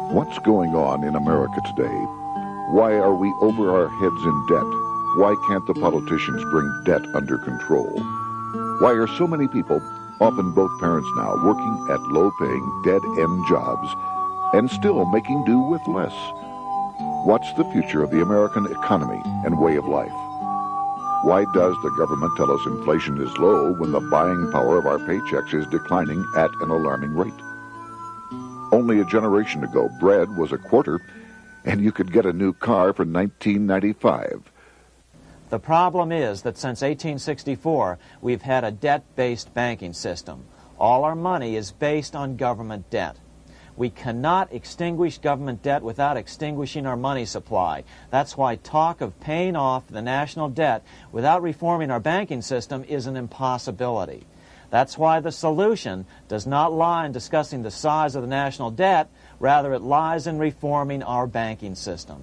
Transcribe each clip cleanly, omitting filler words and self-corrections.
What's going on in America today? Why are we over our heads in debt? Why can't the politicians bring debt under control? Why are so many people, often both parents now, working at low-paying, dead-end jobs and still making do with less? What's the future of the American economy and way of life? Why does the government tell us inflation is low when the buying power of our paychecks is declining at an alarming rate? Only a generation ago, bread was a quarter, and you could get a new car for $19.95. The problem is that since 1864, we've had a debt-based banking system. All our money is based on government debt. We cannot extinguish government debt without extinguishing our money supply. That's why talk of paying off the national debt without reforming our banking system is an impossibility. That's why the solution does not lie in discussing the size of the national debt, rather it lies in reforming our banking system.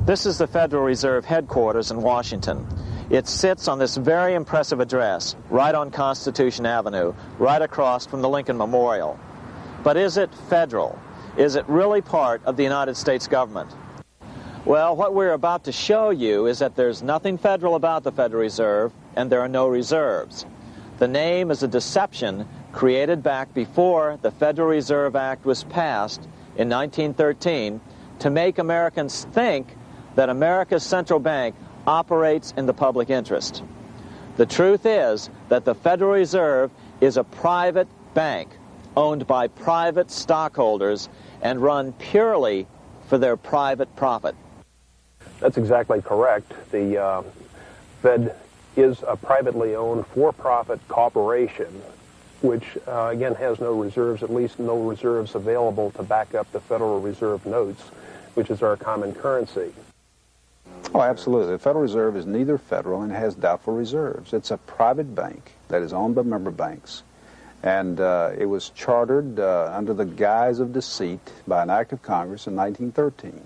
This is the Federal Reserve headquarters in Washington. It sits on this very impressive address, right on Constitution Avenue, right across from the Lincoln Memorial. But is it federal? Is it really part of the United States government? Well, what we're about to show you is that there's nothing federal about the Federal Reserve, and there are no reserves. The name is a deception created back before the Federal Reserve Act was passed in 1913 to make Americans think that America's central bank operates in the public interest. The truth is that the Federal Reserve is a private bank owned by private stockholders and run purely for their private profit. That's exactly correct. The Fed is a privately owned for-profit corporation which, again, has no reserves, at least no reserves available to back up the Federal Reserve notes, which is our common currency. Oh, absolutely. The Federal Reserve is neither federal and has doubtful reserves. It's a private bank that is owned by member banks. And it was chartered under the guise of deceit by an act of Congress in 1913.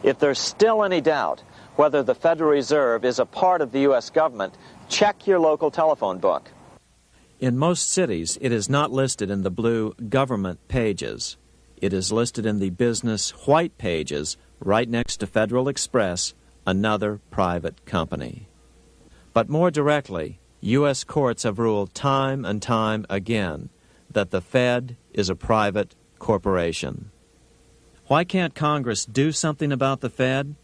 If there's still any doubt whether the Federal Reserve is a part of the U.S. government, check your local telephone book. In most cities, it is not listed in the blue government pages. It is listed in the business white pages right next to Federal Express, another private company. But more directly, U.S. courts have ruled time and time again that the Fed is a private corporation. Why can't Congress do something about the Fed?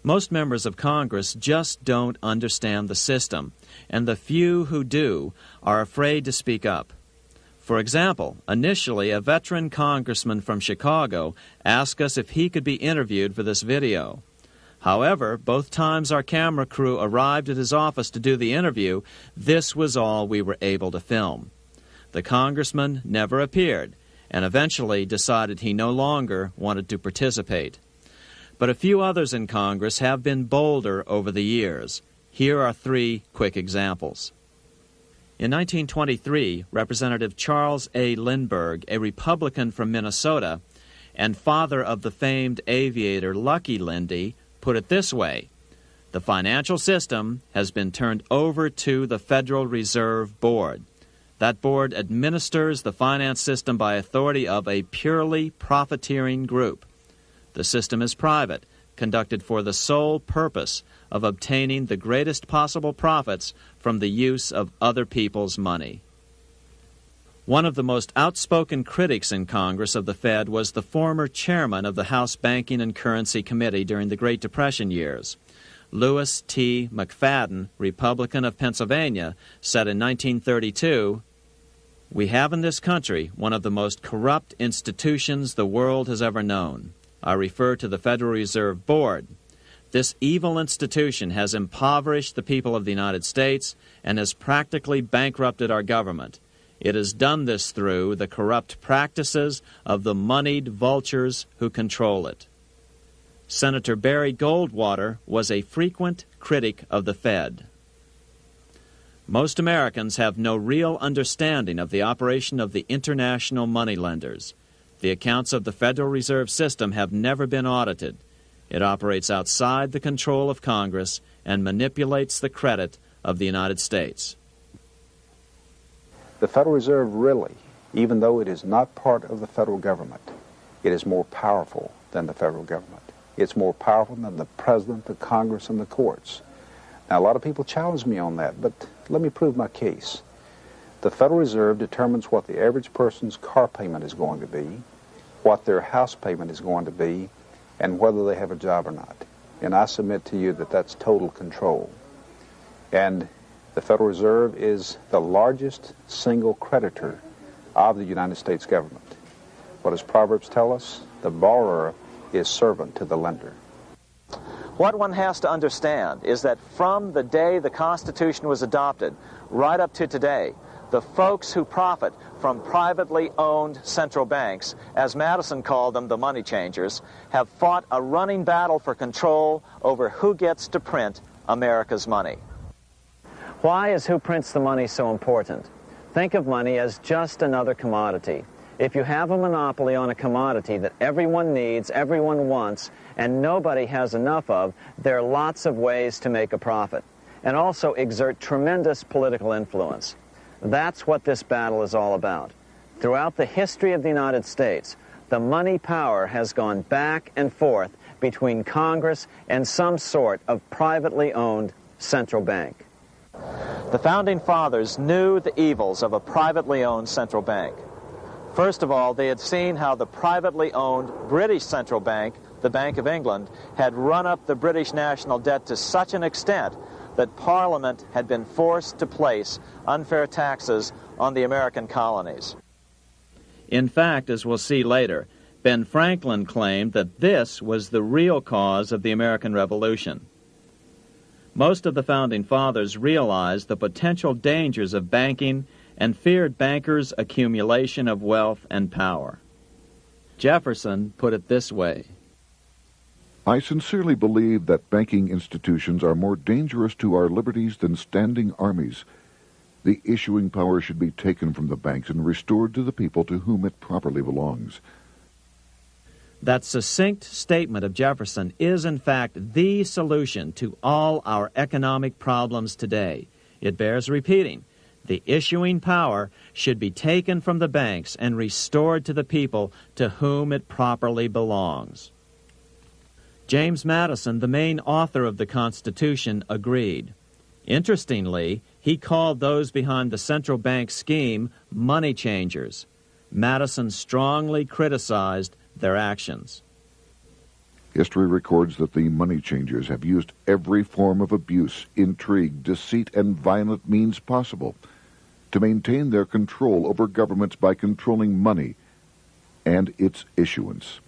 Most members of Congress just don't understand the system, and the few who do are afraid to speak up. For example, initially a veteran congressman from Chicago asked us if he could be interviewed for this video. However, both times our camera crew arrived at his office to do the interview, this was all we were able to film. The congressman never appeared, and eventually decided he no longer wanted to participate. But a few others in Congress have been bolder over the years. Here are 3 quick examples. In 1923, Representative Charles A. Lindbergh, a Republican from Minnesota, and father of the famed aviator Lucky Lindy, put it this way: the financial system has been turned over to the Federal Reserve Board. That board administers the finance system by authority of a purely profiteering group. The system is private, conducted for the sole purpose of obtaining the greatest possible profits from the use of other people's money. One of the most outspoken critics in Congress of the Fed was the former chairman of the House Banking and Currency Committee during the Great Depression years. Lewis T. McFadden, Republican of Pennsylvania, said in 1932, "We have in this country one of the most corrupt institutions the world has ever known. I refer to the Federal Reserve Board. This evil institution has impoverished the people of the United States and has practically bankrupted our government. It has done this through the corrupt practices of the moneyed vultures who control it." Senator Barry Goldwater was a frequent critic of the Fed. Most Americans have no real understanding of the operation of the international moneylenders. The accounts of the Federal Reserve System have never been audited. It operates outside the control of Congress and manipulates the credit of the United States. The Federal Reserve really even though it is not part of the federal government, it is more powerful than the federal government. It's more powerful than the president, the Congress, and the courts. Now, a lot of people challenge me on that, but let me prove my case. The Federal Reserve determines what the average person's car payment is going to be, what their house payment is going to be, and whether they have a job or not. And I submit to you that that's total control. And the Federal Reserve is the largest single creditor of the United States government. What does Proverbs tell us? The borrower is servant to the lender. What one has to understand is that from the day the Constitution was adopted right up to today, the folks who profit from privately owned central banks, as Madison called them, the money changers, have fought a running battle for control over who gets to print America's money. Why is who prints the money so important? Think of money as just another commodity. If you have a monopoly on a commodity that everyone needs, everyone wants, and nobody has enough of, there are lots of ways to make a profit, and also exert tremendous political influence. That's what this battle is all about. Throughout the history of the United States, the money power has gone back and forth between Congress and some sort of privately owned central bank. The Founding Fathers knew the evils of a privately owned central bank. First of all, they had seen how the privately owned British central bank, the Bank of England, had run up the British national debt to such an extent that Parliament had been forced to place unfair taxes on the American colonies. In fact, as we'll see later, Ben Franklin claimed that this was the real cause of the American Revolution. Most of the Founding Fathers realized the potential dangers of banking and feared bankers' accumulation of wealth and power. Jefferson put it this way: I sincerely believe that banking institutions are more dangerous to our liberties than standing armies. The issuing power should be taken from the banks and restored to the people to whom it properly belongs. That succinct statement of Jefferson is, in fact, the solution to all our economic problems today. It bears repeating. The issuing power should be taken from the banks and restored to the people to whom it properly belongs. James Madison, the main author of the Constitution, agreed. Interestingly, he called those behind the central bank scheme money changers. Madison strongly criticized their actions. History records that the money changers have used every form of abuse, intrigue, deceit, and violent means possible to maintain their control over governments by controlling money and its issuance.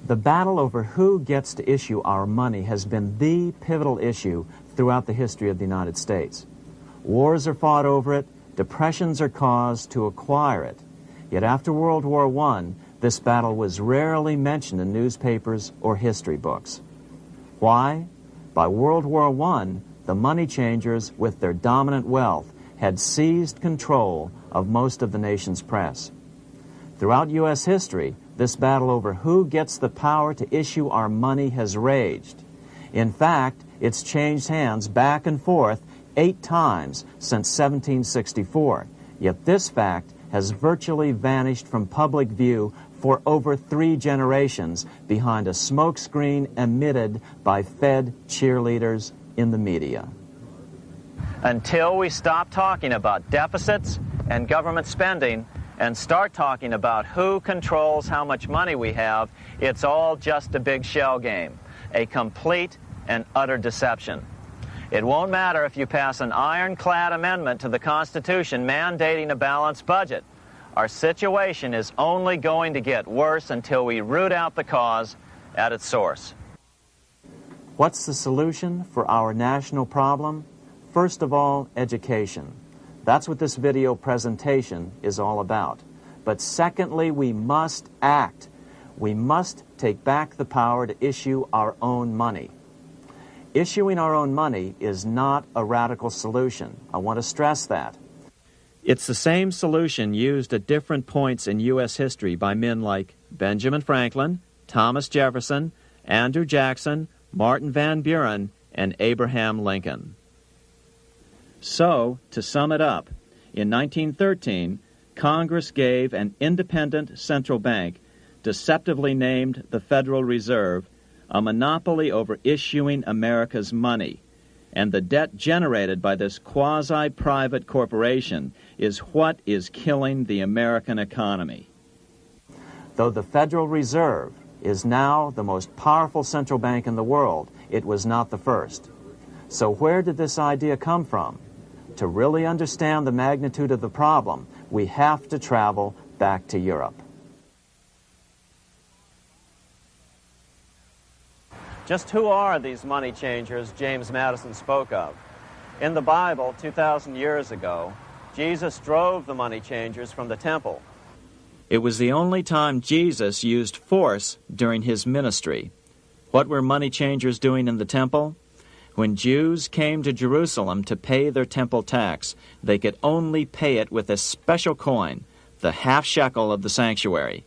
The battle over who gets to issue our money has been the pivotal issue throughout the history of the United States. Wars are fought over it, depressions are caused to acquire it. Yet after World War I, this battle was rarely mentioned in newspapers or history books. Why? By World War I, the money changers, with their dominant wealth, had seized control of most of the nation's press. Throughout U.S. history, this battle over who gets the power to issue our money has raged. In fact, it's changed hands back and forth 8 times since 1764, yet this fact has virtually vanished from public view for over 3 generations behind a smokescreen emitted by Fed cheerleaders in the media. Until we stop talking about deficits and government spending and start talking about who controls how much money we have, it's all just a big shell game, a complete and utter deception. It won't matter if you pass an ironclad amendment to the Constitution mandating a balanced budget. Our situation is only going to get worse until we root out the cause at its source. What's the solution for our national problem? First of all, education. That's what this video presentation is all about. But secondly, we must act. We must take back the power to issue our own money. Issuing our own money is not a radical solution. I want to stress that. It's the same solution used at different points in U.S. history by men like Benjamin Franklin, Thomas Jefferson, Andrew Jackson, Martin Van Buren, and Abraham Lincoln. So, to sum it up, in 1913, Congress gave an independent central bank, deceptively named the Federal Reserve, a monopoly over issuing America's money, and the debt generated by this quasi-private corporation is what is killing the American economy. Though the Federal Reserve is now the most powerful central bank in the world, it was not the first. So where did this idea come from? To really understand the magnitude of the problem, we have to travel back to Europe. Just who are these money changers James Madison spoke of? In the Bible, 2,000 years ago, Jesus drove the money changers from the temple. It was the only time Jesus used force during his ministry. What were money changers doing in the temple? When Jews came to Jerusalem to pay their temple tax, they could only pay it with a special coin, the half shekel of the sanctuary.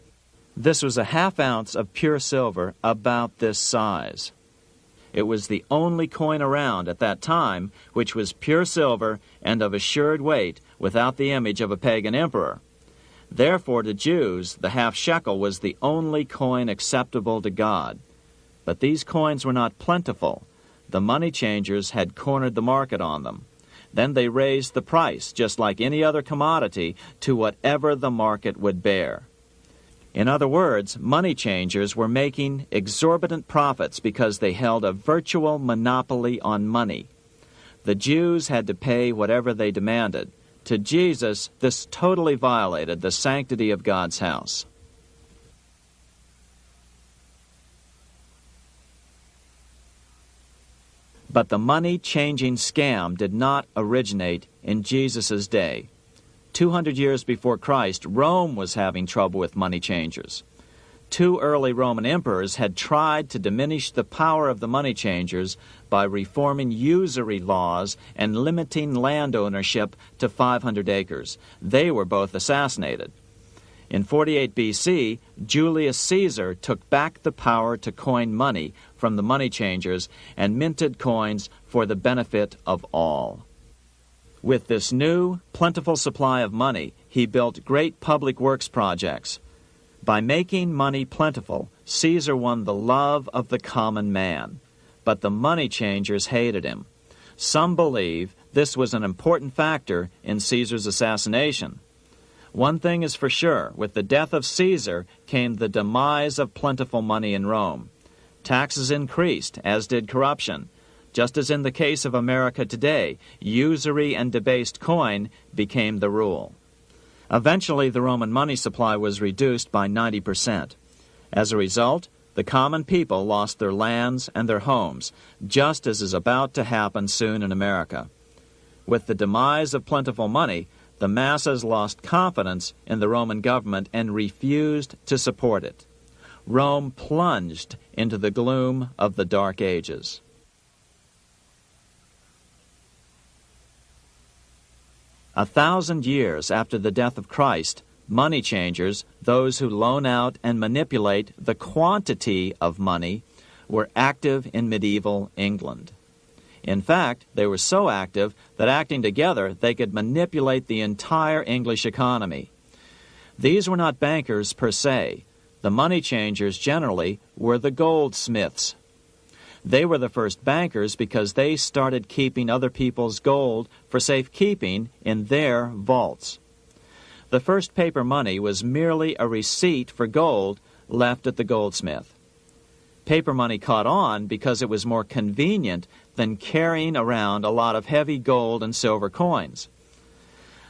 This was a half ounce of pure silver about this size. It was the only coin around at that time which was pure silver and of assured weight without the image of a pagan emperor. Therefore, to Jews, the half shekel was the only coin acceptable to God. But these coins were not plentiful. The money changers had cornered the market on them. Then they raised the price, just like any other commodity, to whatever the market would bear. In other words, money changers were making exorbitant profits because they held a virtual monopoly on money. The Jews had to pay whatever they demanded. To Jesus, this totally violated the sanctity of God's house. But the money-changing scam did not originate in Jesus' day. 200 years before Christ, Rome was having trouble with money changers. 2 early Roman emperors had tried to diminish the power of the money changers by reforming usury laws and limiting land ownership to 500 acres. They were both assassinated. In 48 BC, Julius Caesar took back the power to coin money from the money changers and minted coins for the benefit of all. With this new, plentiful supply of money, he built great public works projects. By making money plentiful, Caesar won the love of the common man. But the money changers hated him. Some believe this was an important factor in Caesar's assassination. One thing is for sure, with the death of Caesar came the demise of plentiful money in Rome. Taxes increased, as did corruption. Just as in the case of America today, usury and debased coin became the rule. Eventually, the Roman money supply was reduced by 90%. As a result, the common people lost their lands and their homes, just as is about to happen soon in America. With the demise of plentiful money, the masses lost confidence in the Roman government and refused to support it. Rome plunged into the gloom of the Dark Ages. A 1,000 years after the death of Christ, money changers, those who loan out and manipulate the quantity of money, were active in medieval England. In fact, they were so active that acting together, they could manipulate the entire English economy. These were not bankers per se. The money changers generally were the goldsmiths. They were the first bankers because they started keeping other people's gold for safekeeping in their vaults. The first paper money was merely a receipt for gold left at the goldsmith. Paper money caught on because it was more convenient than carrying around a lot of heavy gold and silver coins.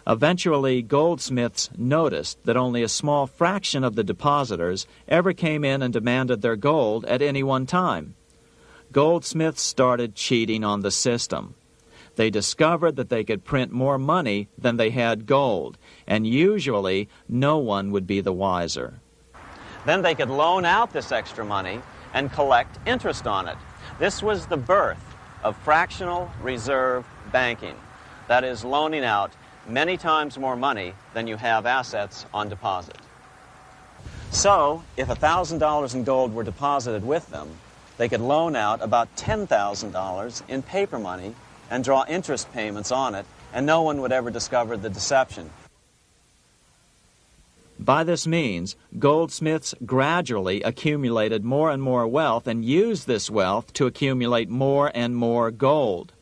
Eventually, goldsmiths noticed that only a small fraction of the depositors ever came in and demanded their gold at any one time. Goldsmiths started cheating on the system. They discovered that they could print more money than they had gold, and usually no one would be the wiser. Then they could loan out this extra money and collect interest on it. This was the birth of fractional reserve banking. That is, loaning out many times more money than you have assets on deposit. So, if $1,000 in gold were deposited with them, they could loan out about $10,000 in paper money and draw interest payments on it, and no one would ever discover the deception. By this means, goldsmiths gradually accumulated more and more wealth and used this wealth to accumulate more and more gold.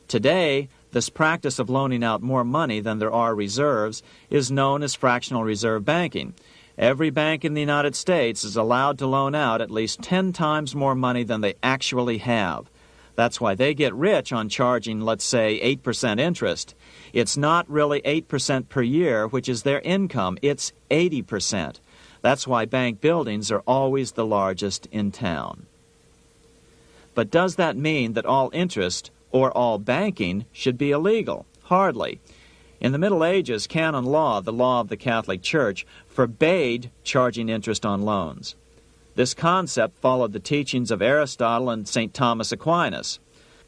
Today, this practice of loaning out more money than there are reserves is known as fractional reserve banking. Every bank in the United States is allowed to loan out at least 10 times more money than they actually have. That's why they get rich on charging, let's say, 8% interest. It's not really 8% per year, which is their income. It's 80%. That's why bank buildings are always the largest in town. But does that mean that all interest or all banking should be illegal? Hardly. In the Middle Ages, canon law, the law of the Catholic Church, forbade charging interest on loans. This concept followed the teachings of Aristotle and St. Thomas Aquinas.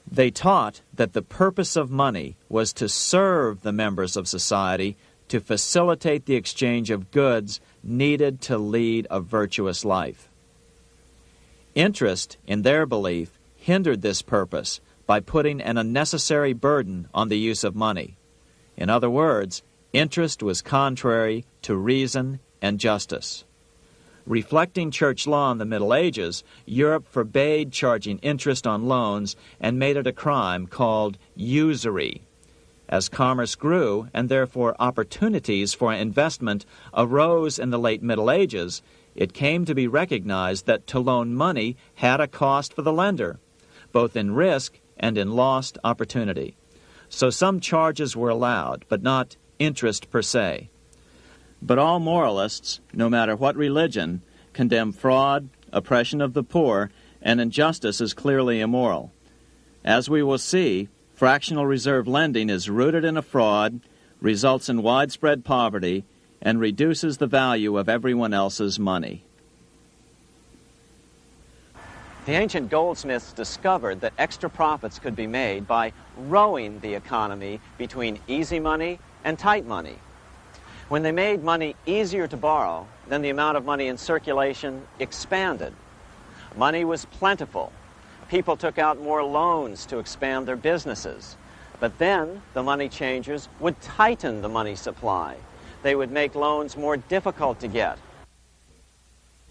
They taught that the purpose of money was to serve the members of society, to facilitate the exchange of goods needed to lead a virtuous life. Interest, in their belief, hindered this purpose by putting an unnecessary burden on the use of money. In other words, interest was contrary to reason and justice. Reflecting church law in the Middle Ages, Europe forbade charging interest on loans and made it a crime called usury. As commerce grew, and therefore opportunities for investment arose in the late Middle Ages, it came to be recognized that to loan money had a cost for the lender, both in risk and in lost opportunity. So some charges were allowed, but not interest per se. But all moralists, no matter what religion, condemn fraud, oppression of the poor, and injustice as clearly immoral. As we will see, fractional reserve lending is rooted in a fraud, results in widespread poverty, and reduces the value of everyone else's money. The ancient goldsmiths discovered that extra profits could be made by rowing the economy between easy money and tight money. When they made money easier to borrow, then the amount of money in circulation expanded. Money was plentiful. People took out more loans to expand their businesses. But then the money changers would tighten the money supply. They would make loans more difficult to get.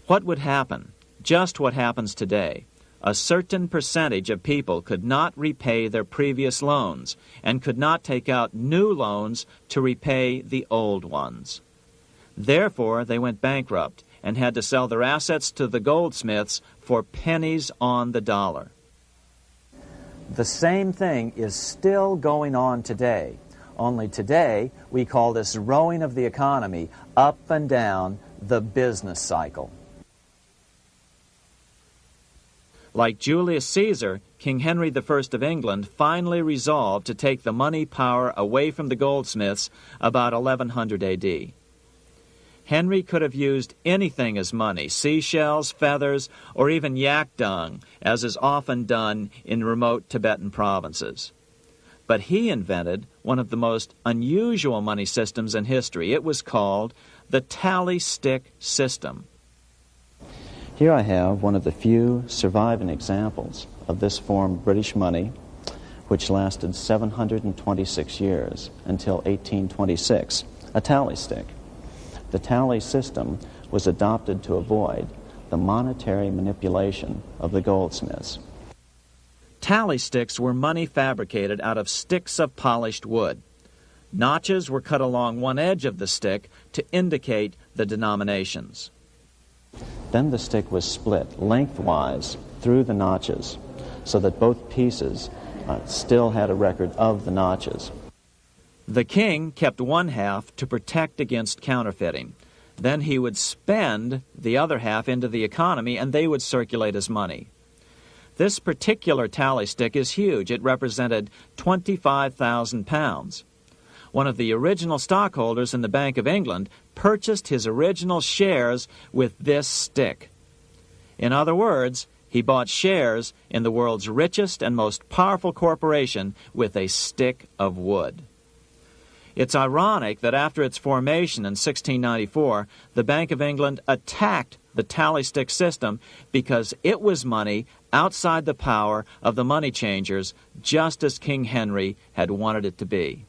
What would happen? Just what happens today. A certain percentage of people could not repay their previous loans and could not take out new loans to repay the old ones. Therefore, they went bankrupt and had to sell their assets to the goldsmiths for pennies on the dollar. The same thing is still going on today. Only today, we call this rowing of the economy up and down the business cycle. Like Julius Caesar, King Henry I of England finally resolved to take the money power away from the goldsmiths about 1100 A.D. Henry could have used anything as money, seashells, feathers, or even yak dung, as is often done in remote Tibetan provinces. But he invented one of the most unusual money systems in history. It was called the tally stick system. Here I have one of the few surviving examples of this form of British money, which lasted 726 years until 1826, a tally stick. The tally system was adopted to avoid the monetary manipulation of the goldsmiths. Tally sticks were money fabricated out of sticks of polished wood. Notches were cut along one edge of the stick to indicate the denominations. Then the stick was split lengthwise through the notches so that both pieces still had a record of the notches. The king kept one half to protect against counterfeiting. Then he would spend the other half into the economy and they would circulate as money. This particular tally stick is huge. It represented 25,000 pounds. One of the original stockholders in the Bank of England purchased his original shares with this stick. In other words, he bought shares in the world's richest and most powerful corporation with a stick of wood. It's ironic that after its formation in 1694, the Bank of England attacked the tally stick system because it was money outside the power of the money changers, just as King Henry had wanted it to be.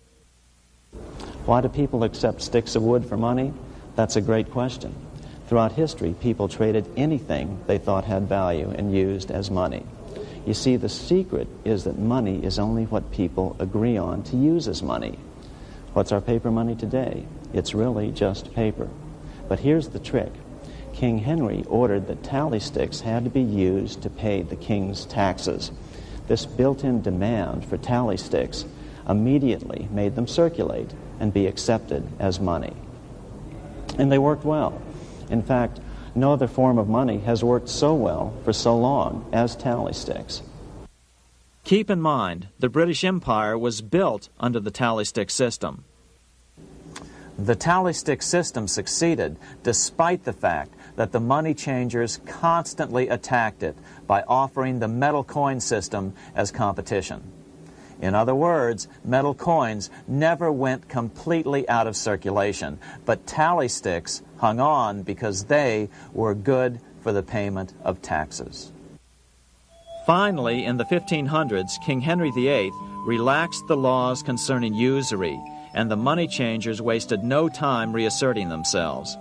Why do people accept sticks of wood for money? That's a great question. Throughout history, people traded anything they thought had value and used as money. You see, the secret is that money is only what people agree on to use as money. What's our paper money today? It's really just paper. But here's the trick. King Henry ordered that tally sticks had to be used to pay the king's taxes. This built-in demand for tally sticks immediately made them circulate and be accepted as money. And they worked well. In fact, no other form of money has worked so well for so long as tally sticks. Keep in mind, the British Empire was built under the tally stick system. The tally stick system succeeded despite the fact that the money changers constantly attacked it by offering the metal coin system as competition. In other words, metal coins never went completely out of circulation, but tally sticks hung on because they were good for the payment of taxes. Finally, in the 1500s, King Henry VIII relaxed the laws concerning usury, and the money changers wasted no time reasserting themselves.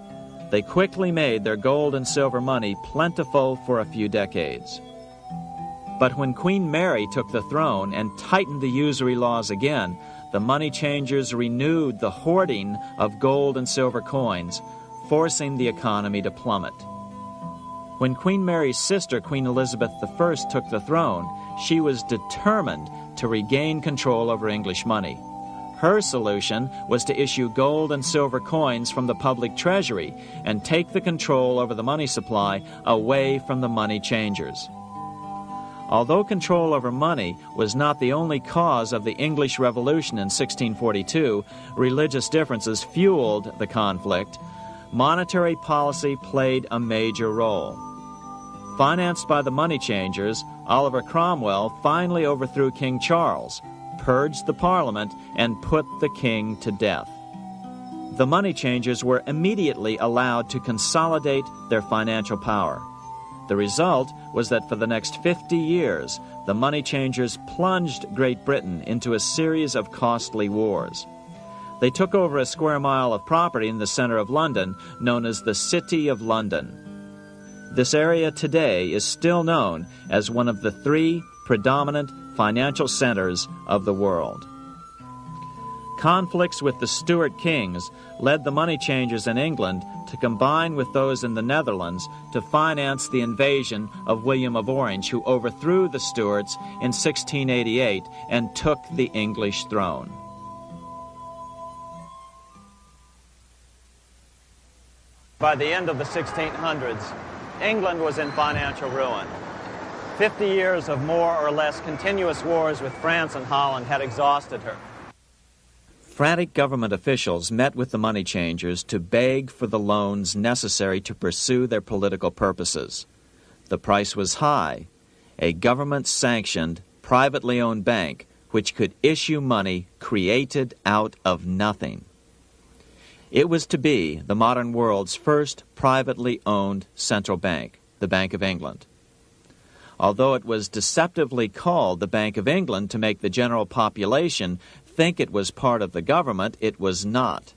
They quickly made their gold and silver money plentiful for a few decades. But when Queen Mary took the throne and tightened the usury laws again, the money changers renewed the hoarding of gold and silver coins, forcing the economy to plummet. When Queen Mary's sister, Queen Elizabeth I, took the throne, she was determined to regain control over English money. Her solution was to issue gold and silver coins from the public treasury and take the control over the money supply away from the money changers. Although control over money was not the only cause of the English Revolution in 1642, religious differences fueled the conflict. Monetary policy played a major role. Financed by the money changers, Oliver Cromwell finally overthrew King Charles, purged the Parliament, and put the king to death. The money changers were immediately allowed to consolidate their financial power. The result was that for the next 50 years, the money changers plunged Great Britain into a series of costly wars. They took over a square mile of property in the center of London, known as the City of London. This area today is still known as one of the 3 predominant financial centers of the world. Conflicts with the Stuart kings led the money changers in England to combine with those in the Netherlands to finance the invasion of William of Orange, who overthrew the Stuarts in 1688 and took the English throne. By the end of the 1600s, England was in financial ruin. 50 years of more or less continuous wars with France and Holland had exhausted her. Frantic government officials met with the money changers to beg for the loans necessary to pursue their political purposes. The price was high: a government-sanctioned, privately owned bank which could issue money created out of nothing. It was to be the modern world's first privately owned central bank, the Bank of England. Although it was deceptively called the Bank of England to make the general population think it was part of the government, it was not.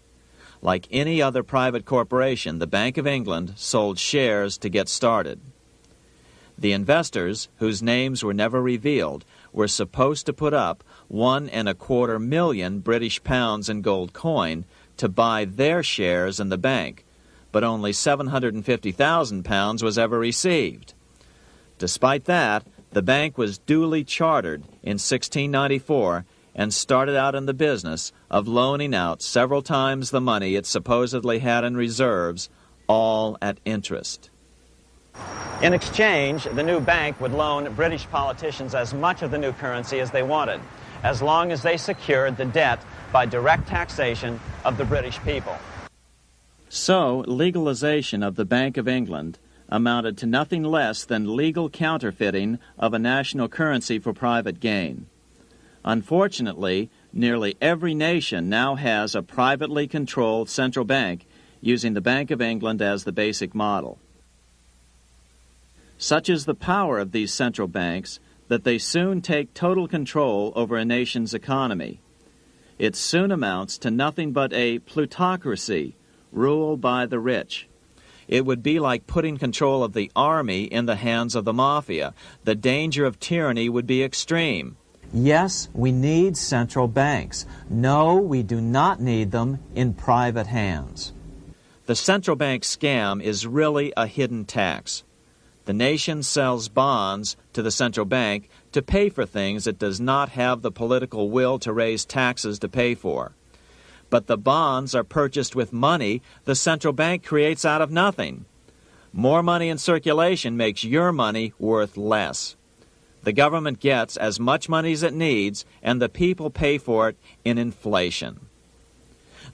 Like any other private corporation, the Bank of England sold shares to get started. The investors, whose names were never revealed, were supposed to put up £1.25 million British pounds in gold coin to buy their shares in the bank, but only £750,000 was ever received. Despite that, the bank was duly chartered in 1694 and started out in the business of loaning out several times the money it supposedly had in reserves, all at interest. In exchange, the new bank would loan British politicians as much of the new currency as they wanted, as long as they secured the debt by direct taxation of the British people. So, legalization of the Bank of England amounted to nothing less than legal counterfeiting of a national currency for private gain. Unfortunately, nearly every nation now has a privately controlled central bank using the Bank of England as the basic model. Such is the power of these central banks that they soon take total control over a nation's economy. It soon amounts to nothing but a plutocracy, rule by the rich. It would be like putting control of the army in the hands of the mafia. The danger of tyranny would be extreme. Yes, we need central banks. No, we do not need them in private hands. The central bank scam is really a hidden tax. The nation sells bonds to the central bank to pay for things it does not have the political will to raise taxes to pay for. But the bonds are purchased with money the central bank creates out of nothing. More money in circulation makes your money worth less. The government gets as much money as it needs, and the people pay for it in inflation.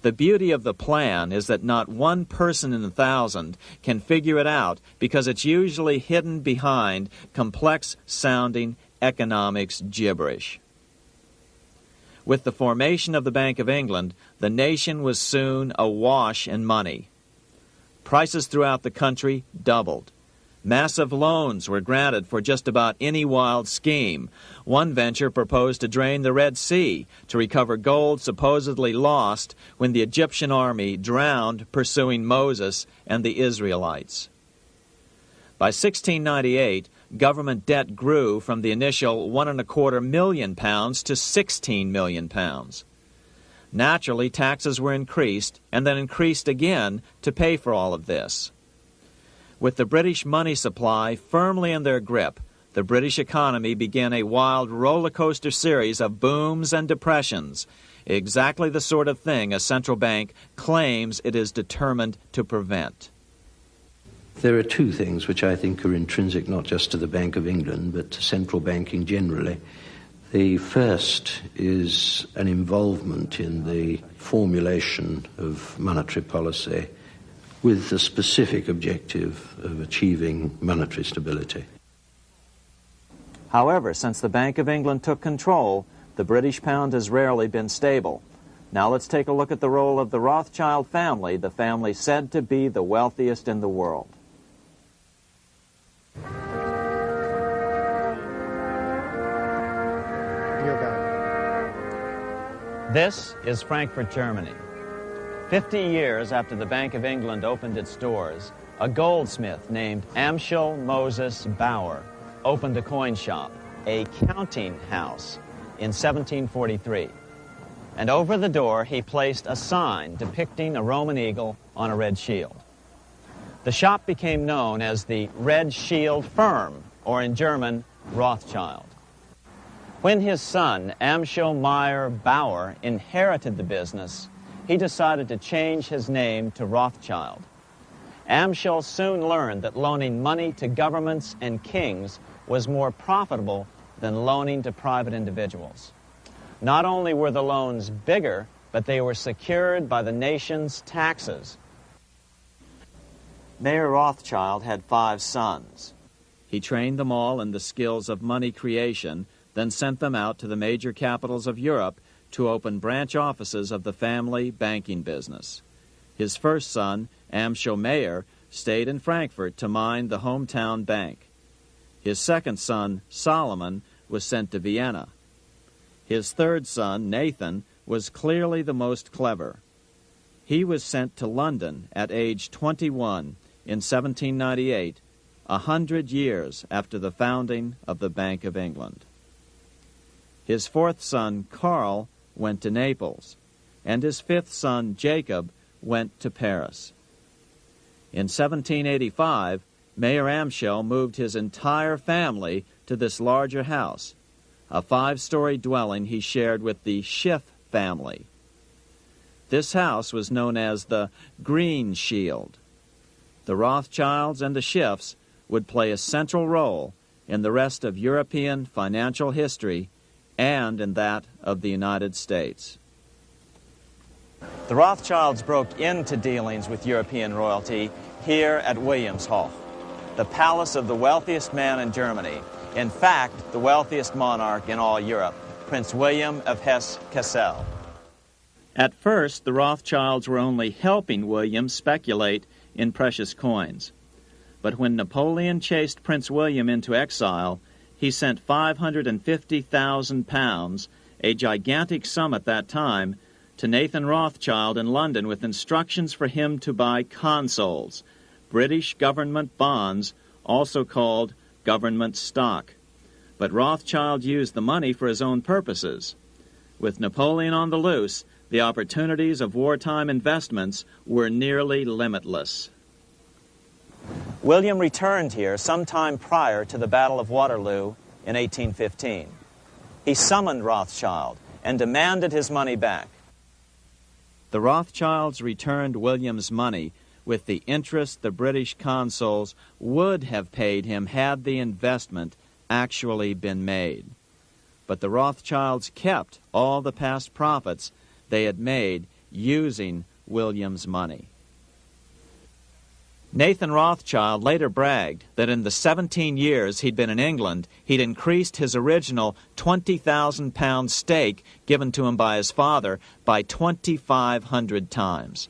The beauty of the plan is that not one person in 1,000 can figure it out because it's usually hidden behind complex-sounding economics gibberish. With the formation of the Bank of England, the nation was soon awash in money. Prices throughout the country doubled. Massive loans were granted for just about any wild scheme. One venture proposed to drain the Red Sea to recover gold supposedly lost when the Egyptian army drowned pursuing Moses and the Israelites. By 1698, government debt grew from the initial £1.25 million to £16 million. Naturally, taxes were increased and then increased again to pay for all of this. With the British money supply firmly in their grip, the British economy began a wild roller coaster series of booms and depressions, exactly the sort of thing a central bank claims it is determined to prevent. There are two things which I think are intrinsic not just to the Bank of England, but to central banking generally. The first is an involvement in the formulation of monetary policy with the specific objective of achieving monetary stability. However, since the Bank of England took control, the British pound has rarely been stable. Now let's take a look at the role of the Rothschild family, the family said to be the wealthiest in the world. This is Frankfurt, Germany. 50 years after the Bank of England opened its doors, a goldsmith named Amschel Moses Bauer opened a coin shop, a counting house, in 1743. And over the door he placed a sign depicting a Roman eagle on a red shield. The shop became known as the Red Shield Firm, or in German, Rothschild. When his son, Amschel Meyer Bauer, inherited the business, he decided to change his name to Rothschild. Amschel soon learned that loaning money to governments and kings was more profitable than loaning to private individuals. Not only were the loans bigger, but they were secured by the nation's taxes. Mayer Rothschild had 5 sons. He trained them all in the skills of money creation, then sent them out to the major capitals of Europe to open branch offices of the family banking business. His first son, Amschel Meyer, stayed in Frankfurt to mind the hometown bank. His second son, Solomon, was sent to Vienna. His third son, Nathan, was clearly the most clever. He was sent to London at age 21 in 1798, 100 years after the founding of the Bank of England. His fourth son, Karl, went to Naples, and his fifth son, Jacob, went to Paris. In 1785, Mayer Amschel moved his entire family to this larger house, a 5-story dwelling he shared with the Schiff family. This house was known as the Green Shield. The Rothschilds and the Schiffs would play a central role in the rest of European financial history and in that of the United States. The Rothschilds broke into dealings with European royalty here at Wilhelmshof, the palace of the wealthiest man in Germany. In fact, the wealthiest monarch in all Europe, Prince William of Hesse-Kassel. At first, the Rothschilds were only helping William speculate in precious coins. But when Napoleon chased Prince William into exile, he sent £550,000, a gigantic sum at that time, to Nathan Rothschild in London with instructions for him to buy consols, British government bonds, also called government stock. But Rothschild used the money for his own purposes. With Napoleon on the loose, the opportunities of wartime investments were nearly limitless. William returned here sometime prior to the Battle of Waterloo in 1815. He summoned Rothschild and demanded his money back. The Rothschilds returned William's money with the interest the British consuls would have paid him had the investment actually been made. But the Rothschilds kept all the past profits they had made using William's money. Nathan Rothschild later bragged that in the 17 years he'd been in England, he'd increased his original £20,000 stake given to him by his father by 2,500 times.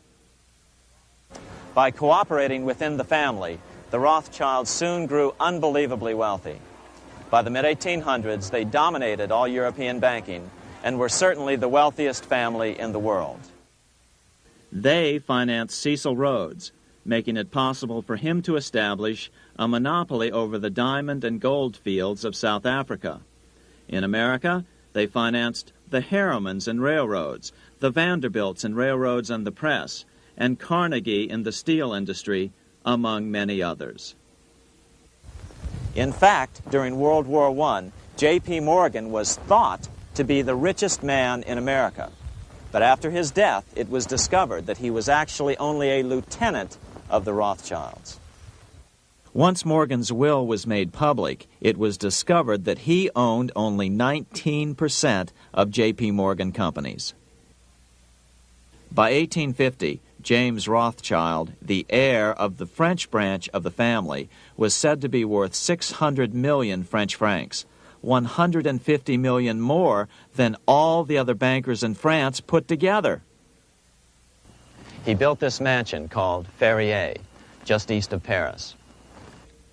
By cooperating within the family, the Rothschilds soon grew unbelievably wealthy. By the mid-1800s, they dominated all European banking and were certainly the wealthiest family in the world. They financed Cecil Rhodes, making it possible for him to establish a monopoly over the diamond and gold fields of South Africa. In America, they financed the Harrimans and railroads, the Vanderbilts and railroads and the press, and Carnegie in the steel industry, among many others. In fact, during World War I, J.P. Morgan was thought to be the richest man in America. But after his death, it was discovered that he was actually only a lieutenant of the Rothschilds. Once Morgan's will was made public, it was discovered that he owned only 19% of J.P. Morgan companies. By 1850, James Rothschild, the heir of the French branch of the family, was said to be worth 600 million French francs, 150 million more than all the other bankers in France put together. He built this mansion called Ferrier, just east of Paris.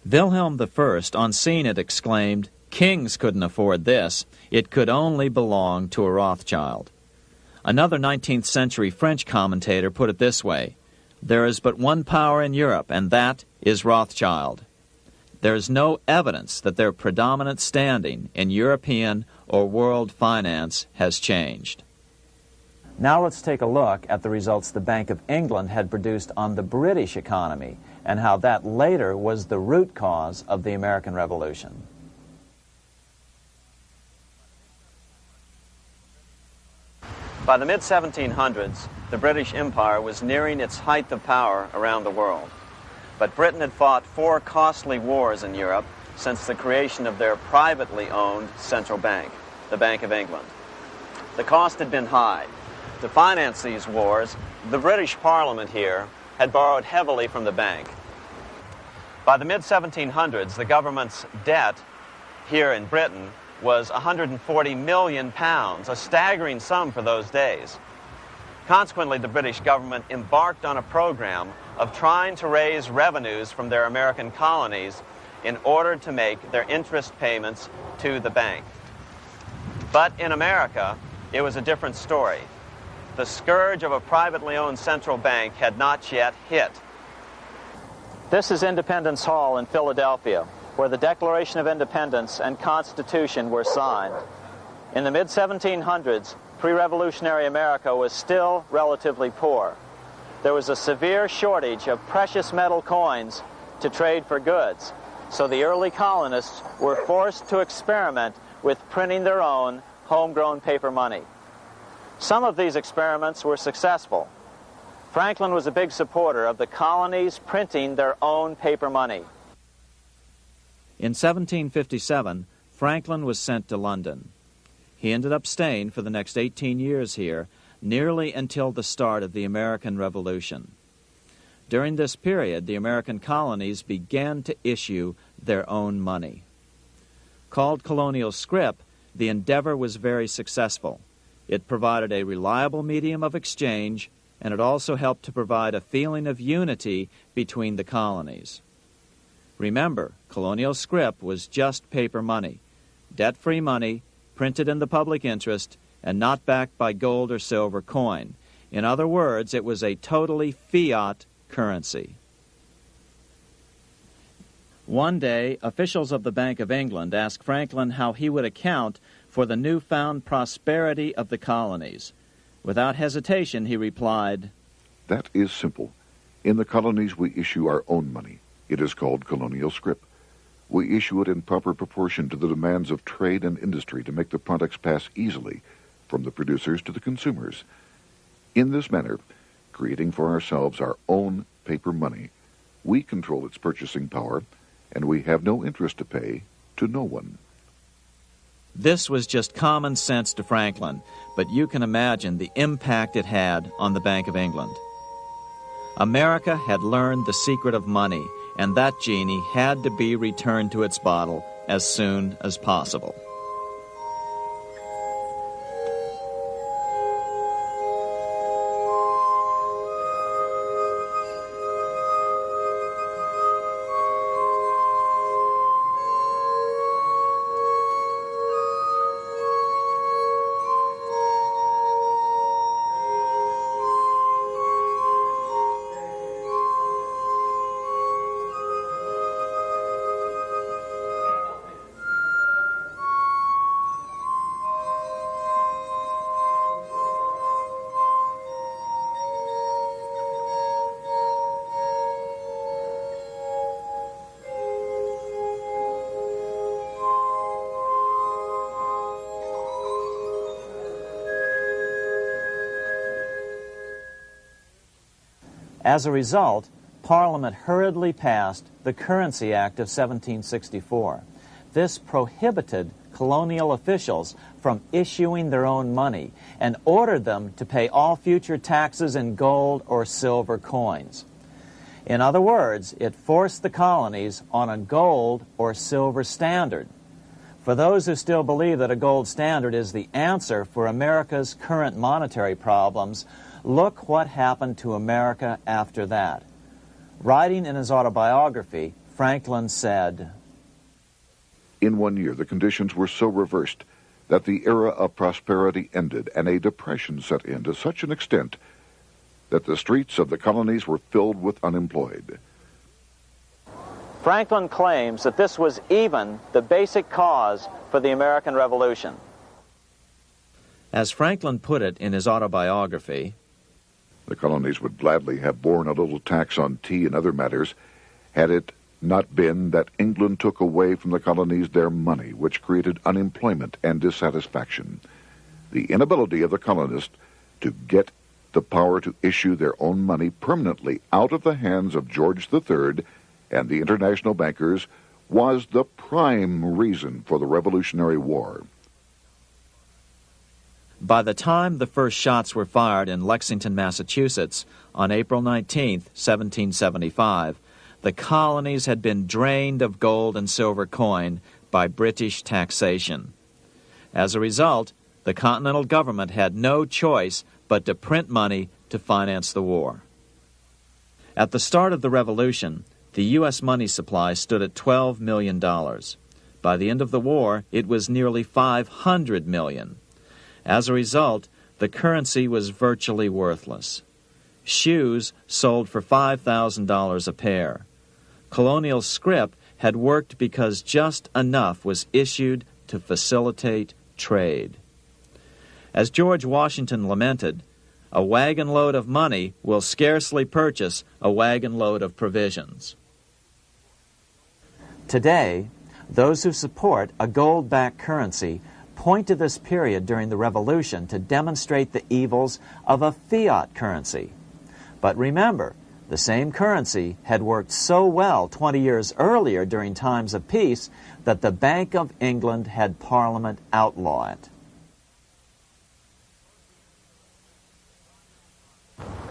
Wilhelm I, on seeing it, exclaimed, "Kings couldn't afford this. It could only belong to a Rothschild." Another 19th century French commentator put it this way: "There is but one power in Europe, and that is Rothschild." There is no evidence that their predominant standing in European or world finance has changed. Now let's take a look at the results the Bank of England had produced on the British economy and how that later was the root cause of the American Revolution. By the mid-1700s, the British Empire was nearing its height of power around the world. But Britain had fought 4 costly wars in Europe since the creation of their privately owned central bank, the Bank of England. The cost had been high. To finance these wars, the British Parliament here had borrowed heavily from the bank. By the mid-1700s, the government's debt here in Britain was £140 million, a staggering sum for those days. Consequently, the British government embarked on a program of trying to raise revenues from their American colonies in order to make their interest payments to the bank. But in America, it was a different story. The scourge of a privately owned central bank had not yet hit. This is Independence Hall in Philadelphia, where the Declaration of Independence and Constitution were signed. In the mid-1700s, pre-revolutionary America was still relatively poor. There was a severe shortage of precious metal coins to trade for goods, so the early colonists were forced to experiment with printing their own homegrown paper money. Some of these experiments were successful. Franklin was a big supporter of the colonies printing their own paper money. In 1757, Franklin was sent to London. He ended up staying for the next 18 years here, nearly until the start of the American Revolution. During this period, the American colonies began to issue their own money. Called colonial scrip, the endeavor was very successful. It provided a reliable medium of exchange, and it also helped to provide a feeling of unity between the colonies. Remember, colonial scrip was just paper money, debt-free money, printed in the public interest, and not backed by gold or silver coin. In other words, it was a totally fiat currency. One day, officials of the Bank of England asked Franklin how he would account for the newfound prosperity of the colonies. Without hesitation, he replied, "That is simple. In the colonies, we issue our own money. It is called colonial scrip. We issue it in proper proportion to the demands of trade and industry to make the products pass easily from the producers to the consumers. In this manner, creating for ourselves our own paper money, we control its purchasing power, and we have no interest to pay to no one." This was just common sense to Franklin, but you can imagine the impact it had on the Bank of England. America had learned the secret of money, and that genie had to be returned to its bottle as soon as possible. As a result, Parliament hurriedly passed the Currency Act of 1764. This prohibited colonial officials from issuing their own money and ordered them to pay all future taxes in gold or silver coins. In other words, it forced the colonies on a gold or silver standard. For those who still believe that a gold standard is the answer for America's current monetary problems, look what happened to America after that. Writing in his autobiography, Franklin said, "In 1 year, the conditions were so reversed that the era of prosperity ended and a depression set in to such an extent that the streets of the colonies were filled with unemployed." Franklin claims that this was even the basic cause for the American Revolution. As Franklin put it in his autobiography, The colonies would gladly have borne a little tax on tea and other matters had it not been that England took away from the colonies their money, which created unemployment and dissatisfaction. The inability of the colonists to get the power to issue their own money permanently out of the hands of George III and the international bankers was the prime reason for the Revolutionary War. By the time the first shots were fired in Lexington, Massachusetts, on April 19, 1775, the colonies had been drained of gold and silver coin by British taxation. As a result, the Continental government had no choice but to print money to finance the war. At the start of the Revolution, the U.S. money supply stood at $12 million. By the end of the war, it was nearly $500 million. As a result, the currency was virtually worthless. Shoes sold for $5,000 a pair. Colonial scrip had worked because just enough was issued to facilitate trade. As George Washington lamented, "A wagon load of money will scarcely purchase a wagon load of provisions." Today, those who support a gold-backed currency point to this period during the Revolution to demonstrate the evils of a fiat currency. But remember, the same currency had worked so well 20 years earlier during times of peace that the Bank of England had Parliament outlaw it.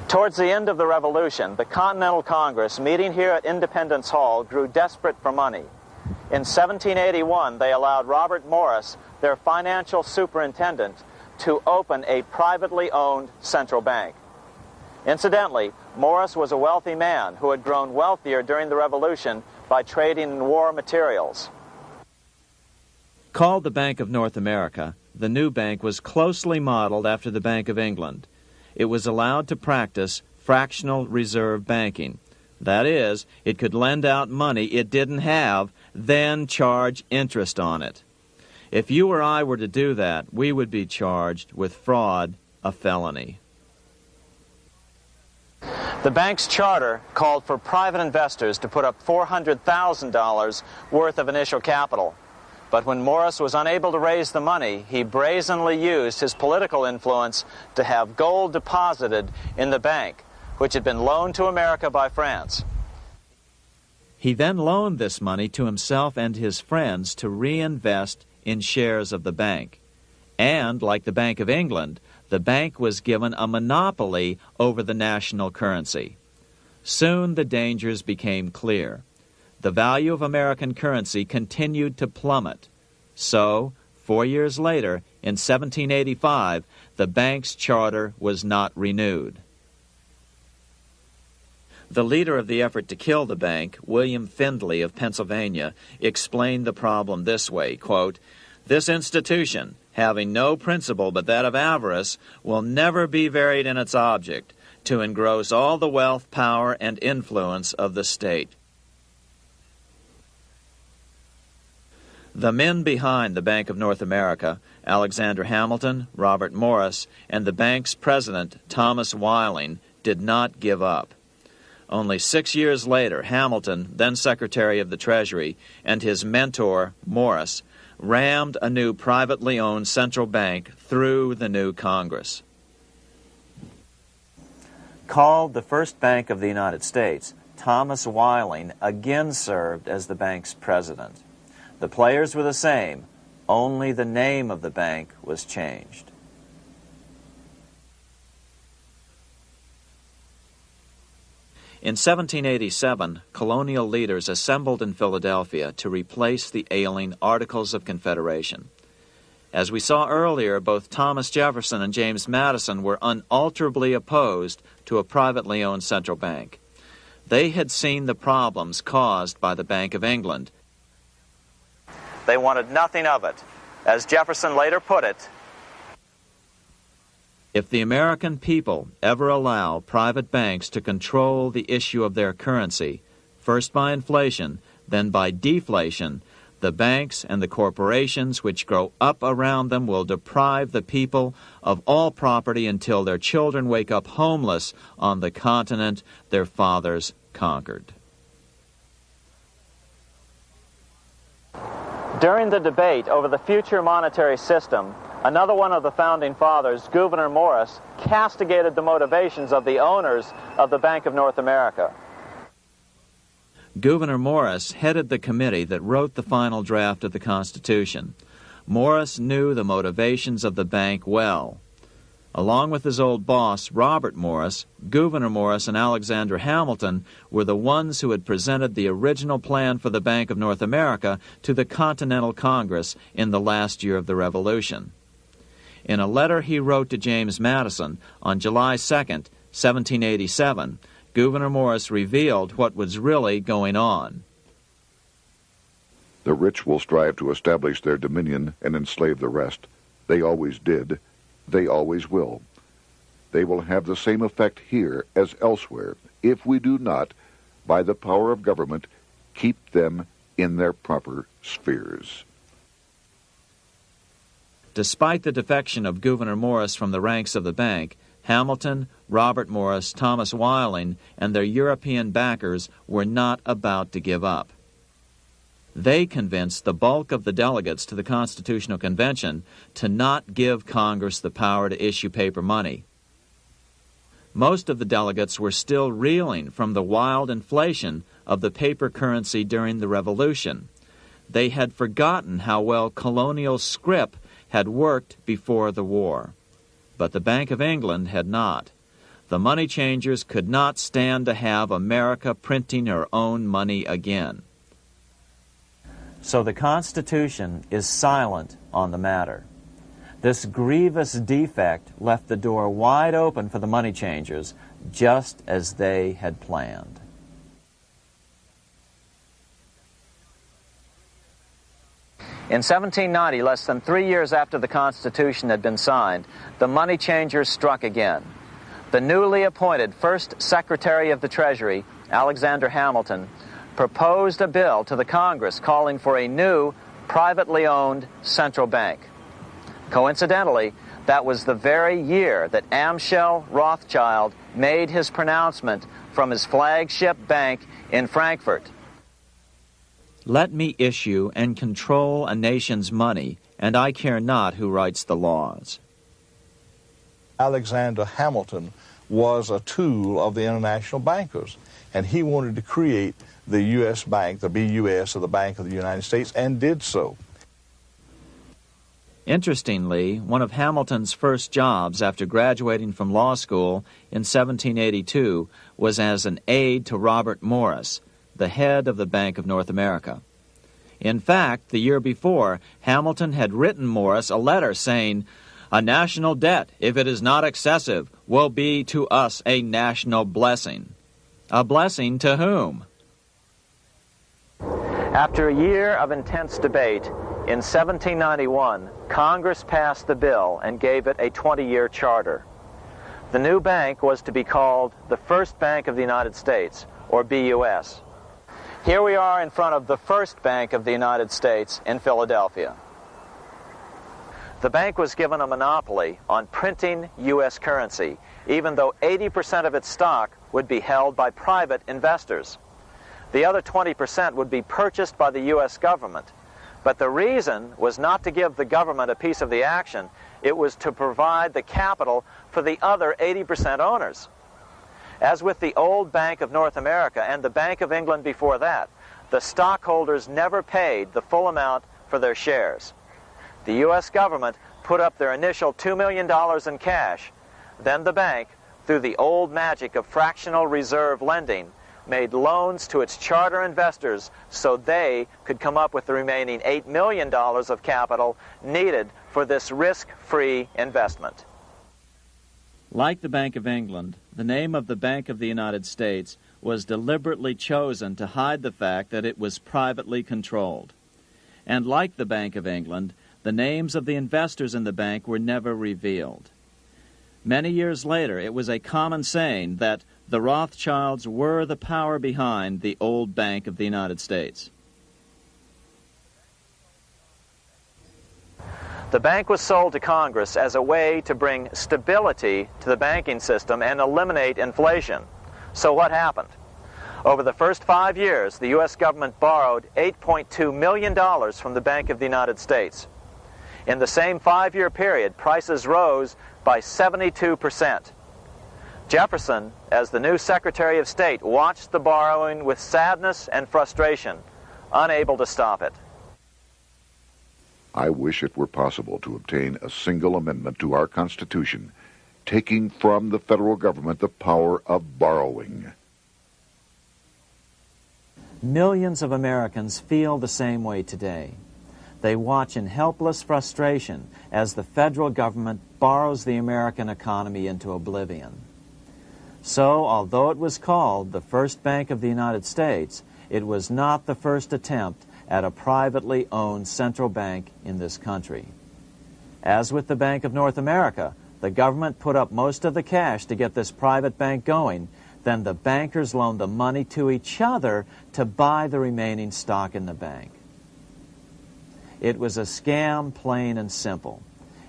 Towards the end of the Revolution, the Continental Congress, meeting here at Independence Hall, grew desperate for money. In 1781, they allowed Robert Morris, their financial superintendent, to open a privately owned central bank. Incidentally, Morris was a wealthy man who had grown wealthier during the Revolution by trading in war materials. Called the Bank of North America, the new bank was closely modeled after the Bank of England. It was allowed to practice fractional reserve banking. That is, it could lend out money it didn't have, then charge interest on it. If you or I were to do that, we would be charged with fraud, a felony. The bank's charter called for private investors to put up $400,000 worth of initial capital. But when Morris was unable to raise the money, he brazenly used his political influence to have gold deposited in the bank, which had been loaned to America by France. He then loaned this money to himself and his friends to reinvest in shares of the bank. And, like the Bank of England, the bank was given a monopoly over the national currency. Soon the dangers became clear. The value of American currency continued to plummet. So, 4 years later, in 1785, the bank's charter was not renewed. The leader of the effort to kill the bank, William Findley of Pennsylvania, explained the problem this way, quote, "This institution, having no principle but that of avarice, will never be varied in its object, to engross all the wealth, power, and influence of the state." The men behind the Bank of North America, Alexander Hamilton, Robert Morris, and the bank's president, Thomas Whiling, did not give up. Only 6 years later, Hamilton, then Secretary of the Treasury, and his mentor, Morris, rammed a new privately owned central bank through the new Congress. Called the first bank of the United States, Thomas Whiling again served as the bank's president. The players were the same, only the name of the bank was changed. In 1787, colonial leaders assembled in Philadelphia to replace the ailing Articles of Confederation. As we saw earlier, both Thomas Jefferson and James Madison were unalterably opposed to a privately owned central bank. They had seen the problems caused by the Bank of England. They wanted nothing of it. As Jefferson later put it, "If the American people ever allow private banks to control the issue of their currency, first by inflation, then by deflation, the banks and the corporations which grow up around them will deprive the people of all property until their children wake up homeless on the continent their fathers conquered." during the debate over the future monetary system, another one of the founding fathers, Gouverneur Morris, castigated the motivations of the owners of the Bank of North America. Gouverneur Morris headed the committee that wrote the final draft of the Constitution. Morris knew the motivations of the bank well. Along with his old boss, Robert Morris, Gouverneur Morris and Alexander Hamilton were the ones who had presented the original plan for the Bank of North America to the Continental Congress in the last year of the Revolution. In a letter he wrote to James Madison on July 2nd, 1787, Gouverneur Morris revealed what was really going on. "The rich will strive to establish their dominion and enslave the rest. They always did. They always will. They will have the same effect here as elsewhere if we do not, by the power of government, keep them in their proper spheres." Despite the defection of Gouverneur Morris from the ranks of the bank, Hamilton, Robert Morris, Thomas Whiling, and their European backers were not about to give up. They convinced the bulk of the delegates to the Constitutional Convention to not give Congress the power to issue paper money. Most of the delegates were still reeling from the wild inflation of the paper currency during the Revolution. They had forgotten how well colonial scrip had worked before the war. But the Bank of England had not. The money changers could not stand to have America printing her own money again. So the Constitution is silent on the matter. This grievous defect left the door wide open for the money changers, just as they had planned. In 1790, less than 3 years after the Constitution had been signed, the money changers struck again. The newly appointed first Secretary of the Treasury, Alexander Hamilton, proposed a bill to the Congress calling for a new, privately owned central bank. Coincidentally, that was the very year that Amschel Rothschild made his pronouncement from his flagship bank in Frankfurt. Let me issue and control a nation's money, and I care not who writes the laws. Alexander Hamilton was a tool of the international bankers, and he wanted to create the U.S. Bank, the BUS, or the Bank of the United States, and did so. Interestingly, one of Hamilton's first jobs after graduating from law school in 1782 was as an aide to Robert Morris, the head of the Bank of North America. In fact, the year before, Hamilton had written Morris a letter saying, "A national debt, if it is not excessive, will be to us a national blessing." A blessing to whom? After a year of intense debate, in 1791, Congress passed the bill and gave it a 20-year charter. The new bank was to be called the First Bank of the United States, or BUS. Here we are in front of the First Bank of the United States in Philadelphia. The bank was given a monopoly on printing U.S. currency, even though 80% of its stock would be held by private investors. The other 20% would be purchased by the U.S. government. But the reason was not to give the government a piece of the action. It was to provide the capital for the other 80% owners. As with the old Bank of North America and the Bank of England before that, the stockholders never paid the full amount for their shares. The U.S. government put up their initial $2 million in cash. Then the bank, through the old magic of fractional reserve lending, made loans to its charter investors so they could come up with the remaining $8 million of capital needed for this risk-free investment. Like the Bank of England, the name of the Bank of the United States was deliberately chosen to hide the fact that it was privately controlled. And like the Bank of England, the names of the investors in the bank were never revealed. Many years later, it was a common saying that the Rothschilds were the power behind the old Bank of the United States. The bank was sold to Congress as a way to bring stability to the banking system and eliminate inflation. So what happened? Over the first 5 years, the U.S. government borrowed $8.2 million from the Bank of the United States. In the same 5-year period, prices rose by 72%. Jefferson, as the new Secretary of State, watched the borrowing with sadness and frustration, unable to stop it. I wish it were possible to obtain a single amendment to our Constitution, taking from the federal government the power of borrowing. Millions of Americans feel the same way today. They watch in helpless frustration as the federal government borrows the American economy into oblivion. So, although it was called the First Bank of the United States, it was not the first attempt at a privately owned central bank in this country. As with the Bank of North America, the government put up most of the cash to get this private bank going, then the bankers loaned the money to each other to buy the remaining stock in the bank. It was a scam, plain and simple,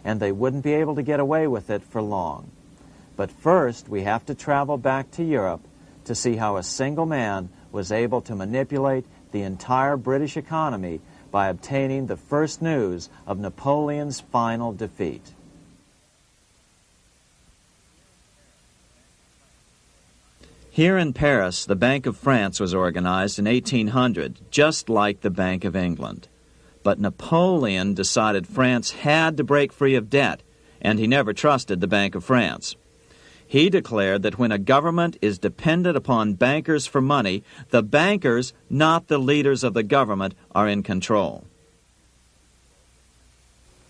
and they wouldn't be able to get away with it for long. But first, we have to travel back to Europe to see how a single man was able to manipulate the entire British economy by obtaining the first news of Napoleon's final defeat. Here in Paris, the Bank of France was organized in 1800, just like the Bank of England. But Napoleon decided France had to break free of debt, and he never trusted the Bank of France. He declared that when a government is dependent upon bankers for money, the bankers, not the leaders of the government, are in control.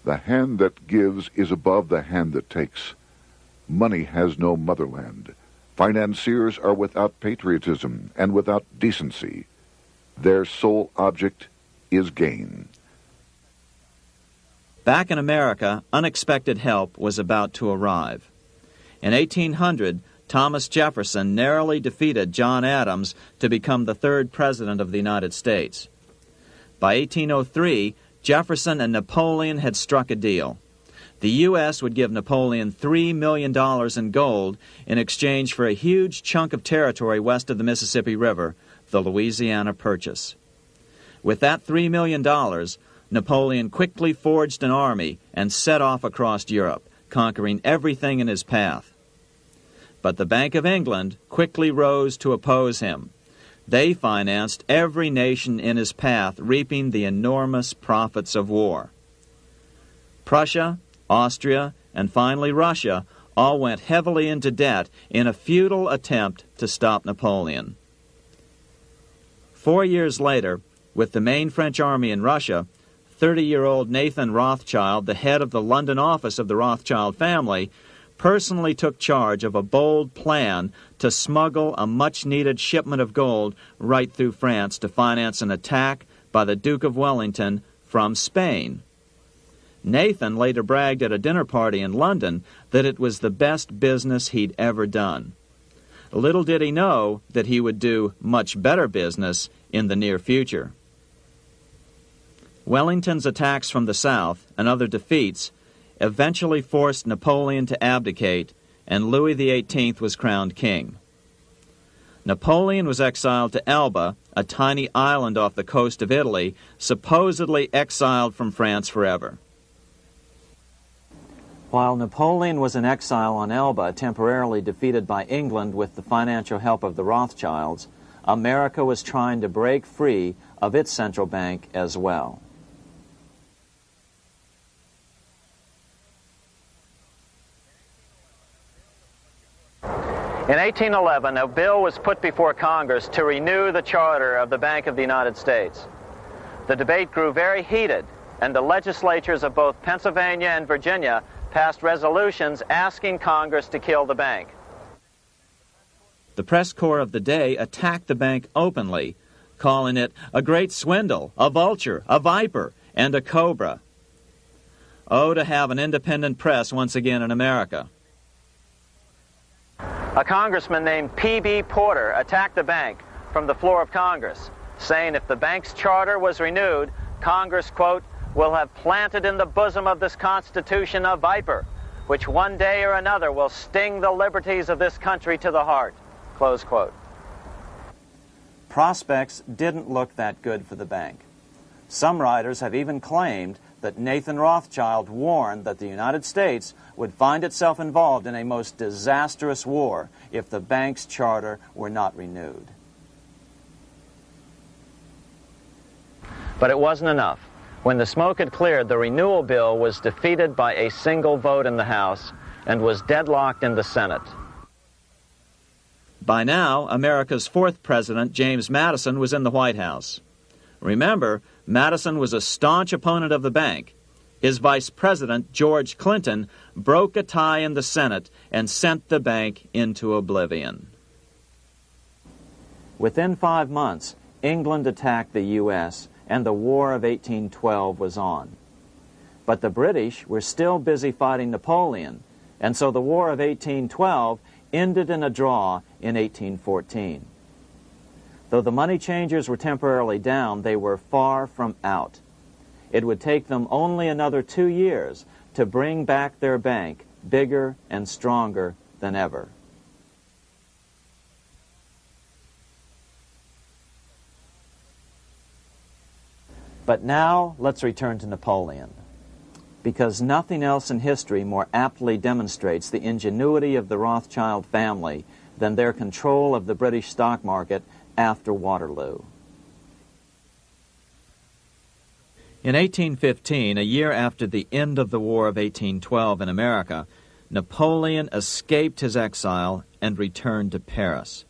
The hand that gives is above the hand that takes. Money has no motherland. Financiers are without patriotism and without decency. Their sole object is gain. Back in America, unexpected help was about to arrive. In 1800, Thomas Jefferson narrowly defeated John Adams to become the third president of the United States. By 1803, Jefferson and Napoleon had struck a deal. The U.S. would give Napoleon $3 million in gold in exchange for a huge chunk of territory west of the Mississippi River, the Louisiana Purchase. With that $3 million, Napoleon quickly forged an army and set off across Europe, conquering everything in his path. But the Bank of England quickly rose to oppose him. They financed every nation in his path, reaping the enormous profits of war. Prussia, Austria, and finally Russia all went heavily into debt in a futile attempt to stop Napoleon. 4 years later, with the main French army in Russia, 30-year-old Nathan Rothschild, the head of the London office of the Rothschild family, personally took charge of a bold plan to smuggle a much-needed shipment of gold right through France to finance an attack by the Duke of Wellington from Spain. Nathan later bragged at a dinner party in London that it was the best business he'd ever done. Little did he know that he would do much better business in the near future. Wellington's attacks from the south and other defeats eventually forced Napoleon to abdicate, and Louis XVIII was crowned king. Napoleon was exiled to Elba, a tiny island off the coast of Italy, supposedly exiled from France forever. While Napoleon was in exile on Elba, temporarily defeated by England with the financial help of the Rothschilds, America was trying to break free of its central bank as well. In 1811, a bill was put before Congress to renew the charter of the Bank of the United States. The debate grew very heated, and the legislatures of both Pennsylvania and Virginia passed resolutions asking Congress to kill the bank. The press corps of the day attacked the bank openly, calling it a great swindle, a vulture, a viper, and a cobra. Oh, to have an independent press once again in America. A congressman named P.B. Porter attacked the bank from the floor of Congress, saying if the bank's charter was renewed, Congress, quote, will have planted in the bosom of this Constitution a viper, which one day or another will sting the liberties of this country to the heart, close quote. Prospects didn't look that good for the bank. Some writers have even claimed that Nathan Rothschild warned that the United States would find itself involved in a most disastrous war if the bank's charter were not renewed. But it wasn't enough. When the smoke had cleared, the renewal bill was defeated by a single vote in the House and was deadlocked in the Senate. By now, America's fourth president, James Madison, was in the White House. Remember, Madison was a staunch opponent of the bank. His vice president, George Clinton, broke a tie in the Senate and sent the bank into oblivion. Within 5 months, England attacked the U.S., and the War of 1812 was on. But the British were still busy fighting Napoleon, and so the War of 1812 ended in a draw in 1814. Though the money changers were temporarily down, they were far from out. It would take them only another 2 years to bring back their bank bigger and stronger than ever. But now let's return to Napoleon, because nothing else in history more aptly demonstrates the ingenuity of the Rothschild family than their control of the British stock market after Waterloo. In 1815, a year after the end of the War of 1812 in America, Napoleon escaped his exile and returned to Paris.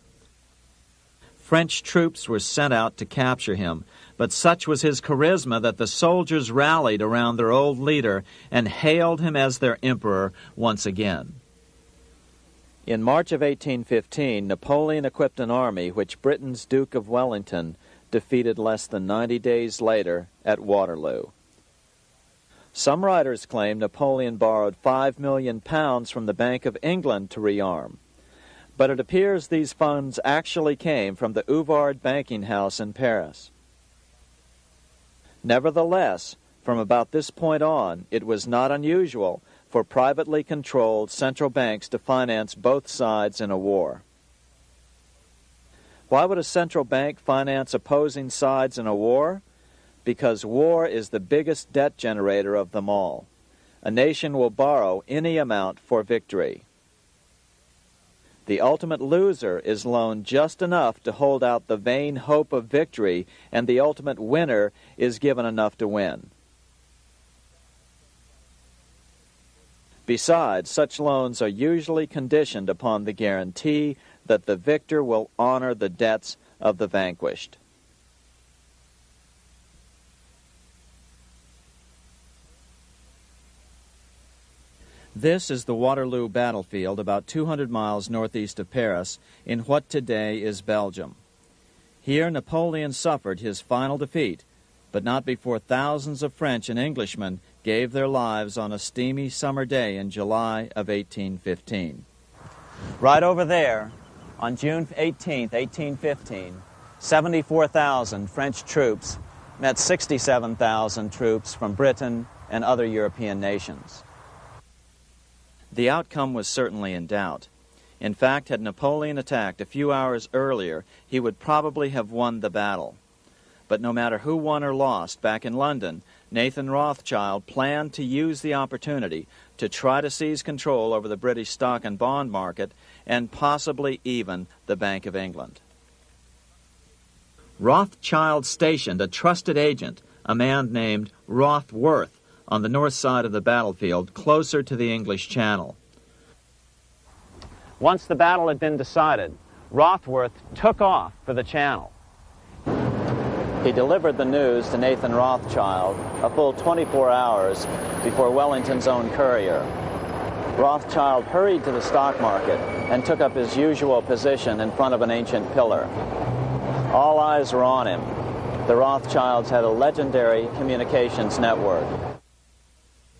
French troops were sent out to capture him, but such was his charisma that the soldiers rallied around their old leader and hailed him as their emperor once again. In March of 1815, Napoleon equipped an army which Britain's Duke of Wellington defeated less than 90 days later at Waterloo. Some writers claim Napoleon borrowed £5 million from the Bank of England to rearm, but it appears these funds actually came from the Ouvard banking house in Paris. Nevertheless, from about this point on, it was not unusual for privately controlled central banks to finance both sides in a war. Why would a central bank finance opposing sides in a war? Because war is the biggest debt generator of them all. A nation will borrow any amount for victory. The ultimate loser is loaned just enough to hold out the vain hope of victory, and the ultimate winner is given enough to win. Besides, such loans are usually conditioned upon the guarantee that the victor will honor the debts of the vanquished. This is the Waterloo battlefield about 200 miles northeast of Paris in what today is Belgium. Here Napoleon suffered his final defeat, but not before thousands of French and Englishmen gave their lives on a steamy summer day in July of 1815. Right over there, on June 18, 1815, 74,000 French troops met 67,000 troops from Britain and other European nations. The outcome was certainly in doubt. In fact, had Napoleon attacked a few hours earlier, he would probably have won the battle. But no matter who won or lost, back in London, Nathan Rothschild planned to use the opportunity to try to seize control over the British stock and bond market and possibly even the Bank of England. Rothschild stationed a trusted agent, a man named Rothworth, on the north side of the battlefield, closer to the English Channel. Once the battle had been decided, Rothworth took off for the Channel. He delivered the news to Nathan Rothschild a full 24 hours before Wellington's own courier. Rothschild hurried to the stock market and took up his usual position in front of an ancient pillar. All eyes were on him. The Rothschilds had a legendary communications network.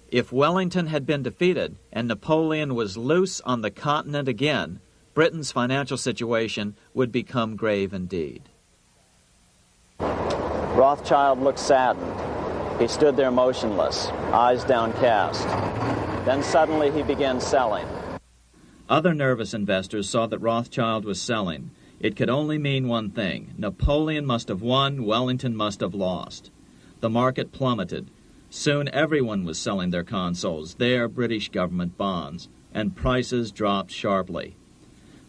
If Wellington had been defeated and Napoleon was loose on the continent again, Britain's financial situation would become grave indeed. Rothschild looked saddened. He stood there motionless, eyes downcast. Then suddenly he began selling. Other nervous investors saw that Rothschild was selling. It could only mean one thing. Napoleon must have won, Wellington must have lost. The market plummeted. Soon everyone was selling their consols, their British government bonds, and prices dropped sharply.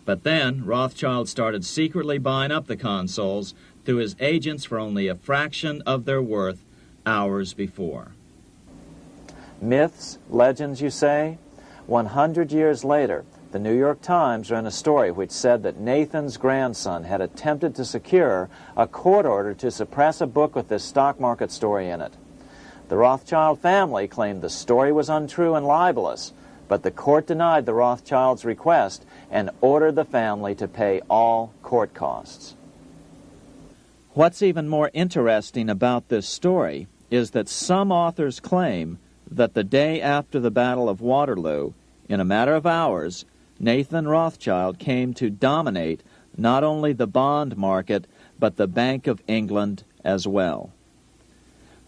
But then Rothschild started secretly buying up the consols through his agents for only a fraction of their worth hours before. Myths, legends, you say? 100 years later, the New York Times ran a story which said that Nathan's grandson had attempted to secure a court order to suppress a book with this stock market story in it. The Rothschild family claimed the story was untrue and libelous, but the court denied the Rothschilds' request and ordered the family to pay all court costs. What's even more interesting about this story is that some authors claim that the day after the Battle of Waterloo, in a matter of hours, Nathan Rothschild came to dominate not only the bond market, but the Bank of England as well.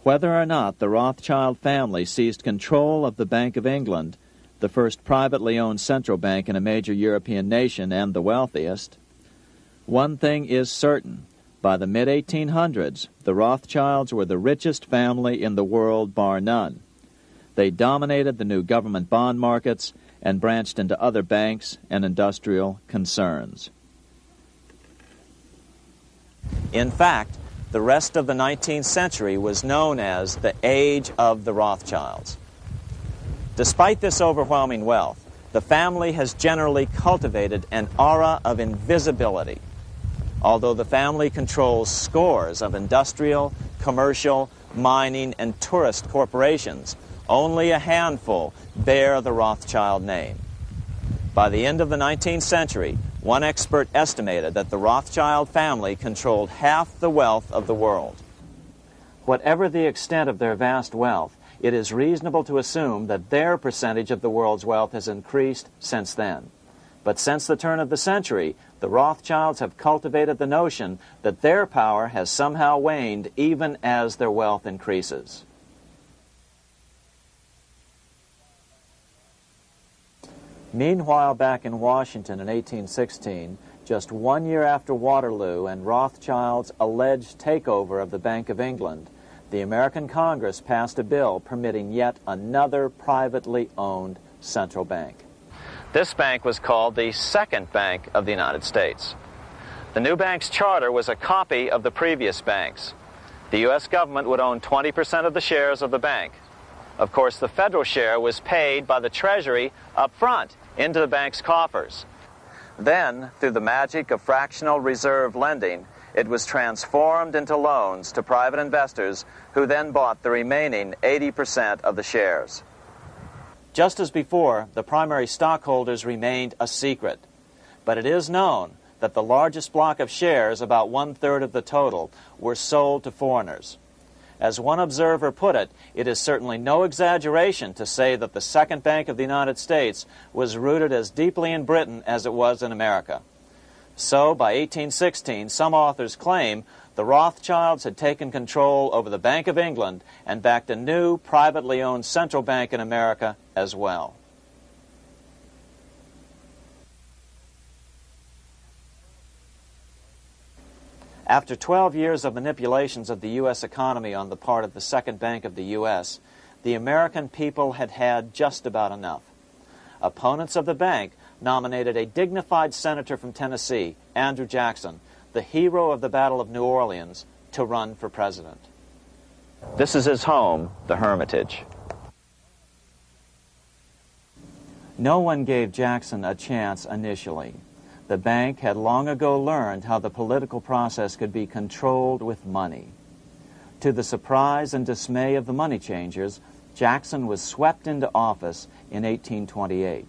Whether or not the Rothschild family seized control of the Bank of England, the first privately owned central bank in a major European nation and the wealthiest, one thing is certain. By the mid-1800s, the Rothschilds were the richest family in the world, bar none. They dominated the new government bond markets and branched into other banks and industrial concerns. In fact, the rest of the 19th century was known as the Age of the Rothschilds. Despite this overwhelming wealth, the family has generally cultivated an aura of invisibility. Although the family controls scores of industrial, commercial, mining, and tourist corporations, only a handful bear the Rothschild name. By the end of the 19th century, one expert estimated that the Rothschild family controlled half the wealth of the world. Whatever the extent of their vast wealth, it is reasonable to assume that their percentage of the world's wealth has increased since then. But since the turn of the century, the Rothschilds have cultivated the notion that their power has somehow waned even as their wealth increases. Meanwhile, back in Washington in 1816, just 1 year after Waterloo and Rothschild's alleged takeover of the Bank of England, the American Congress passed a bill permitting yet another privately owned central bank. This bank was called the Second Bank of the United States. The new bank's charter was a copy of the previous bank's. The U.S. government would own 20% of the shares of the bank. Of course, the federal share was paid by the Treasury up front into the bank's coffers. Then, through the magic of fractional reserve lending, it was transformed into loans to private investors who then bought the remaining 80% of the shares. Just as before, the primary stockholders remained a secret. But it is known that the largest block of shares, about 1/3 of the total, were sold to foreigners. As one observer put it, it is certainly no exaggeration to say that the Second Bank of the United States was rooted as deeply in Britain as it was in America. So, by 1816, some authors claim the Rothschilds had taken control over the Bank of England and backed a new, privately owned central bank in America as well. After 12 years of manipulations of the U.S. economy on the part of the Second Bank of the U.S., the American people had had just about enough. Opponents of the bank nominated a dignified senator from Tennessee, Andrew Jackson, the hero of the Battle of New Orleans, to run for president. This is his home, the Hermitage. No one gave Jackson a chance initially. The bank had long ago learned how the political process could be controlled with money. To the surprise and dismay of the money changers, Jackson was swept into office in 1828.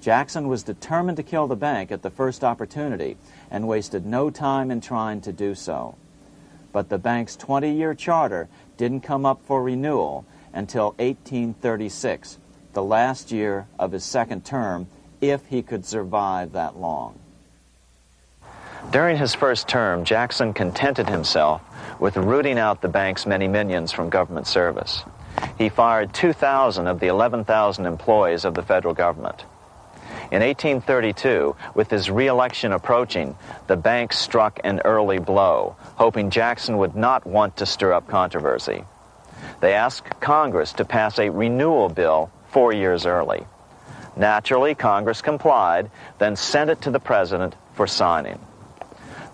Jackson was determined to kill the bank at the first opportunity and wasted no time in trying to do so. But the bank's 20-year charter didn't come up for renewal until 1836, the last year of his second term, if he could survive that long. During his first term, Jackson contented himself with rooting out the bank's many minions from government service. He fired 2,000 of the 11,000 employees of the federal government. In 1832, with his re-election approaching, the bank struck an early blow, hoping Jackson would not want to stir up controversy. They asked Congress to pass a renewal bill 4 years early. Naturally, Congress complied, then sent it to the president for signing.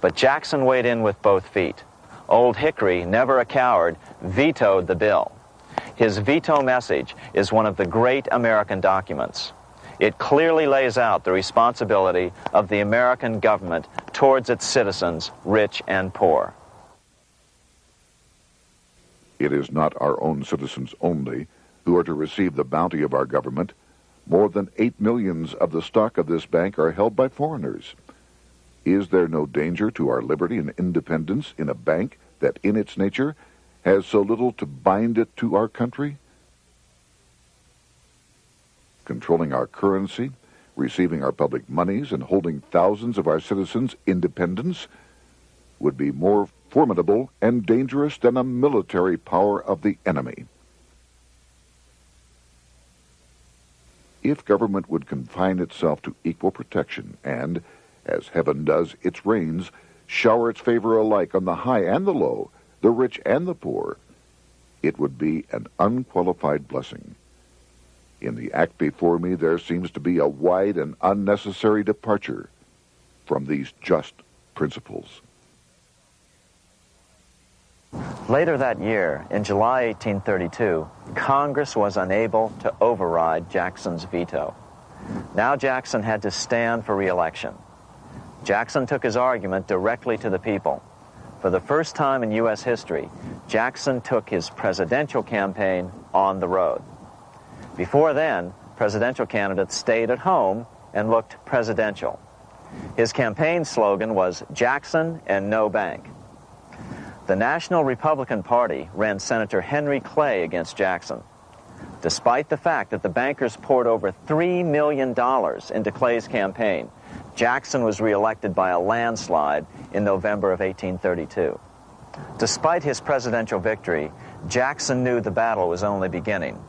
But Jackson weighed in with both feet. Old Hickory, never a coward, vetoed the bill. His veto message is one of the great American documents. It clearly lays out the responsibility of the American government towards its citizens, rich and poor. It is not our own citizens only who are to receive the bounty of our government. More than 8 million of the stock of this bank are held by foreigners. Is there no danger to our liberty and independence in a bank that in its nature has so little to bind it to our country? Controlling our currency, receiving our public monies, and holding thousands of our citizens' independence would be more formidable and dangerous than a military power of the enemy. If government would confine itself to equal protection and, as heaven does its rains, shower its favor alike on the high and the low, the rich and the poor, it would be an unqualified blessing. In the act before me, there seems to be a wide and unnecessary departure from these just principles. Later that year, in July 1832, Congress was unable to override Jackson's veto. Now Jackson had to stand for re-election. Jackson took his argument directly to the people. For the first time in U.S. history, Jackson took his presidential campaign on the road. Before then, presidential candidates stayed at home and looked presidential. His campaign slogan was "Jackson and no bank." The National Republican Party ran Senator Henry Clay against Jackson. Despite the fact that the bankers poured over $3 million into Clay's campaign, Jackson was reelected by a landslide in November of 1832. Despite his presidential victory, Jackson knew the battle was only beginning.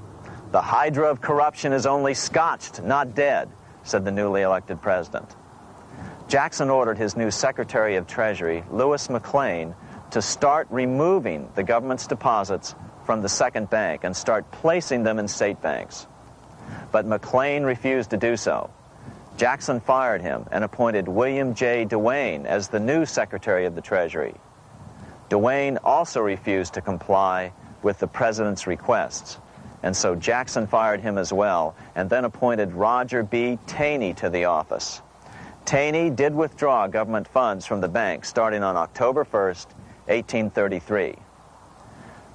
"The hydra of corruption is only scotched, not dead," said the newly elected president. Jackson ordered his new Secretary of Treasury, Lewis McLean, to start removing the government's deposits from the second bank and start placing them in state banks. But McLean refused to do so. Jackson fired him and appointed William J. Duane as the new Secretary of the Treasury. Duane also refused to comply with the president's requests, and so Jackson fired him as well and then appointed Roger B. Taney to the office. Taney did withdraw government funds from the bank starting on October 1st, 1833.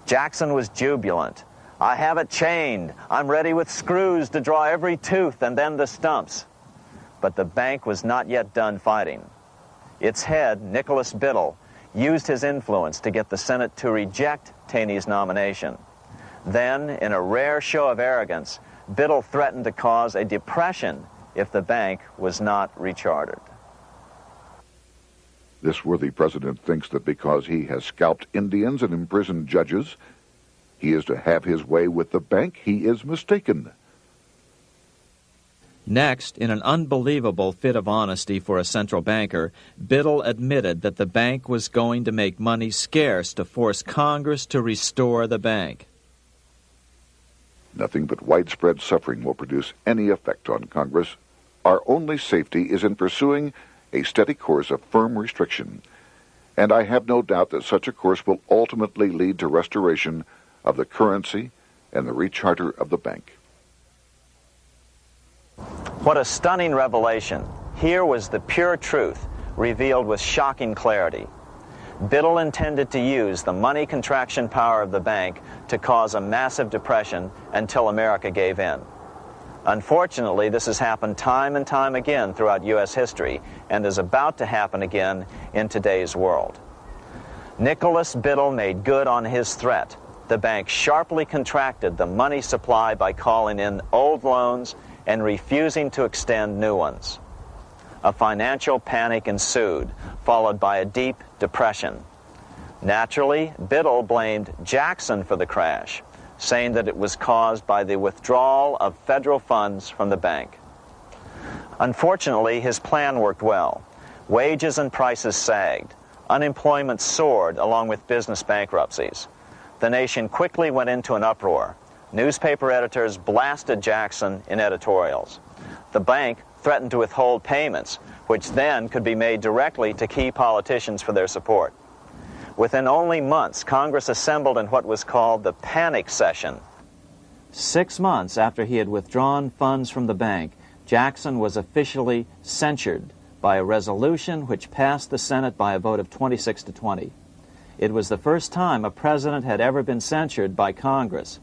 Jackson was jubilant. "I have it chained. I'm ready with screws to draw every tooth and then the stumps." But the bank was not yet done fighting. Its head, Nicholas Biddle, used his influence to get the Senate to reject Taney's nomination. Then, in a rare show of arrogance, Biddle threatened to cause a depression if the bank was not rechartered. This worthy president thinks that because he has scalped Indians and imprisoned judges, he is to have his way with the bank. He is mistaken. Next, in an unbelievable fit of honesty for a central banker, Biddle admitted that the bank was going to make money scarce to force Congress to restore the bank. Nothing but widespread suffering will produce any effect on Congress. Our only safety is in pursuing a steady course of firm restriction, and I have no doubt that such a course will ultimately lead to restoration of the currency and the recharter of the bank. What a stunning revelation. Here was the pure truth, revealed with shocking clarity. Biddle intended to use the money contraction power of the bank to cause a massive depression until America gave in. Unfortunately, this has happened time and time again throughout U.S. history and is about to happen again in today's world. Nicholas Biddle made good on his threat. The bank sharply contracted the money supply by calling in old loans and refusing to extend new ones. A financial panic ensued, followed by a deep depression. Naturally, Biddle blamed Jackson for the crash, saying that it was caused by the withdrawal of federal funds from the bank. Unfortunately, his plan worked well. Wages and prices sagged. Unemployment soared along with business bankruptcies. The nation quickly went into an uproar. Newspaper editors blasted Jackson in editorials. The bank threatened to withhold payments, which then could be made directly to key politicians for their support. Within only months, Congress assembled in what was called the panic session. 6 months after he had withdrawn funds from the bank, Jackson was officially censured by a resolution which passed the Senate by a vote of 26 to 20. It was the first time a president had ever been censured by Congress.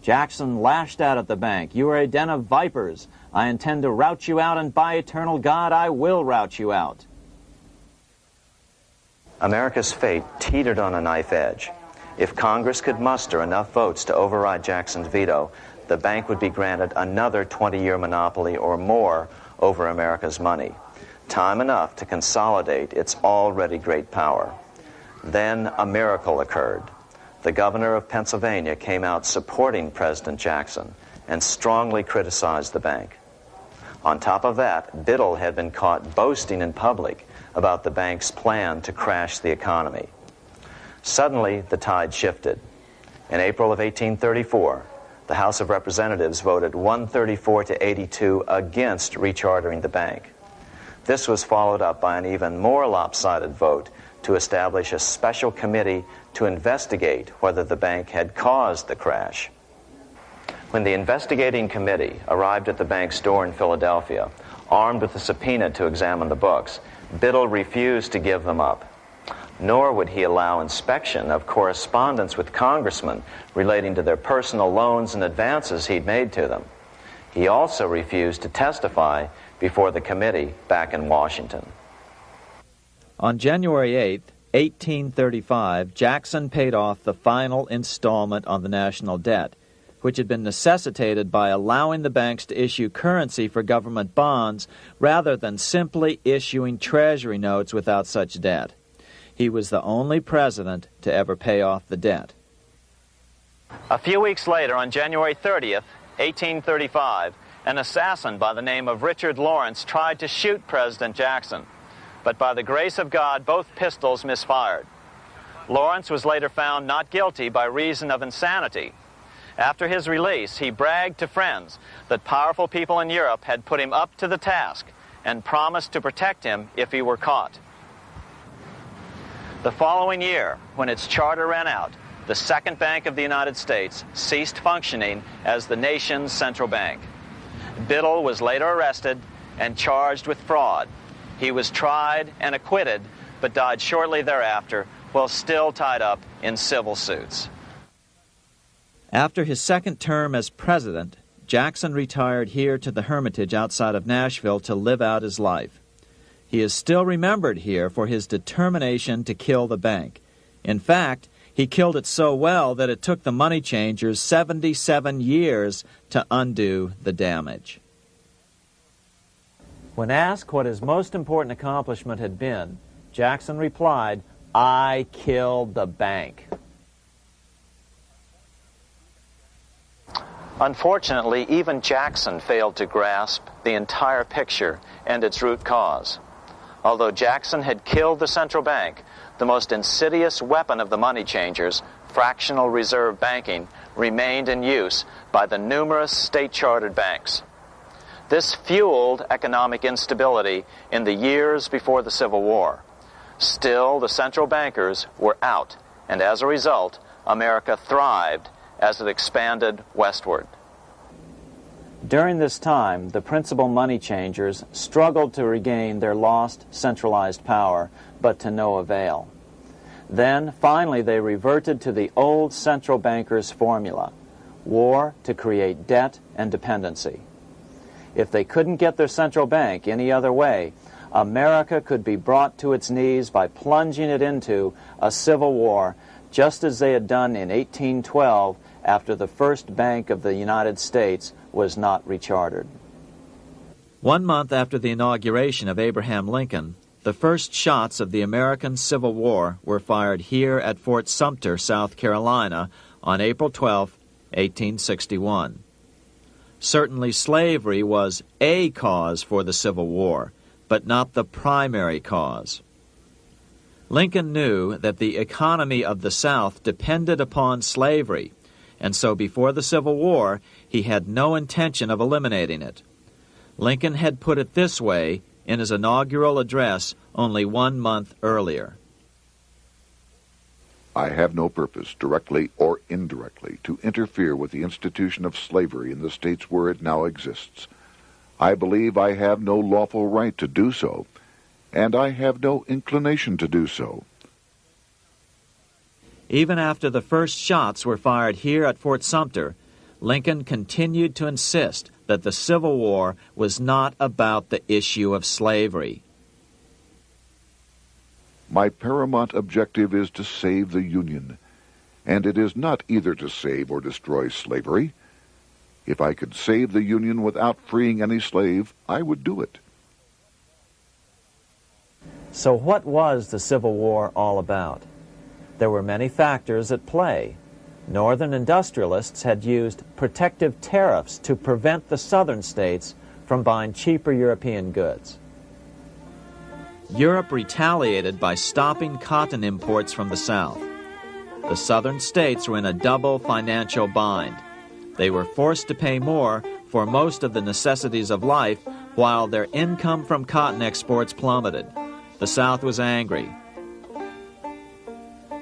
Jackson lashed out at the bank. "You are a den of vipers. I intend to rout you out, and by eternal God, I will rout you out." America's fate teetered on a knife edge. If Congress could muster enough votes to override Jackson's veto, the bank would be granted another 20-year monopoly or more over America's money, time enough to consolidate its already great power. Then a miracle occurred. The governor of Pennsylvania came out supporting President Jackson and strongly criticized the bank. On top of that, Biddle had been caught boasting in public about the bank's plan to crash the economy. Suddenly, the tide shifted. In April of 1834, the House of Representatives voted 134 to 82 against rechartering the bank. This was followed up by an even more lopsided vote to establish a special committee to investigate whether the bank had caused the crash. When the investigating committee arrived at the bank's door in Philadelphia, armed with a subpoena to examine the books, Biddle refused to give them up. Nor would he allow inspection of correspondence with congressmen relating to their personal loans and advances he'd made to them. He also refused to testify before the committee back in Washington. On January 8th, 1835, Jackson paid off the final installment on the national debt, which had been necessitated by allowing the banks to issue currency for government bonds rather than simply issuing treasury notes without such debt. He was the only president to ever pay off the debt. A few weeks later, on January 30th, 1835, an assassin by the name of Richard Lawrence tried to shoot President Jackson, but by the grace of God, both pistols misfired. Lawrence was later found not guilty by reason of insanity. After his release, he bragged to friends that powerful people in Europe had put him up to the task and promised to protect him if he were caught. The following year, when its charter ran out, the Second Bank of the United States ceased functioning as the nation's central bank. Biddle was later arrested and charged with fraud. He was tried and acquitted, but died shortly thereafter while still tied up in civil suits. After his second term as president, Jackson retired here to the Hermitage outside of Nashville to live out his life. He is still remembered here for his determination to kill the bank. In fact, he killed it so well that it took the money changers 77 years to undo the damage. When asked what his most important accomplishment had been, Jackson replied, "I killed the bank." Unfortunately, even Jackson failed to grasp the entire picture and its root cause. Although Jackson had killed the central bank, the most insidious weapon of the money changers, fractional reserve banking, remained in use by the numerous state-chartered banks. This fueled economic instability in the years before the Civil War. Still, the central bankers were out, and as a result, America thrived as it expanded westward. During this time, the principal money changers struggled to regain their lost centralized power, but to no avail. Then, finally, they reverted to the old central bankers' formula: war to create debt and dependency. If they couldn't get their central bank any other way, America could be brought to its knees by plunging it into a civil war, just as they had done in 1812 after the first Bank of the United States was not rechartered. 1 month after the inauguration of Abraham Lincoln, the first shots of the American Civil War were fired here at Fort Sumter, South Carolina, on April 12, 1861. Certainly slavery was a cause for the Civil War, but not the primary cause. Lincoln knew that the economy of the South depended upon slavery, and so before the Civil War, he had no intention of eliminating it. Lincoln had put it this way in his inaugural address only 1 month earlier. I have no purpose, directly or indirectly, to interfere with the institution of slavery in the states where it now exists. I believe I have no lawful right to do so, and I have no inclination to do so. Even after the first shots were fired here at Fort Sumter, Lincoln continued to insist that the Civil War was not about the issue of slavery. My paramount objective is to save the Union, and it is not either to save or destroy slavery. If I could save the Union without freeing any slave, I would do it. So what was the Civil War all about? There were many factors at play. Northern industrialists had used protective tariffs to prevent the southern states from buying cheaper European goods. Europe retaliated by stopping cotton imports from the South. The southern states were in a double financial bind. They were forced to pay more for most of the necessities of life, while their income from cotton exports plummeted. The South was angry.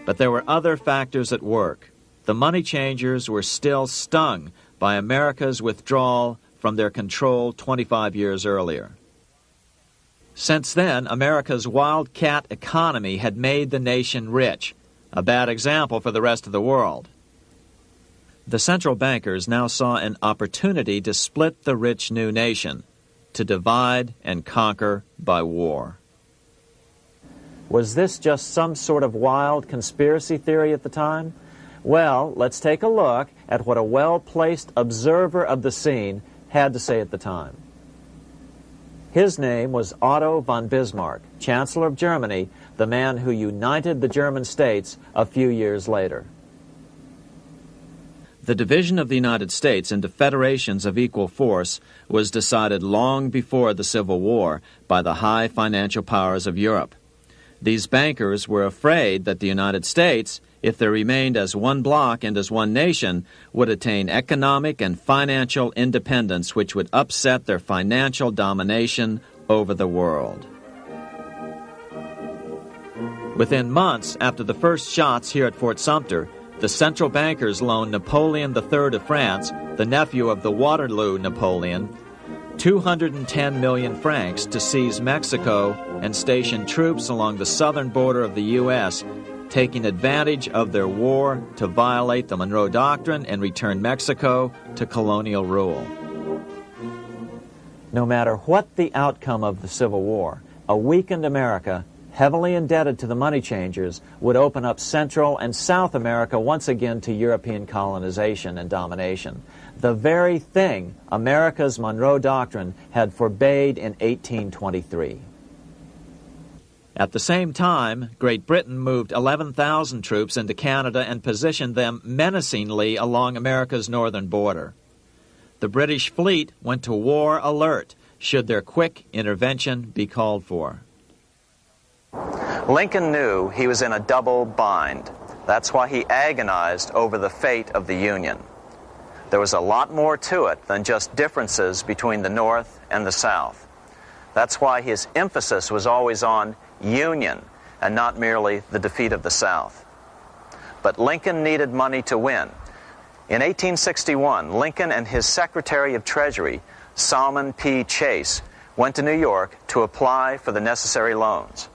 But there were other factors at work. The money changers were still stung by America's withdrawal from their control 25 years earlier. Since then, America's wildcat economy had made the nation rich, a bad example for the rest of the world. The central bankers now saw an opportunity to split the rich new nation, to divide and conquer by war. Was this just some sort of wild conspiracy theory at the time? Well, let's take a look at what a well-placed observer of the scene had to say at the time. His name was Otto von Bismarck, Chancellor of Germany, the man who united the German states a few years later. The division of the United States into federations of equal force was decided long before the Civil War by the high financial powers of Europe. These bankers were afraid that the United States, if they remained as one bloc and as one nation, would attain economic and financial independence which would upset their financial domination over the world. Within months after the first shots here at Fort Sumter, the central bankers loaned Napoleon III of France, the nephew of the Waterloo Napoleon, 210 million francs to seize Mexico and station troops along the southern border of the U.S., taking advantage of their war to violate the Monroe Doctrine and return Mexico to colonial rule. No matter what the outcome of the Civil War, a weakened America, heavily indebted to the money changers, would open up Central and South America once again to European colonization and domination. The very thing America's Monroe Doctrine had forbade in 1823. At the same time, Great Britain moved 11,000 troops into Canada and positioned them menacingly along America's northern border. The British fleet went to war alert should their quick intervention be called for. Lincoln knew he was in a double bind. That's why he agonized over the fate of the Union. There was a lot more to it than just differences between the North and the South. That's why his emphasis was always on union and not merely the defeat of the South. But Lincoln needed money to win. In 1861, Lincoln and his Secretary of Treasury, Salmon P. Chase, went to New York to apply for the necessary loans.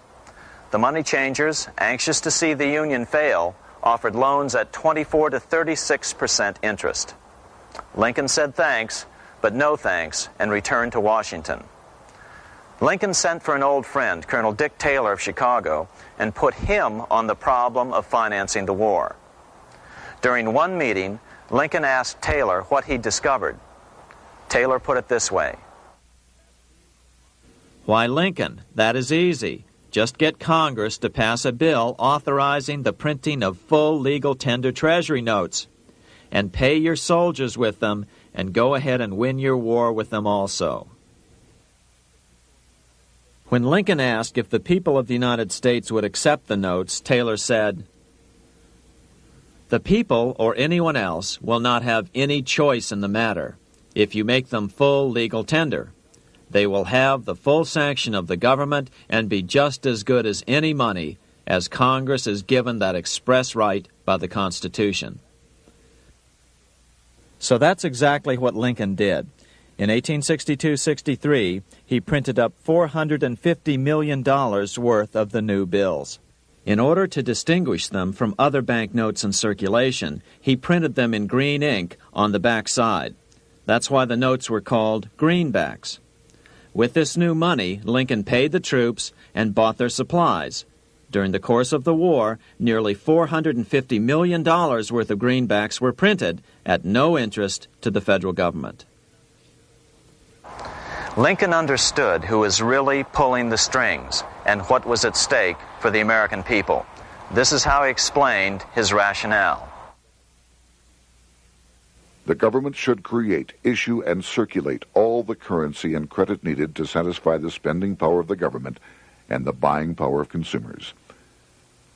The money changers, anxious to see the Union fail, offered loans at 24 to 36% interest. Lincoln said thanks, but no thanks, and returned to Washington. Lincoln sent for an old friend, Colonel Dick Taylor of Chicago, and put him on the problem of financing the war. During one meeting, Lincoln asked Taylor what he'd discovered. Taylor put it this way. Why, Lincoln, that is easy. Just get Congress to pass a bill authorizing the printing of full legal tender Treasury notes, and pay your soldiers with them, and go ahead and win your war with them also. When Lincoln asked if the people of the United States would accept the notes, Taylor said, "The people, or anyone else, will not have any choice in the matter if you make them full legal tender. They will have the full sanction of the government and be just as good as any money, as Congress is given that express right by the Constitution." So that's exactly what Lincoln did. In 1862-63, he printed up $450 million worth of the new bills. In order to distinguish them from other banknotes in circulation, he printed them in green ink on the back side. That's why the notes were called greenbacks. With this new money, Lincoln paid the troops and bought their supplies. During the course of the war, nearly $450 million worth of greenbacks were printed at no interest to the federal government. Lincoln understood who was really pulling the strings and what was at stake for the American people. This is how he explained his rationale. The government should create, issue, and circulate all the currency and credit needed to satisfy the spending power of the government and the buying power of consumers.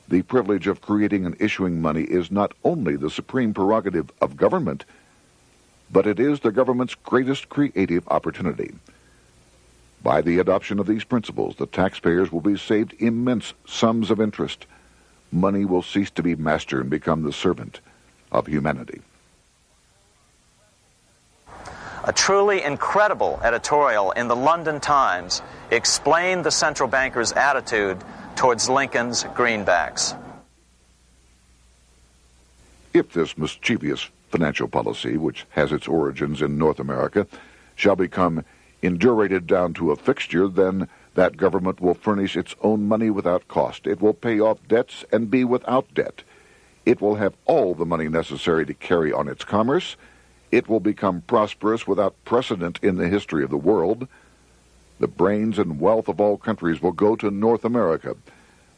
The privilege of creating and issuing money is not only the supreme prerogative of government, but it is the government's greatest creative opportunity. By the adoption of these principles, the taxpayers will be saved immense sums of interest. Money will cease to be master and become the servant of humanity. A truly incredible editorial in the London Times explained the central bankers' attitude towards Lincoln's greenbacks. If this mischievous financial policy, which has its origins in North America, shall become indurated down to a fixture, then That government will furnish its own money without cost. It will pay off debts and be without debt. It will have all the money necessary to carry on its commerce. It will become prosperous without precedent in the history of the world. The brains and wealth of all countries will go to North America.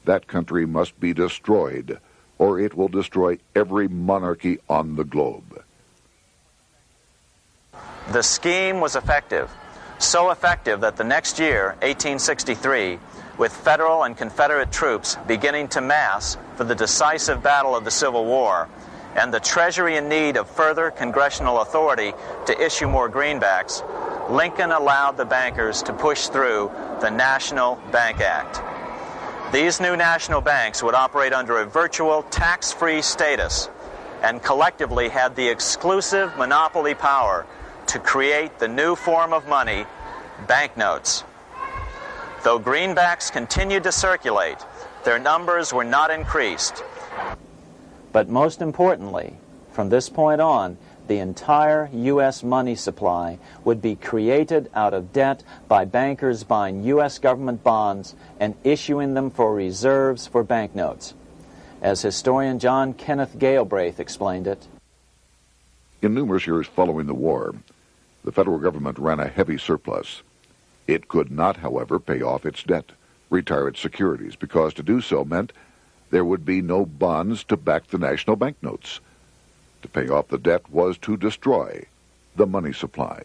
That country must be destroyed, or it will destroy every monarchy on the globe. The scheme was effective, so effective that the next year, 1863, with Federal and Confederate troops beginning to mass for the decisive battle of the Civil War, and the Treasury in need of further congressional authority to issue more greenbacks, Lincoln allowed the bankers to push through the National Bank Act. These new national banks would operate under a virtual tax-free status and collectively had the exclusive monopoly power to create the new form of money, banknotes. Though greenbacks continued to circulate, their numbers were not increased. But most importantly, from this point on, the entire U.S. money supply would be created out of debt by bankers buying U.S. government bonds and issuing them for reserves for banknotes. As historian John Kenneth Galbraith explained it, in numerous years following the war, the federal government ran a heavy surplus. It could not, however, pay off its debt, retire its securities, because to do so meant there would be no bonds to back the national banknotes. To pay off the debt was to destroy the money supply.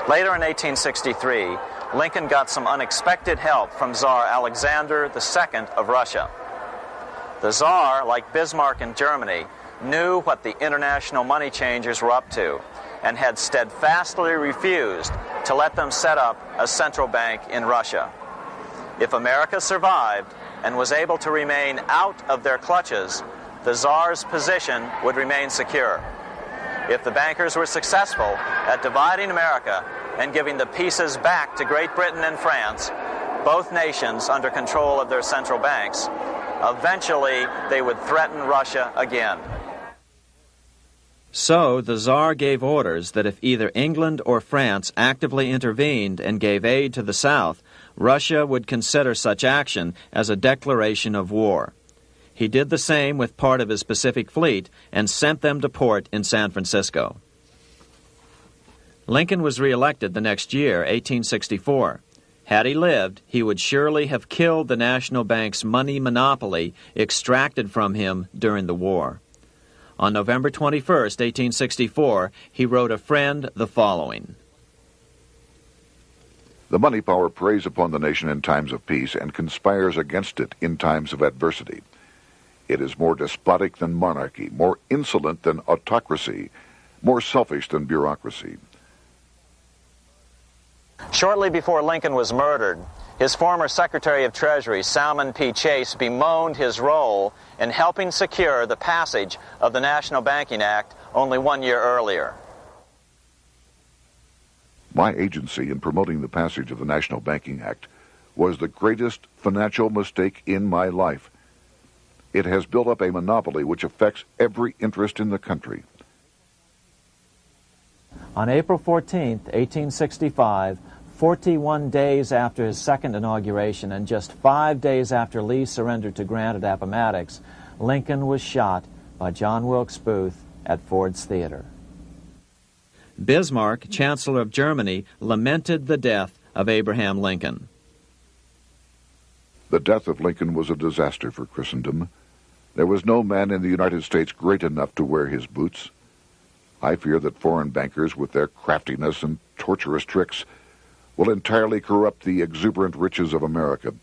Later in 1863, Lincoln got some unexpected help from Tsar Alexander II of Russia. The Tsar, like Bismarck in Germany, knew what the international money changers were up to and had steadfastly refused to let them set up a central bank in Russia. If America survived and was able to remain out of their clutches, the Tsar's position would remain secure. If the bankers were successful at dividing America and giving the pieces back to Great Britain and France, both nations under control of their central banks, eventually they would threaten Russia again. So the Tsar gave orders that if either England or France actively intervened and gave aid to the South, Russia would consider such action as a declaration of war. He did the same with part of his Pacific Fleet and sent them to port in San Francisco. Lincoln was reelected the next year, 1864. Had he lived, he would surely have killed the national bank's money monopoly extracted from him during the war. On November 21, 1864, he wrote a friend the following: The money power preys upon the nation in times of peace and conspires against it in times of adversity. It is more despotic than monarchy, more insolent than autocracy, more selfish than bureaucracy. Shortly before Lincoln was murdered, his former Secretary of Treasury, Salmon P. Chase, bemoaned his role in helping secure the passage of the National Banking Act only 1 year earlier. My agency in promoting the passage of the National Banking Act was the greatest financial mistake in my life. It has built up a monopoly which affects every interest in the country. On April 14, 1865, 41 days after his second inauguration and just 5 days after Lee surrendered to Grant at Appomattox, Lincoln was shot by John Wilkes Booth at Ford's Theater. Bismarck, Chancellor of Germany, lamented the death of Abraham Lincoln. The death of Lincoln was a disaster for Christendom. There was no man in the United States great enough to wear his boots. I fear that foreign bankers, with their craftiness and tortuous tricks, will entirely corrupt the exuberant riches of America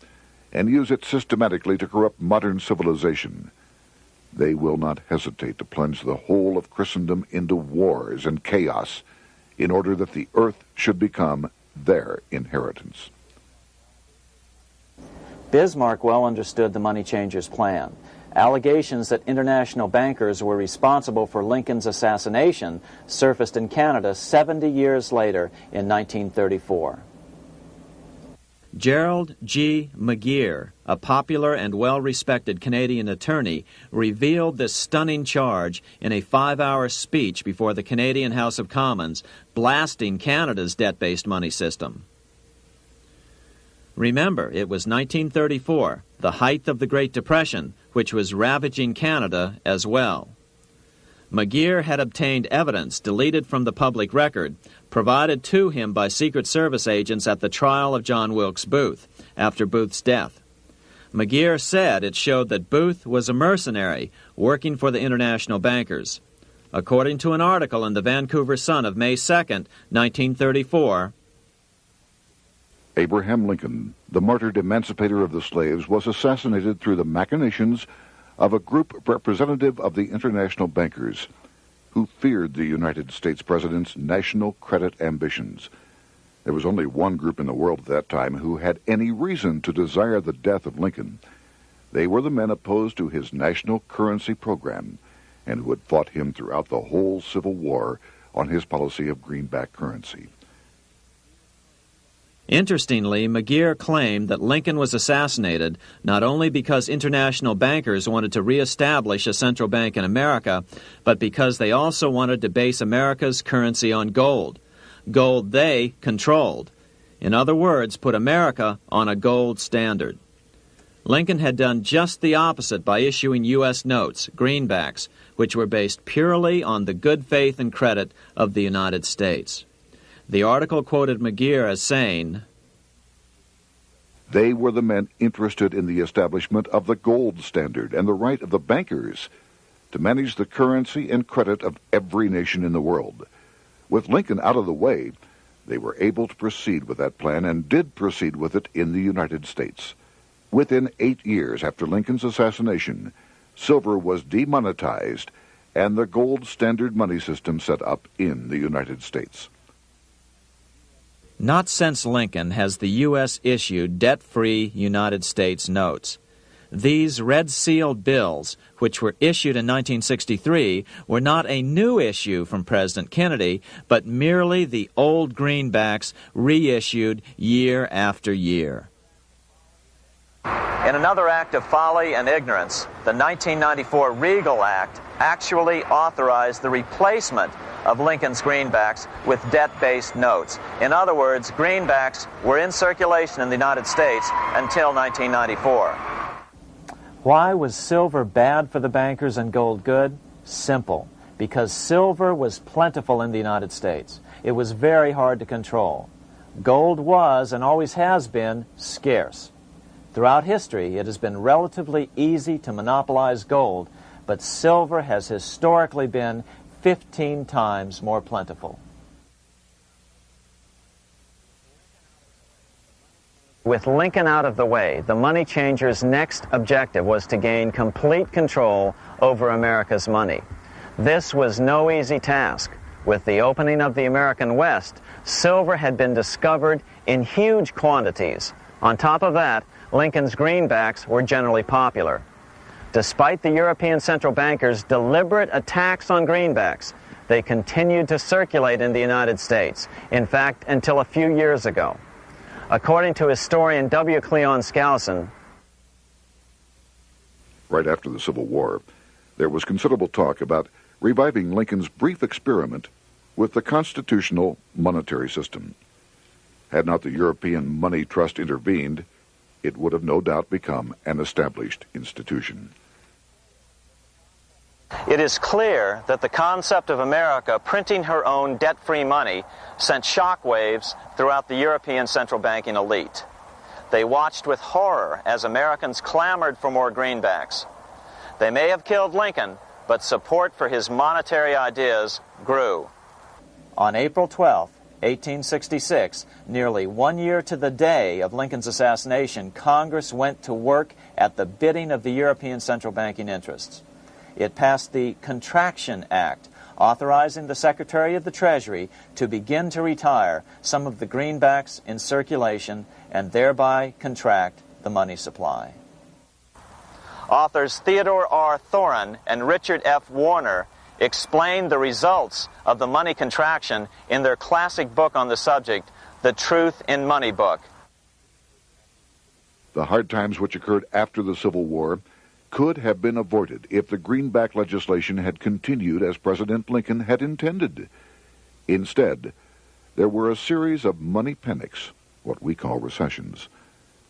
and use it systematically to corrupt modern civilization. They will not hesitate to plunge the whole of Christendom into wars and chaos in order that the earth should become their inheritance. Bismarck well understood the money changers' plan. Allegations that international bankers were responsible for Lincoln's assassination surfaced in Canada 70 years later in 1934. Gerald G. McGeer, a popular and well-respected Canadian attorney, revealed this stunning charge in a 5-hour speech before the Canadian House of Commons, blasting Canada's debt-based money system. Remember, it was 1934, the height of the Great Depression, which was ravaging Canada as well. McGeer had obtained evidence deleted from the public record, provided to him by Secret Service agents at the trial of John Wilkes Booth, after Booth's death. McGeer said it showed that Booth was a mercenary working for the international bankers. According to an article in the Vancouver Sun of May 2nd, 1934, Abraham Lincoln, the martyred emancipator of the slaves, was assassinated through the machinations of a group representative of the international bankers who feared the United States president's national credit ambitions. There was only one group in the world at that time who had any reason to desire the death of Lincoln. They were the men opposed to his national currency program and who had fought him throughout the whole Civil War on his policy of greenback currency. Interestingly, McGeer claimed that Lincoln was assassinated not only because international bankers wanted to reestablish a central bank in America, but because they also wanted to base America's currency on gold. Gold they controlled. In other words, put America on a gold standard. Lincoln had done just the opposite by issuing U.S. notes, greenbacks, which were based purely on the good faith and credit of the United States. The article quoted McGeer as saying, "They were the men interested in the establishment of the gold standard and the right of the bankers to manage the currency and credit of every nation in the world. With Lincoln out of the way, they were able to proceed with that plan and did proceed with it in the United States. Within 8 years after Lincoln's assassination, silver was demonetized and the gold standard money system set up in the United States." Not since Lincoln has the U.S. issued debt-free United States notes. These red-sealed bills, which were issued in 1963, were not a new issue from President Kennedy, but merely the old greenbacks reissued year after year. In another act of folly and ignorance, the 1994 Regal Act actually authorized the replacement of Lincoln's greenbacks with debt-based notes. In other words, greenbacks were in circulation in the United States until 1994. Why was silver bad for the bankers and gold good? Simple. Because silver was plentiful in the United States. It was very hard to control. Gold was, and always has been, scarce. Throughout history, it has been relatively easy to monopolize gold, but silver has historically been 15 times more plentiful. With Lincoln out of the way, the money changers' next objective was to gain complete control over America's money. This was no easy task. With the opening of the American West, silver had been discovered in huge quantities. On top of that, Lincoln's greenbacks were generally popular. Despite the European central bankers' deliberate attacks on greenbacks, they continued to circulate in the United States, in fact, until a few years ago. According to historian W. Cleon Skousen, right after the Civil War, there was considerable talk about reviving Lincoln's brief experiment with the constitutional monetary system. Had not the European Money Trust intervened, it would have no doubt become an established institution. it is clear that the concept of America printing her own debt-free money sent shockwaves throughout the European central banking elite. They watched with horror as Americans clamored for more greenbacks. They may have killed Lincoln, but support for his monetary ideas grew. On April 12, 1866, nearly 1 year to the day of Lincoln's assassination, Congress went to work at the bidding of the European central banking interests. It passed the Contraction Act, authorizing the Secretary of the Treasury to begin to retire some of the greenbacks in circulation and thereby contract the money supply. Authors Theodore R. Thorin and Richard F. Warner explained the results of the money contraction in their classic book on the subject, The Truth in Money Book. The hard times which occurred after the Civil War could have been avoided if the greenback legislation had continued as President Lincoln had intended. Instead, there were a series of money panics, what we call recessions,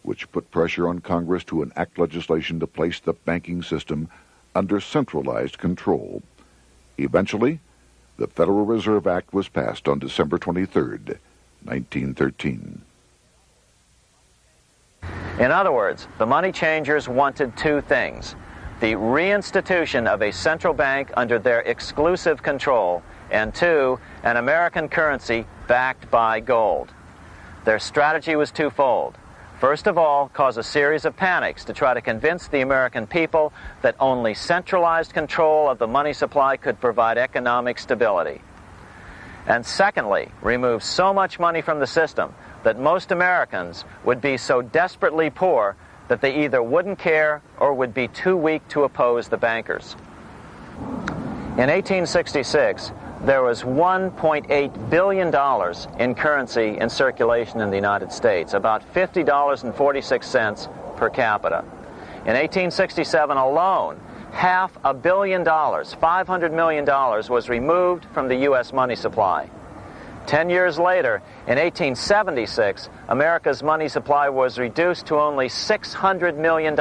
which put pressure on Congress to enact legislation to place the banking system under centralized control. Eventually, the Federal Reserve Act was passed on December 23, 1913. In other words, the money changers wanted two things: the reinstitution of a central bank under their exclusive control, and two, an American currency backed by gold. Their strategy was twofold. First of all, cause a series of panics to try to convince the American people that only centralized control of the money supply could provide economic stability. And secondly, remove so much money from the system that most Americans would be so desperately poor that they either wouldn't care or would be too weak to oppose the bankers. In 1866, there was $1.8 billion in currency in circulation in the United States, about $50.46 per capita. In 1867 alone, $500 million, $500 million, was removed from the U.S. money supply. 10 years later, in 1876, America's money supply was reduced to only $600 million.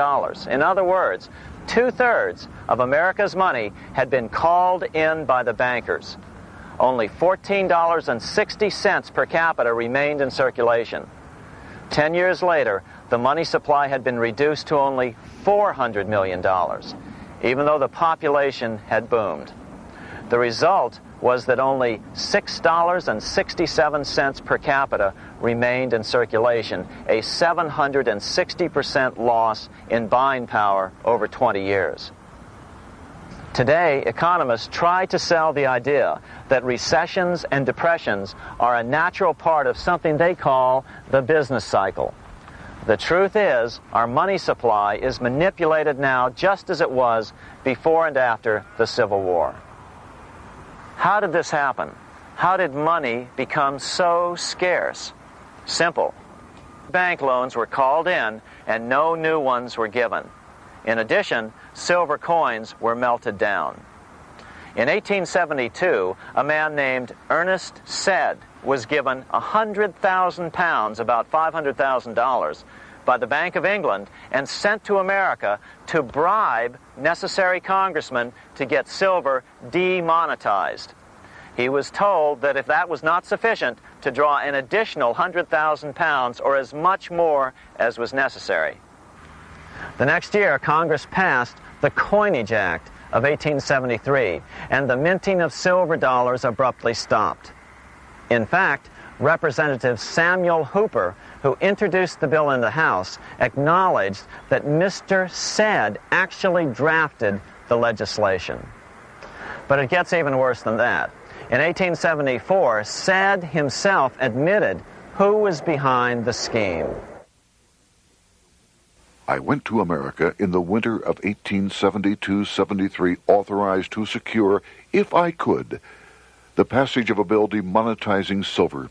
In other words, 2/3 of America's money had been called in by the bankers. Only $14.60 per capita remained in circulation. 10 years later, the money supply had been reduced to only $400 million, even though the population had boomed. The result was that only $6.67 per capita remained in circulation, a 760% loss in buying power over 20 years. Today, economists try to sell the idea that recessions and depressions are a natural part of something they call the business cycle. The truth is, our money supply is manipulated now just as it was before and after the Civil War. How did this happen? How did money become so scarce? Simple. Bank loans were called in and no new ones were given. In addition, silver coins were melted down. In 1872, a man named Ernest Sed was given 100,000 pounds, about $500,000, by the Bank of England and sent to America to bribe necessary congressmen to get silver demonetized. He was told that if that was not sufficient, to draw an additional 100,000 pounds or as much more as was necessary. The next year, Congress passed the Coinage Act of 1873, and the minting of silver dollars abruptly stopped. In fact, Representative Samuel Hooper, who introduced the bill in the House, acknowledged that Mr. Sed actually drafted the legislation. But it gets even worse than that. In 1874, Sed himself admitted who was behind the scheme. I went to America in the winter of 1872-73, authorized to secure, if I could, the passage of a bill demonetizing silver.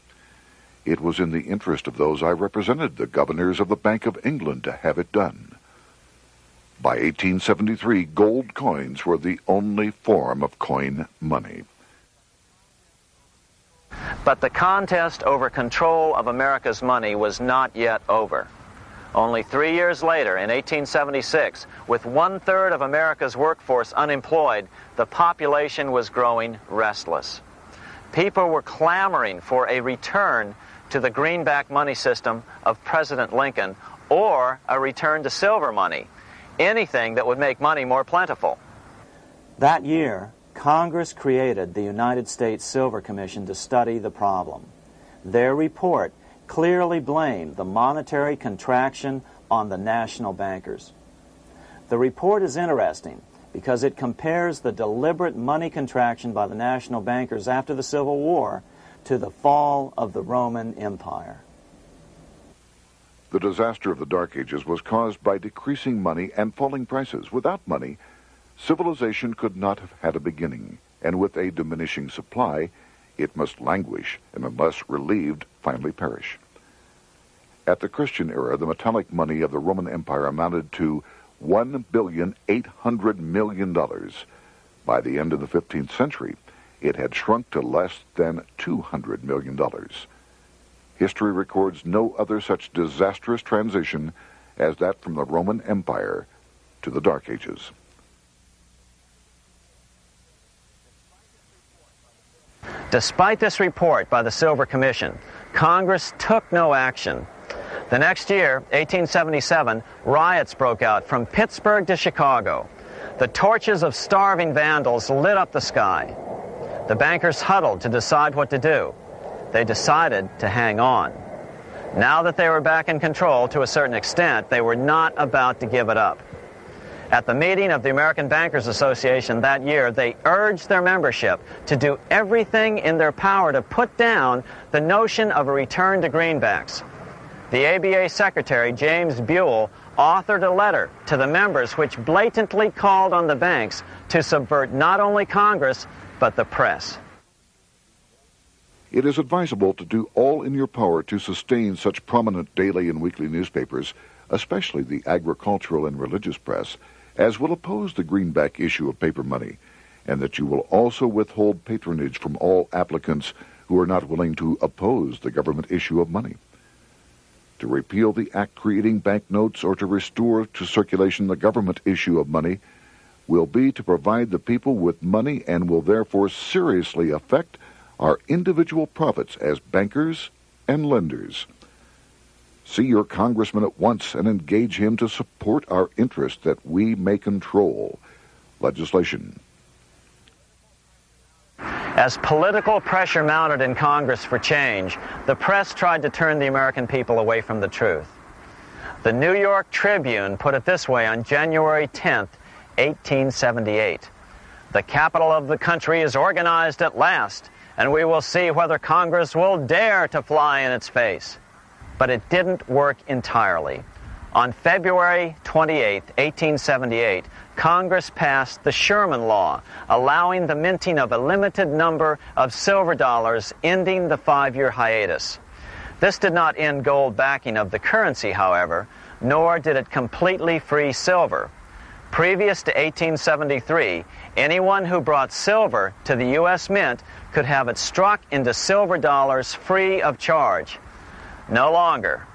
It was in the interest of those I represented, the governors of the Bank of England, to have it done. By 1873, gold coins were the only form of coin money. But the contest over control of America's money was not yet over. Only 3 years later, in 1876, with 1/3 of America's workforce unemployed, the population was growing restless. People were clamoring for a return to the greenback money system of President Lincoln or a return to silver money, anything that would make money more plentiful. That year, Congress created the United States Silver Commission to study the problem. Their report clearly blamed the monetary contraction on the national bankers. The report is interesting because it compares the deliberate money contraction by the national bankers after the Civil War to the fall of the Roman Empire. The disaster of the Dark Ages was caused by decreasing money and falling prices. Without money, civilization could not have had a beginning, and with a diminishing supply, it must languish, and unless relieved, finally perish. At the Christian era, the metallic money of the Roman Empire amounted to $1,800,000,000. By the end of the 15th century, it had shrunk to less than $200 million. History records no other such disastrous transition as that from the Roman Empire to the Dark Ages. Despite this report by the Silver Commission, Congress took no action. The next year, 1877, riots broke out from Pittsburgh to Chicago. The torches of starving vandals lit up the sky. The bankers huddled to decide what to do. They decided to hang on. Now that they were back in control to a certain extent, they were not about to give it up. At the meeting of the American Bankers Association that year, they urged their membership to do everything in their power to put down the notion of a return to greenbacks. The ABA Secretary, James Buell, authored a letter to the members which blatantly called on the banks to subvert not only Congress, but the press. It is advisable to do all in your power to sustain such prominent daily and weekly newspapers, especially the agricultural and religious press, as will oppose the greenback issue of paper money, and that you will also withhold patronage from all applicants who are not willing to oppose the government issue of money. To repeal the act creating banknotes or to restore to circulation the government issue of money will be to provide the people with money and will therefore seriously affect our individual profits as bankers and lenders. See your congressman at once and engage him to support our interest that we may control legislation. As political pressure mounted in Congress for change, the press tried to turn the American people away from the truth. The New York Tribune put it this way on January 10th, 1878. "The capital of the country is organized at last, and we will see whether Congress will dare to fly in its face." But it didn't work entirely. On February 28, 1878, Congress passed the Sherman Law, allowing the minting of a limited number of silver dollars, ending the 5-year hiatus. This did not end gold backing of the currency, however, nor did it completely free silver. Previous to 1873, anyone who brought silver to the U.S. Mint could have it struck into silver dollars free of charge. No longer.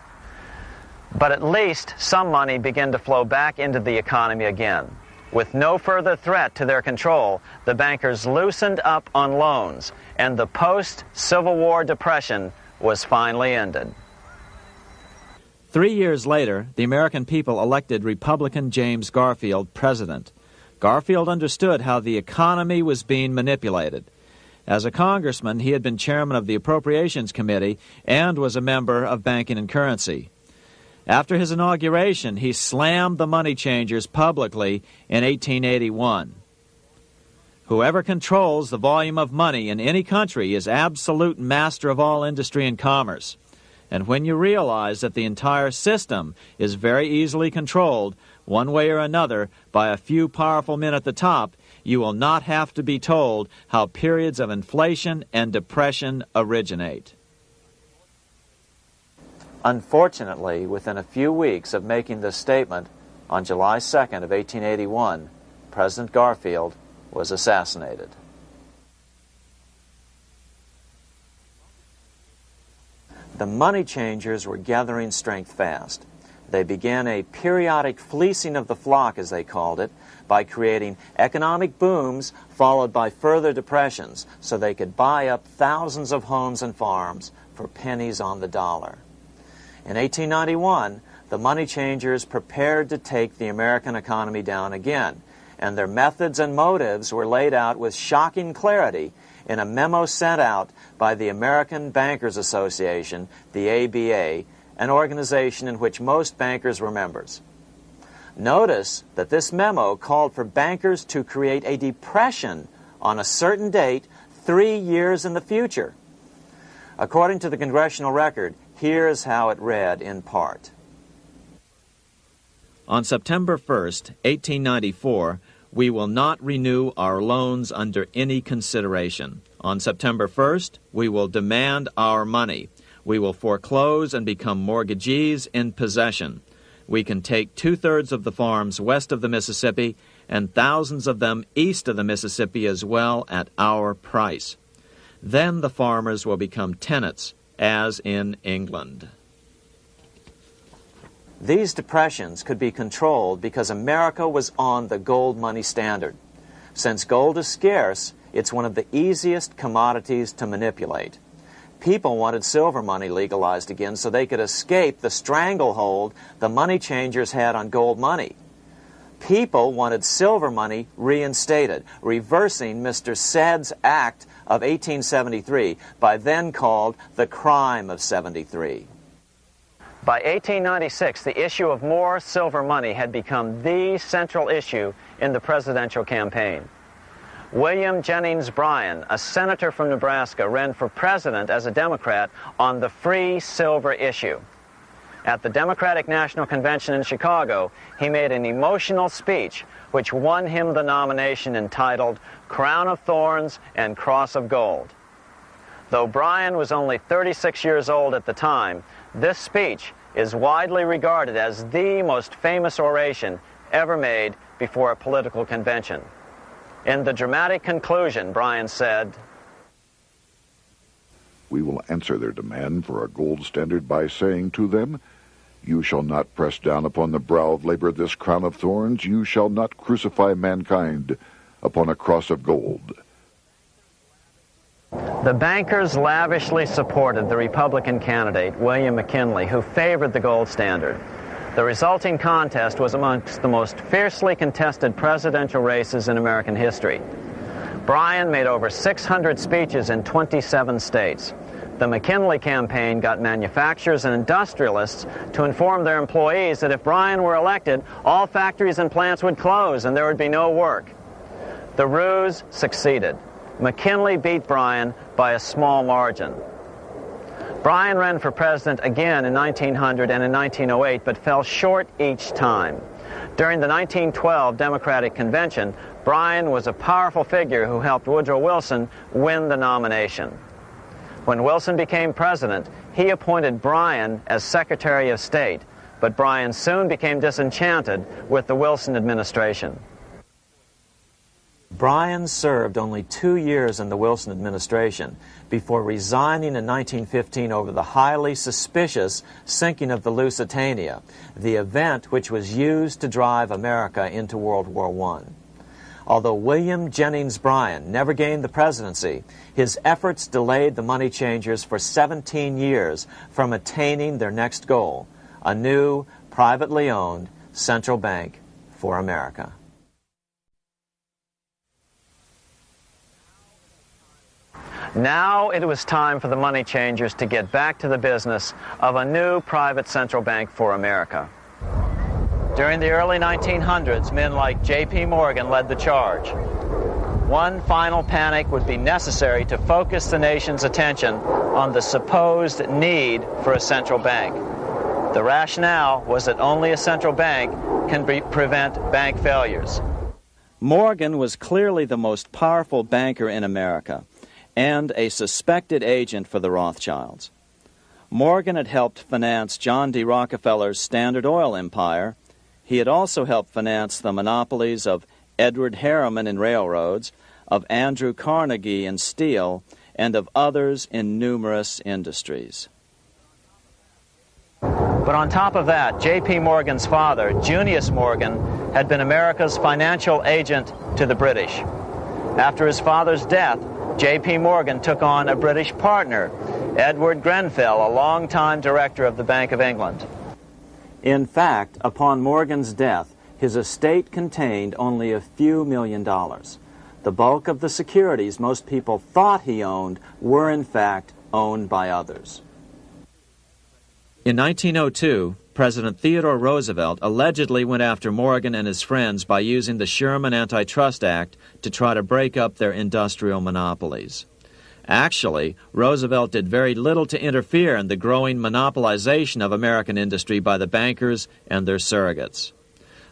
But at least some money began to flow back into the economy again. With no further threat to their control, the bankers loosened up on loans, and the post-Civil War depression was finally ended. 3 years later, the American people elected Republican James Garfield president. Garfield understood how the economy was being manipulated. As a congressman, he had been chairman of the Appropriations Committee and was a member of Banking and Currency. After his inauguration, he slammed the money changers publicly in 1881. Whoever controls the volume of money in any country is absolute master of all industry and commerce. And when you realize that the entire system is very easily controlled, one way or another, by a few powerful men at the top, you will not have to be told how periods of inflation and depression originate. Unfortunately, within a few weeks of making this statement, on July 2nd of 1881, President Garfield was assassinated. The money changers were gathering strength fast. They began a periodic fleecing of the flock, as they called it, by creating economic booms followed by further depressions so they could buy up thousands of homes and farms for pennies on the dollar. In 1891, the money changers prepared to take the American economy down again, and their methods and motives were laid out with shocking clarity in a memo sent out by the American Bankers Association, the ABA, an organization in which most bankers were members. Notice that this memo called for bankers to create a depression on a certain date 3 years in the future. According to the congressional record, here's how it read in part. On September 1st, 1894, we will not renew our loans under any consideration. On September 1st, we will demand our money. We will foreclose and become mortgagees in possession. We can take 2/3 of the farms west of the Mississippi and thousands of them east of the Mississippi as well at our price. Then the farmers will become tenants, as in England. These depressions could be controlled because America was on the gold money standard. Since gold is scarce, it's one of the easiest commodities to manipulate. People wanted silver money legalized again so they could escape the stranglehold the money changers had on gold money. People wanted silver money reinstated, reversing Mr. Said's Act of 1873, by then called the Crime of 73. By 1896, the issue of more silver money had become the central issue in the presidential campaign. William Jennings Bryan, a senator from Nebraska, ran for president as a Democrat on the free silver issue. At the Democratic National Convention in Chicago, he made an emotional speech which won him the nomination entitled Crown of Thorns and Cross of Gold. Though Bryan was only 36 years old at the time, this speech is widely regarded as the most famous oration ever made before a political convention. In the dramatic conclusion, Bryan said, "We will answer their demand for a gold standard by saying to them, you shall not press down upon the brow of labor this crown of thorns. You shall not crucify mankind upon a cross of gold." The bankers lavishly supported the Republican candidate, William McKinley, who favored the gold standard. The resulting contest was amongst the most fiercely contested presidential races in American history. Bryan made over 600 speeches in 27 states. The McKinley campaign got manufacturers and industrialists to inform their employees that if Bryan were elected, all factories and plants would close and there would be no work. The ruse succeeded. McKinley beat Bryan by a small margin. Bryan ran for president again in 1900 and in 1908, but fell short each time. During the 1912 Democratic Convention, Bryan was a powerful figure who helped Woodrow Wilson win the nomination. When Wilson became president, he appointed Bryan as Secretary of State, but Bryan soon became disenchanted with the Wilson administration. Bryan served only 2 years in the Wilson administration before resigning in 1915 over the highly suspicious sinking of the Lusitania, the event which was used to drive America into World War I. Although William Jennings Bryan never gained the presidency, his efforts delayed the money changers for 17 years from attaining their next goal, a new, privately owned central bank for America. Now it was time for the money changers to get back to the business of a new private central bank for America. During the early 1900s, men like J.P. Morgan led the charge. One final panic would be necessary to focus the nation's attention on the supposed need for a central bank. The rationale was that only a central bank can prevent bank failures. Morgan was clearly the most powerful banker in America and a suspected agent for the Rothschilds. Morgan had helped finance John D. Rockefeller's Standard Oil empire. He had also helped finance the monopolies of Edward Harriman in railroads, of Andrew Carnegie in steel, and of others in numerous industries. But on top of that, J.P. Morgan's father, Junius Morgan, had been America's financial agent to the British. After his father's death, J.P. Morgan took on a British partner, Edward Grenfell, a longtime director of the Bank of England. In fact, upon Morgan's death, his estate contained only a few $1,000,000. The bulk of the securities most people thought he owned were, in fact, owned by others. In 1902, President Theodore Roosevelt allegedly went after Morgan and his friends by using the Sherman Antitrust Act to try to break up their industrial monopolies. Actually, Roosevelt did very little to interfere in the growing monopolization of American industry by the bankers and their surrogates.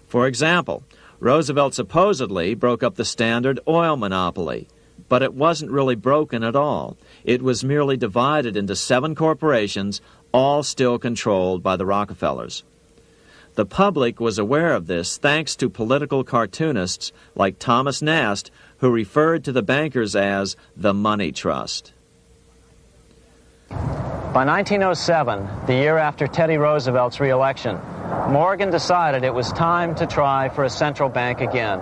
For example, Roosevelt supposedly broke up the Standard Oil monopoly, but it wasn't really broken at all. It was merely divided into 7 corporations, all still controlled by the Rockefellers. The public was aware of this thanks to political cartoonists like Thomas Nast, who referred to the bankers as the money trust. By 1907, the year after Teddy Roosevelt's re-election, Morgan decided it was time to try for a central bank again.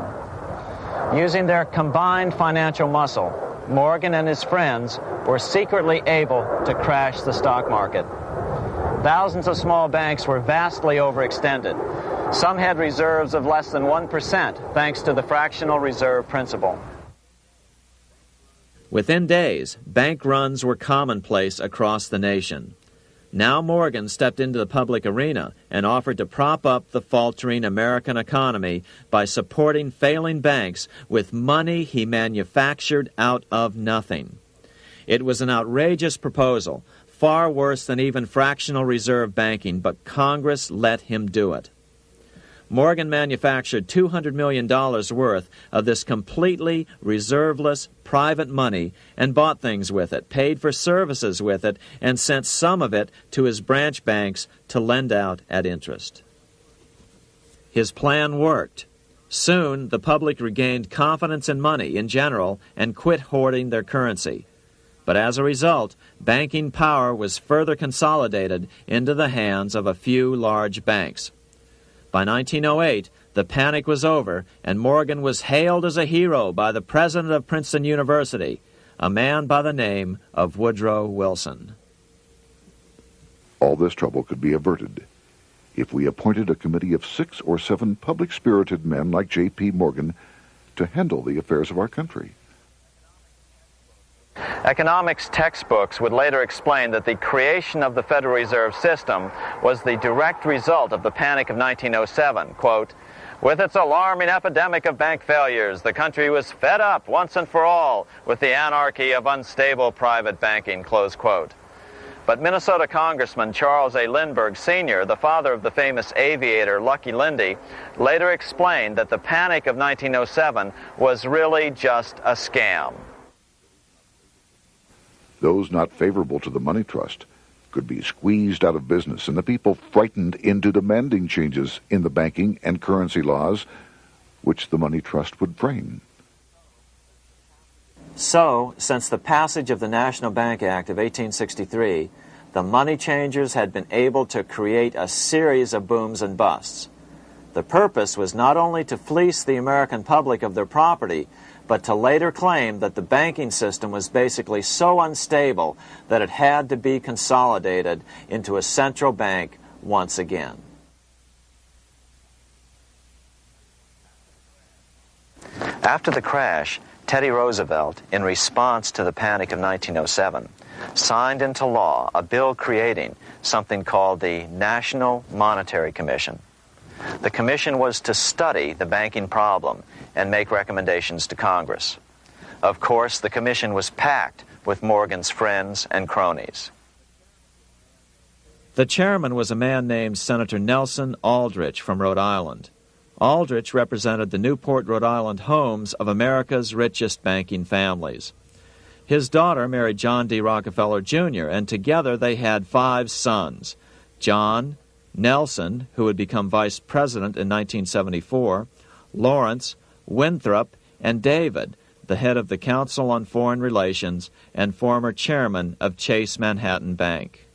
Using their combined financial muscle, Morgan and his friends were secretly able to crash the stock market. Thousands of small banks were vastly overextended. Some had reserves of less than 1% thanks to the fractional reserve principle. Within days, bank runs were commonplace across the nation. Now Morgan stepped into the public arena and offered to prop up the faltering American economy by supporting failing banks with money he manufactured out of nothing. It was an outrageous proposal, far worse than even fractional reserve banking, but Congress let him do it. Morgan manufactured $200 million worth of this completely reserveless private money and bought things with it, paid for services with it, and sent some of it to his branch banks to lend out at interest. His plan worked. Soon, the public regained confidence in money in general and quit hoarding their currency. But as a result, banking power was further consolidated into the hands of a few large banks. By 1908, the panic was over, and Morgan was hailed as a hero by the president of Princeton University, a man by the name of Woodrow Wilson. All this trouble could be averted if we appointed a committee of 6 or 7 public-spirited men like J.P. Morgan to handle the affairs of our country. Economics textbooks would later explain that the creation of the Federal Reserve System was the direct result of the panic of 1907. Quote, "With its alarming epidemic of bank failures, the country was fed up once and for all with the anarchy of unstable private banking," close quote. But Minnesota Congressman Charles A. Lindbergh Sr., the father of the famous aviator Lucky Lindy, later explained that the panic of 1907 was really just a scam. Those not favorable to the money trust could be squeezed out of business, and the people frightened into demanding changes in the banking and currency laws which the money trust would frame. So, since the passage of the National Bank Act of 1863, the money changers had been able to create a series of booms and busts. The purpose was not only to fleece the American public of their property, but to later claim that the banking system was basically so unstable that it had to be consolidated into a central bank once again. After the crash, Teddy Roosevelt, in response to the panic of 1907, signed into law a bill creating something called the National Monetary Commission. The commission was to study the banking problem and make recommendations to Congress. Of course, the commission was packed with Morgan's friends and cronies. The chairman was a man named Senator Nelson Aldrich from Rhode Island. Aldrich represented the Newport, Rhode Island homes of America's richest banking families. His daughter married John D. Rockefeller, Jr., and together they had 5 sons: John, Nelson, who would become vice president in 1974, Lawrence, Winthrop, and David, the head of the Council on Foreign Relations and former chairman of Chase Manhattan Bank.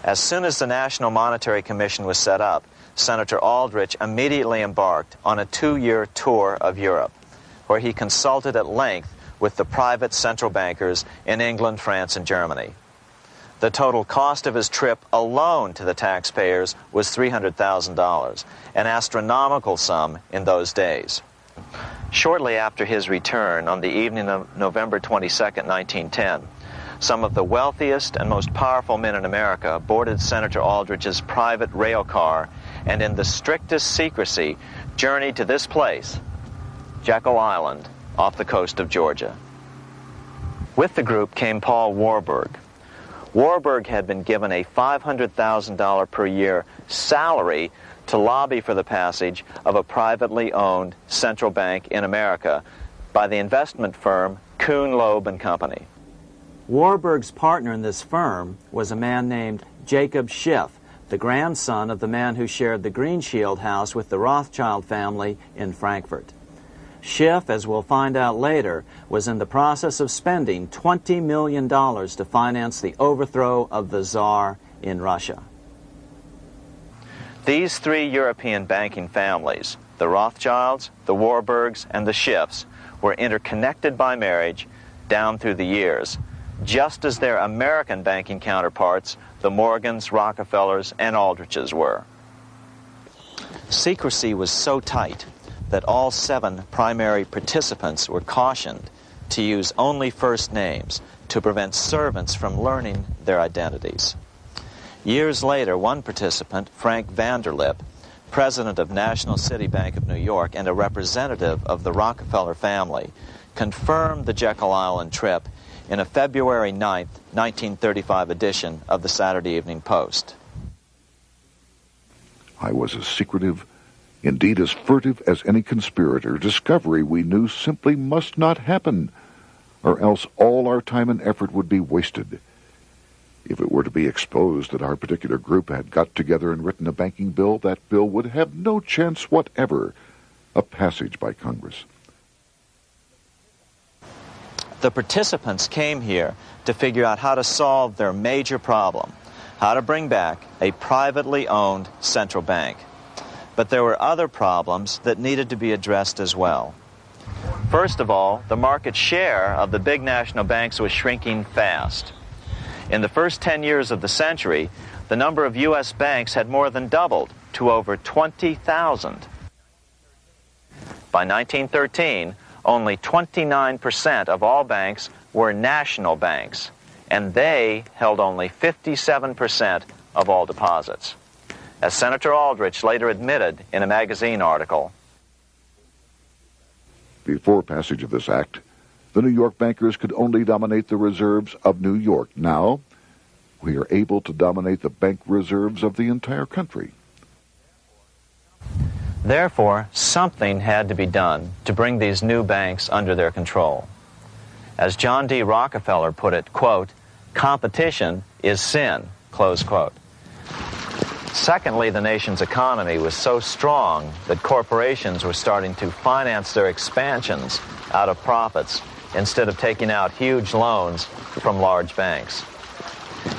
As soon as the National Monetary Commission was set up, Senator Aldrich immediately embarked on a 2-year tour of Europe, where he consulted at length with the private central bankers in England, France, and Germany. The total cost of his trip alone to the taxpayers was $300,000, an astronomical sum in those days. Shortly after his return, on the evening of November 22, 1910, some of the wealthiest and most powerful men in America boarded Senator Aldrich's private rail car and in the strictest secrecy journeyed to this place, Jekyll Island, off the coast of Georgia. With the group came Paul Warburg. Warburg had been given a $500,000 per year salary to lobby for the passage of a privately owned central bank in America by the investment firm Kuhn, Loeb and Company. Warburg's partner in this firm was a man named Jacob Schiff, the grandson of the man who shared the Greenshield house with the Rothschild family in Frankfurt. Schiff, as we'll find out later, was in the process of spending $20 million to finance the overthrow of the Tsar in Russia. These three European banking families, the Rothschilds, the Warburgs, and the Schiffs, were interconnected by marriage down through the years, just as their American banking counterparts, the Morgans, Rockefellers, and Aldriches were. Secrecy was so tight that all 7 primary participants were cautioned to use only first names to prevent servants from learning their identities. Years later, one participant, Frank Vanderlip, president of National City Bank of New York and a representative of the Rockefeller family, confirmed the Jekyll Island trip in a February 9, 1935 edition of the Saturday Evening Post. I was as secretive, indeed as furtive as any conspirator. Discovery, we knew, simply must not happen, or else all our time and effort would be wasted. If it were to be exposed that our particular group had got together and written a banking bill, that bill would have no chance whatever of passage by Congress. The participants came here to figure out how to solve their major problem, how to bring back a privately owned central bank. But there were other problems that needed to be addressed as well. First of all, the market share of the big national banks was shrinking fast. In the first 10 years of the century, the number of U.S. banks had more than doubled to over 20,000. By 1913, only 29% of all banks were national banks, and they held only 57% of all deposits. As Senator Aldrich later admitted in a magazine article, before passage of this act, the New York bankers could only dominate the reserves of New York. Now, we are able to dominate the bank reserves of the entire country. Therefore, something had to be done to bring these new banks under their control. As John D. Rockefeller put it, quote, "Competition is sin," close quote. Secondly, the nation's economy was so strong that corporations were starting to finance their expansions out of profits instead of taking out huge loans from large banks.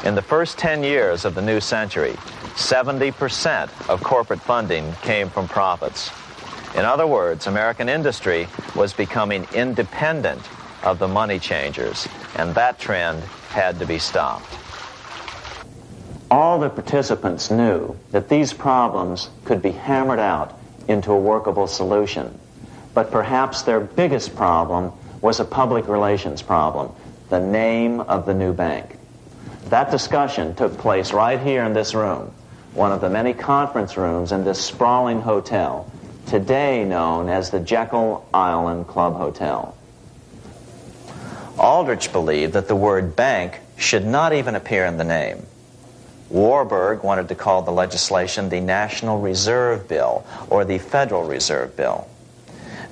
In the first 10 years of the new century, 70% of corporate funding came from profits. In other words, American industry was becoming independent of the money changers, and that trend had to be stopped. All the participants knew that these problems could be hammered out into a workable solution, but perhaps their biggest problem was a public relations problem, the name of the new bank. That discussion took place right here in this room, one of the many conference rooms in this sprawling hotel, today known as the Jekyll Island Club Hotel. Aldrich believed that the word bank should not even appear in the name. Warburg wanted to call the legislation the National Reserve Bill or the Federal Reserve Bill.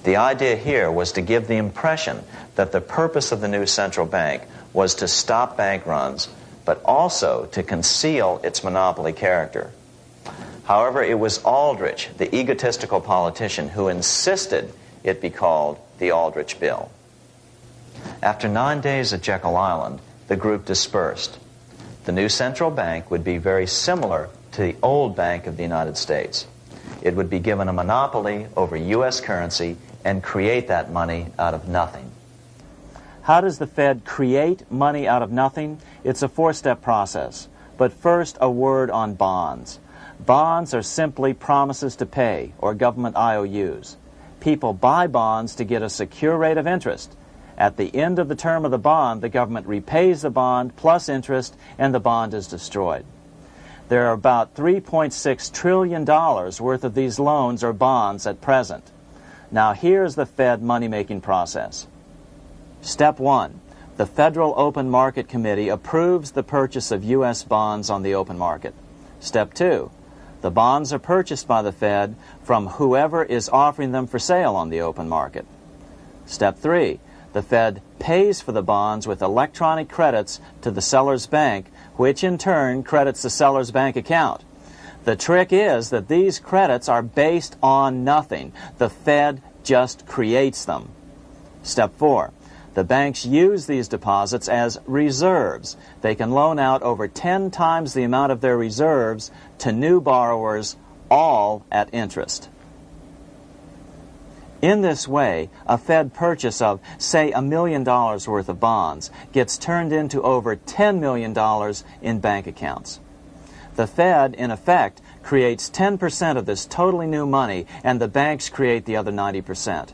The idea here was to give the impression that the purpose of the new central bank was to stop bank runs, but also to conceal its monopoly character. However, it was Aldrich, the egotistical politician, who insisted it be called the Aldrich Bill. After 9 days at Jekyll Island, the group dispersed. The new central bank would be very similar to the old Bank of the United States. It would be given a monopoly over U.S. currency and create that money out of nothing. How does the Fed create money out of nothing? It's a four-step process. But first, a word on bonds. Bonds are simply promises to pay, or government IOUs. People buy bonds to get a secure rate of interest. At the end of the term of the bond, the government repays the bond plus interest, and the bond is destroyed. There are about $3.6 trillion worth of these loans or bonds at present. Now here's the Fed money-making process. Step 1. The Federal Open Market Committee approves the purchase of U.S. bonds on the open market. Step 2. The bonds are purchased by the Fed from whoever is offering them for sale on the open market. Step 3. The Fed pays for the bonds with electronic credits to the seller's bank, which in turn credits the seller's bank account. The trick is that these credits are based on nothing. The Fed just creates them. Step 4. The banks use these deposits as reserves. They can loan out over 10 times the amount of their reserves to new borrowers, all at interest. In this way, a Fed purchase of, say, $1 million worth of bonds gets turned into over $10 million in bank accounts. The Fed, in effect, creates 10% of this totally new money, and the banks create the other 90%.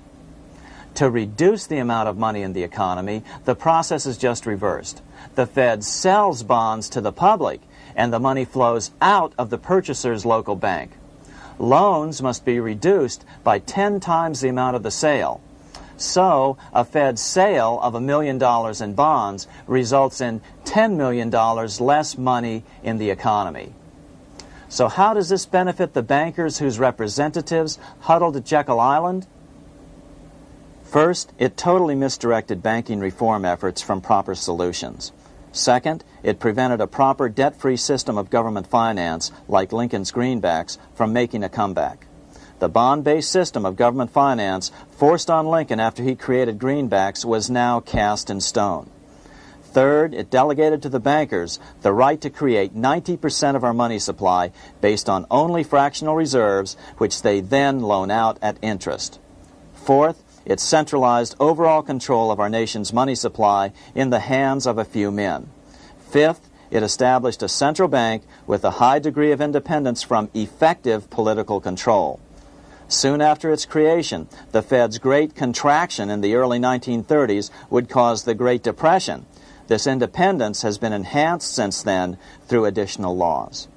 To reduce the amount of money in the economy, the process is just reversed. The Fed sells bonds to the public, and the money flows out of the purchaser's local bank. Loans must be reduced by 10 times the amount of the sale. So, a Fed sale of $1 million in bonds results in $10 million less money in the economy. So how does this benefit the bankers whose representatives huddled at Jekyll Island? First, it totally misdirected banking reform efforts from proper solutions. Second, it prevented a proper debt-free system of government finance, like Lincoln's greenbacks, from making a comeback. The bond-based system of government finance forced on Lincoln after he created greenbacks was now cast in stone. Third, it delegated to the bankers the right to create 90% of our money supply based on only fractional reserves, which they then loan out at interest. Fourth, it centralized overall control of our nation's money supply in the hands of a few men. Fifth, it established a central bank with a high degree of independence from effective political control. Soon after its creation, the Fed's great contraction in the early 1930s would cause the Great Depression. This independence has been enhanced since then through additional laws.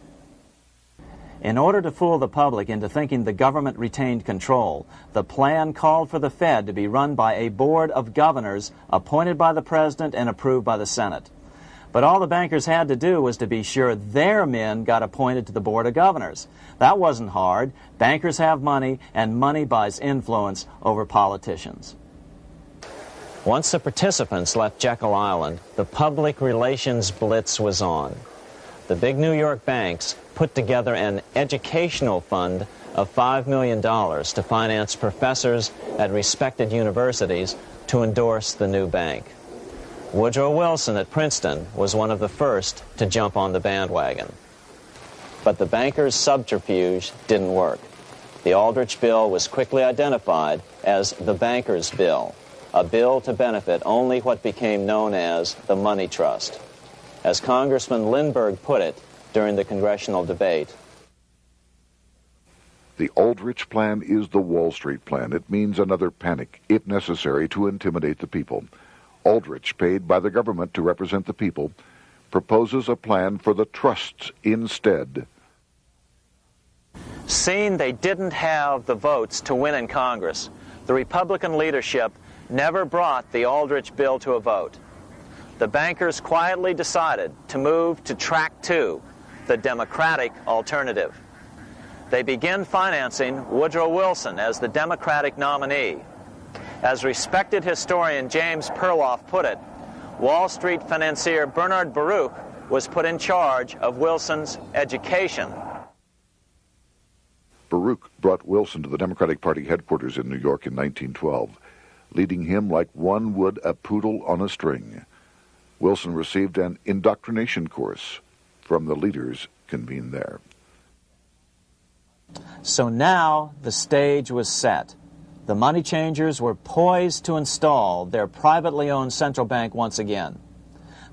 In order to fool the public into thinking the government retained control, the plan called for the Fed to be run by a board of governors appointed by the President and approved by the Senate. But all the bankers had to do was to be sure their men got appointed to the board of governors. That wasn't hard. Bankers have money, and money buys influence over politicians. Once the participants left Jekyll Island, the public relations blitz was on. The big New York banks put together an educational fund of $5 million to finance professors at respected universities to endorse the new bank. Woodrow Wilson at Princeton was one of the first to jump on the bandwagon. But the bankers' subterfuge didn't work. The Aldrich Bill was quickly identified as the bankers' bill, a bill to benefit only what became known as the money trust. As Congressman Lindbergh put it during the congressional debate, the Aldrich Plan is the Wall Street Plan. It means another panic, if necessary, to intimidate the people. Aldrich, paid by the government to represent the people, proposes a plan for the trusts instead. Seeing they didn't have the votes to win in Congress, the Republican leadership never brought the Aldrich bill to a vote. The bankers quietly decided to move to track 2, the Democratic alternative. They began financing Woodrow Wilson as the Democratic nominee. As respected historian James Perloff put it, Wall Street financier Bernard Baruch was put in charge of Wilson's education. Baruch brought Wilson to the Democratic Party headquarters in New York in 1912, leading him like one would a poodle on a string. Wilson received an indoctrination course from the leaders convened there. So now the stage was set. The money changers were poised to install their privately owned central bank once again.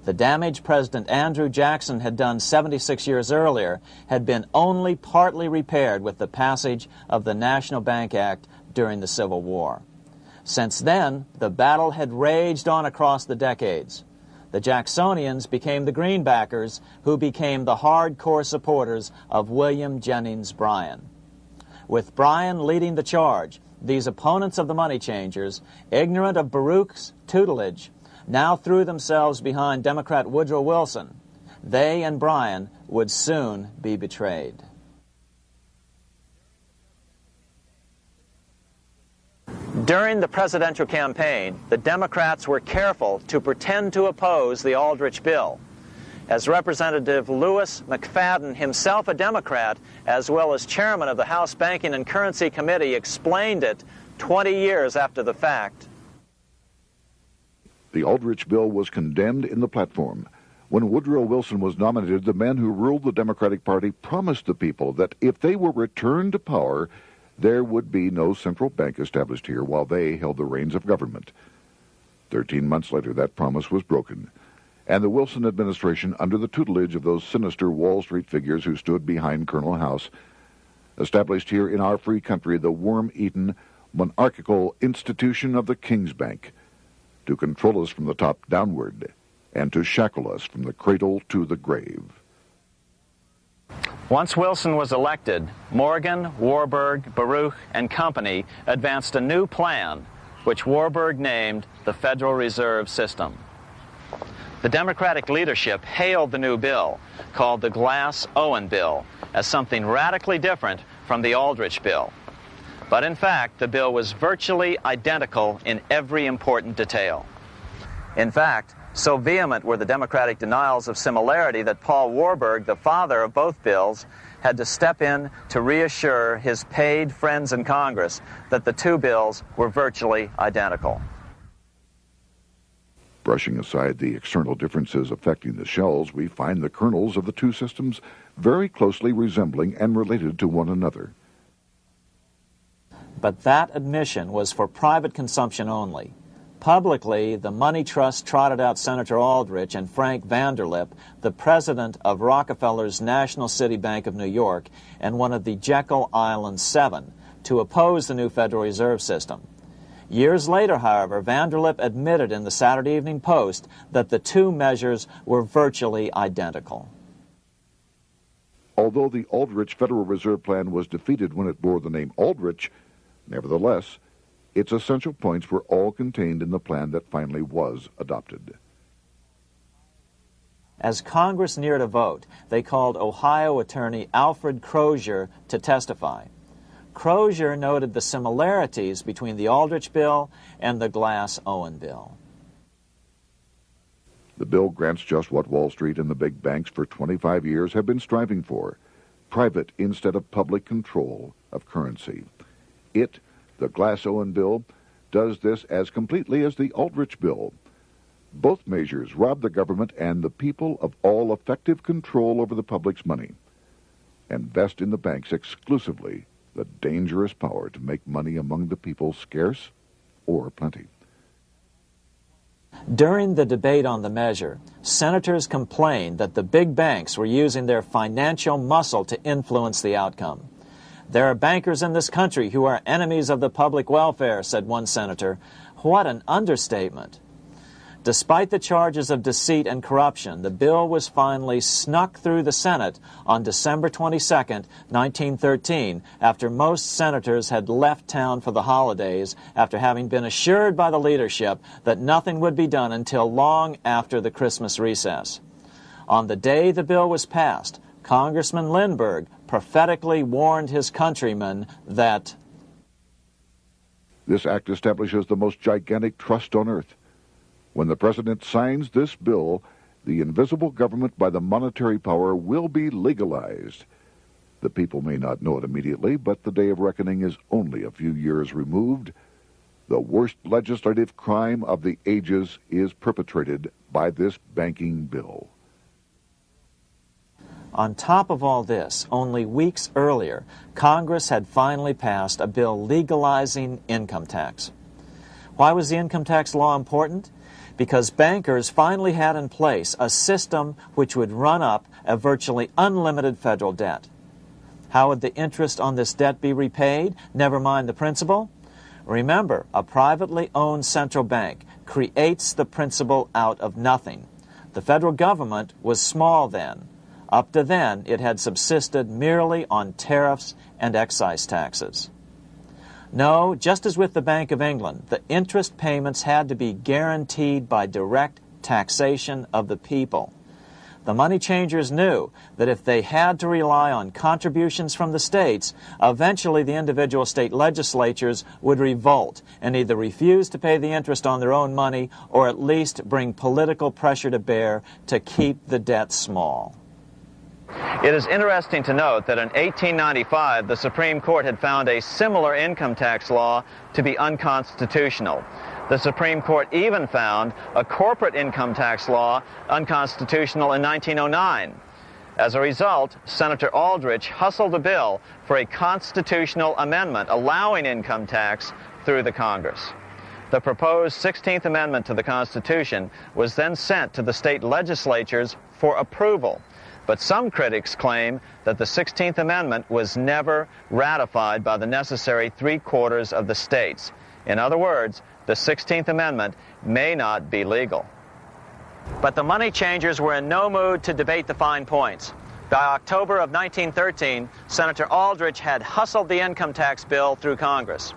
The damage President Andrew Jackson had done 76 years earlier had been only partly repaired with the passage of the National Bank Act during the Civil War. Since then, the battle had raged on across the decades. The Jacksonians became the greenbackers, who became the hardcore supporters of William Jennings Bryan. With Bryan leading the charge, these opponents of the money changers, ignorant of Baruch's tutelage, now threw themselves behind Democrat Woodrow Wilson. They and Bryan would soon be During the presidential campaign, the Democrats were careful to pretend to oppose the Aldrich bill. As Representative Lewis McFadden, himself a Democrat, as well as chairman of the House Banking and Currency Committee, explained it 20 years after the fact. The Aldrich bill was condemned in the platform. When Woodrow Wilson was nominated, the man who ruled the Democratic Party promised the people that if they were returned to power, there would be no central bank established here while they held the reins of government. 13 months later, that promise was broken, and the Wilson administration, under the tutelage of those sinister Wall Street figures who stood behind Colonel House, established here in our free country the worm-eaten, monarchical institution of the King's Bank, to control us from the top downward and to shackle us from the cradle to the grave. Once Wilson was elected, Morgan, Warburg, Baruch, and company advanced a new plan, which Warburg named the Federal Reserve System. The Democratic leadership hailed the new bill, called the Glass-Owen Bill, as something radically different from the Aldrich bill. But in fact, the bill was virtually identical in every important detail. In fact, so vehement were the Democratic denials of similarity that Paul Warburg, the father of both bills, had to step in to reassure his paid friends in Congress that the two bills were virtually identical. Brushing aside the external differences affecting the shells, we find the kernels of the two systems very closely resembling and related to one another. But that admission was for private consumption only. Publicly, the money trust trotted out Senator Aldrich and Frank Vanderlip, the president of Rockefeller's National City Bank of New York and one of the Jekyll Island Seven, to oppose the new Federal Reserve System. Years later, however, Vanderlip admitted in the Saturday Evening Post that the two measures were virtually identical. Although the Aldrich Federal Reserve Plan was defeated when it bore the name Aldrich, nevertheless, its essential points were all contained in the plan that finally was adopted. As Congress neared a vote, they called Ohio attorney Alfred Crozier to testify. Crozier noted the similarities between the Aldrich bill and the Glass-Owen bill. The bill grants just what Wall Street and the big banks for 25 years have been striving for: private instead of public control of currency. It, the Glass-Owen bill, does this as completely as the Aldrich bill. Both measures rob the government and the people of all effective control over the public's money and vest in the banks exclusively the dangerous power to make money among the people scarce or plenty. During the debate on the measure, senators complained that the big banks were using their financial muscle to influence the outcome. "There are bankers in this country who are enemies of the public welfare," said one senator. What an understatement. Despite the charges of deceit and corruption, the bill was finally snuck through the Senate on December 22, 1913, after most senators had left town for the holidays, after having been assured by the leadership that nothing would be done until long after the Christmas recess. On the day the bill was passed, Congressman Lindbergh prophetically warned his countrymen that this act establishes the most gigantic trust on earth. When the president signs this bill, the invisible government by the monetary power will be legalized. The people may not know it immediately, but the day of reckoning is only a few years removed. The worst legislative crime of the ages is perpetrated by this banking bill. On top of all this, only weeks earlier, Congress had finally passed a bill legalizing income tax. Why was the income tax law important? Because bankers finally had in place a system which would run up a virtually unlimited federal debt. How would the interest on this debt be repaid? Never mind the principal. Remember, a privately owned central bank creates the principal out of nothing. The federal government was small then. Up to then, it had subsisted merely on tariffs and excise taxes. No, just as with the Bank of England, the interest payments had to be guaranteed by direct taxation of the people. the money changers knew that if they had to rely on contributions from the states, eventually the individual state legislatures would revolt and either refuse to pay the interest on their own money or at least bring political pressure to bear to keep the debt small. It is interesting to note that in 1895, the Supreme Court had found a similar income tax law to be unconstitutional. The Supreme Court even found a corporate income tax law unconstitutional in 1909. As a result, Senator Aldrich hustled a bill for a constitutional amendment allowing income tax through the Congress. The proposed 16th Amendment to the Constitution was then sent to the state legislatures for approval. But some critics claim that the 16th Amendment was never ratified by the necessary 3/4 of the states. In other words, the 16th Amendment may not be legal. But the money changers were in no mood to debate the fine points. By October of 1913, Senator Aldrich had hustled the income tax bill through Congress.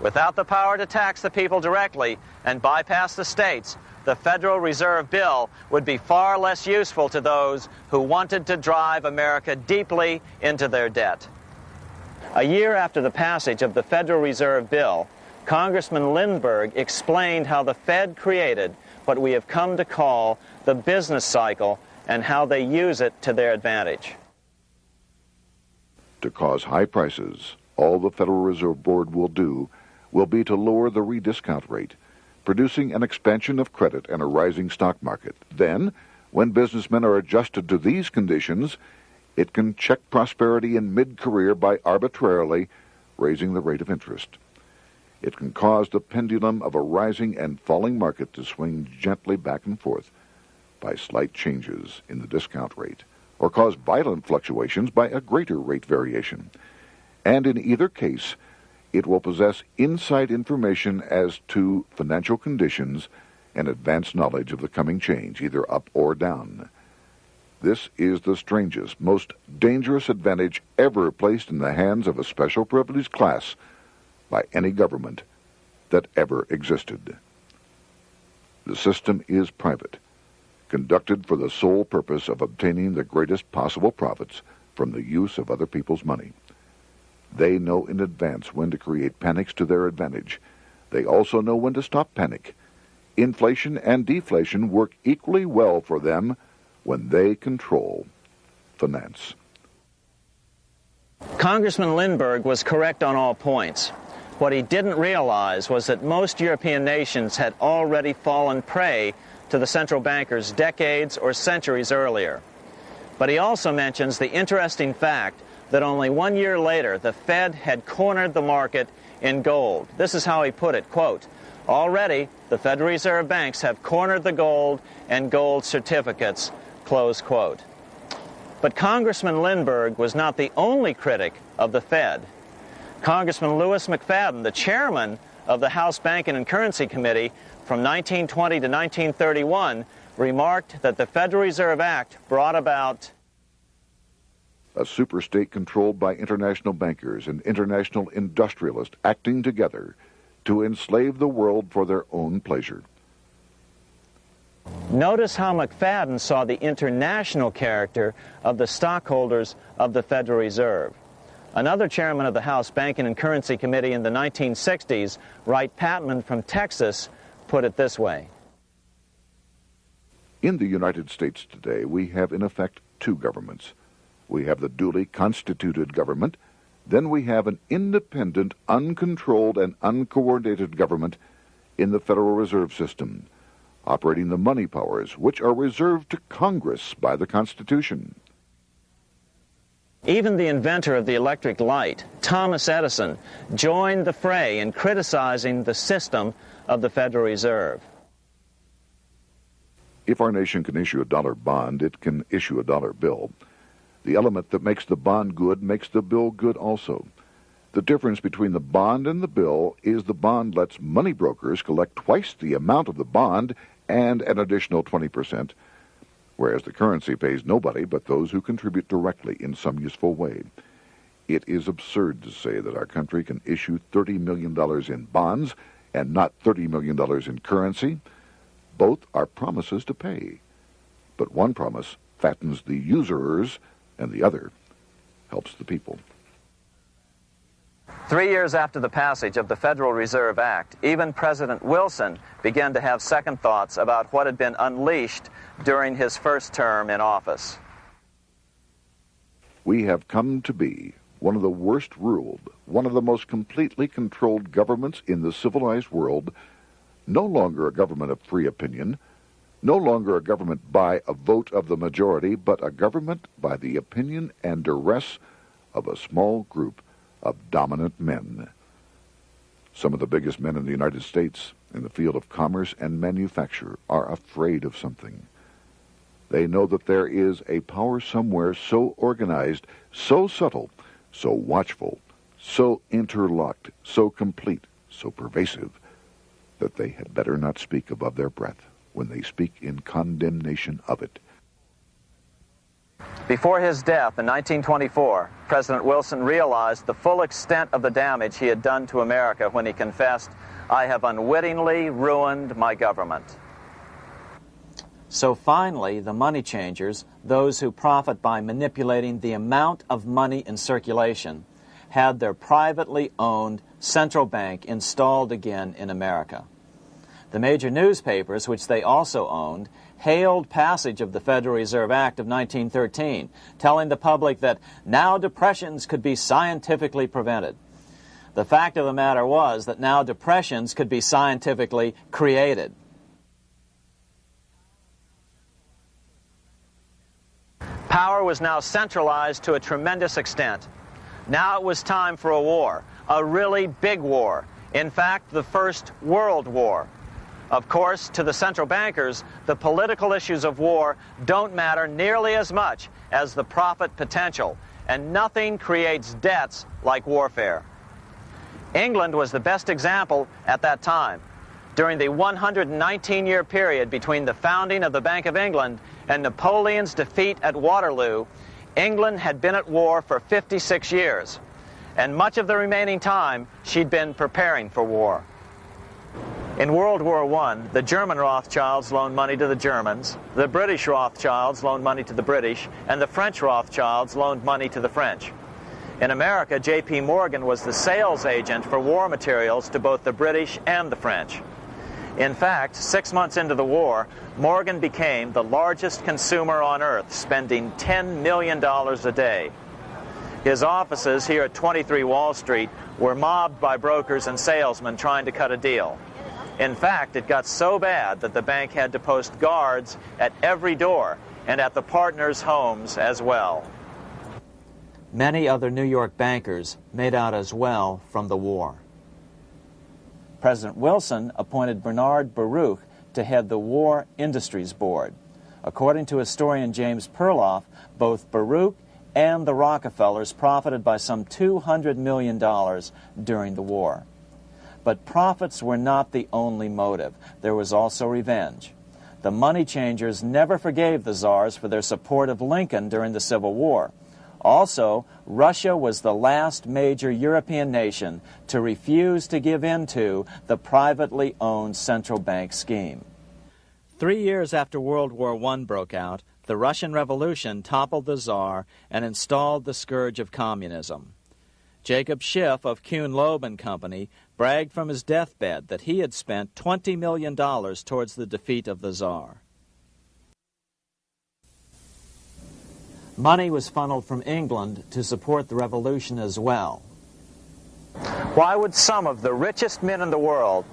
Without the power to tax the people directly and bypass the states, the Federal Reserve Bill would be far less useful to those who wanted to drive America deeply into their debt. A year after the passage of the Federal Reserve Bill, Congressman Lindbergh explained how the Fed created what we have come to call the business cycle and how they use it to their advantage. To cause high prices, all the Federal Reserve Board will do will be to lower the rediscount rate, producing an expansion of credit and a rising stock market. Then, when businessmen are adjusted to these conditions, it can check prosperity in mid-career by arbitrarily raising the rate of interest. It can cause the pendulum of a rising and falling market to swing gently back and forth by slight changes in the discount rate, or cause violent fluctuations by a greater rate variation. And in either case, it will possess inside information as to financial conditions and advanced knowledge of the coming change, either up or down. This is the strangest, most dangerous advantage ever placed in the hands of a special privileged class by any government that ever existed. The system is private, conducted for the sole purpose of obtaining the greatest possible profits from the use of other people's money. They know in advance when to create panics to their advantage. They also know when to stop panic. Inflation and deflation work equally well for them when they control finance. Congressman Lindbergh was correct on all points. What he didn't realize was that most European nations had already fallen prey to the central bankers decades or centuries earlier. But he also mentions the interesting fact that only 1 year later, the Fed had cornered the market in gold. This is how he put it, quote, "Already, the Federal Reserve banks have cornered the gold and gold certificates," close quote. But Congressman Lindbergh was not the only critic of the Fed. Congressman Lewis McFadden, the chairman of the House Banking and Currency Committee from 1920 to 1931, remarked that the Federal Reserve Act brought about a superstate controlled by international bankers and international industrialists acting together to enslave the world for their own pleasure. Notice how McFadden saw the international character of the stockholders of the Federal Reserve. Another chairman of the House Banking and Currency Committee in the 1960s, Wright Patman from Texas, put it this way. In the United States today, we have in effect two governments. We have the duly constituted government, then we have an independent, uncontrolled, and uncoordinated government in the Federal Reserve System, operating the money powers which are reserved to Congress by the Constitution. Even the inventor of the electric light, Thomas Edison, joined the fray in criticizing the system of the Federal Reserve. If our nation can issue a dollar bond, it can issue a dollar bill. The element that makes the bond good makes the bill good also. The difference between the bond and the bill is the bond lets money brokers collect twice the amount of the bond and an additional 20%, whereas the currency pays nobody but those who contribute directly in some useful way. It is absurd to say that our country can issue $30 million in bonds and not $30 million in currency. Both are promises to pay, but one promise fattens the usurers, and the other helps the people. 3 years after the passage of the Federal Reserve Act, even President Wilson began to have second thoughts about what had been unleashed during his first term in office. We have come to be one of the worst ruled, one of the most completely controlled governments in the civilized world, no longer a government of free opinion, no longer a government by a vote of the majority, but a government by the opinion and duress of a small group of dominant men. Some of the biggest men in the United States in the field of commerce and manufacture are afraid of something. They know that there is a power somewhere so organized, so subtle, so watchful, so interlocked, so complete, so pervasive, that they had better not speak above their breath when they speak in condemnation of it. Before his death in 1924, President Wilson realized the full extent of the damage he had done to America when he confessed, "I have unwittingly ruined my government." So finally, the money changers, those who profit by manipulating the amount of money in circulation, had their privately owned central bank installed again in America. The major newspapers, which they also owned, hailed passage of the Federal Reserve Act of 1913, telling the public that now depressions could be scientifically prevented. The fact of the matter was that now depressions could be scientifically created. Power was now centralized to a tremendous extent. Now it was time for a war, a really big war. In fact, the First World War. Of course, to the central bankers, the political issues of war don't matter nearly as much as the profit potential, and nothing creates debts like warfare. England was the best example at that time. During the 119-year period between the founding of the Bank of England and Napoleon's defeat at Waterloo, England had been at war for 56 years, and much of the remaining time she'd been preparing for war. In World War I, the German Rothschilds loaned money to the Germans, the British Rothschilds loaned money to the British, and the French Rothschilds loaned money to the French. In America, J.P. Morgan was the sales agent for war materials to both the British and the French. In fact, 6 months into the war, Morgan became the largest consumer on earth, spending $10 million a day. His offices here at 23 Wall Street were mobbed by brokers and salesmen trying to cut a deal. In fact, it got so bad that the bank had to post guards at every door and at the partners' homes as well. Many other New York bankers made out as well from the war. President Wilson appointed Bernard Baruch to head the War Industries Board. According to historian James Perloff, both Baruch and the Rockefellers profited by some $200 million during the war. But profits were not the only motive. There was also revenge. The money changers never forgave the czars for their support of Lincoln during the Civil War. Also, Russia was the last major European nation to refuse to give in to the privately owned central bank scheme. 3 years after World War I broke out, the Russian Revolution toppled the Tsar and installed the scourge of communism. Jacob Schiff of Kuhn Loeb and Company bragged from his deathbed that he had spent $20 million towards the defeat of the Tsar. Money was funneled from England to support the revolution as well. Why would some of the richest men in the world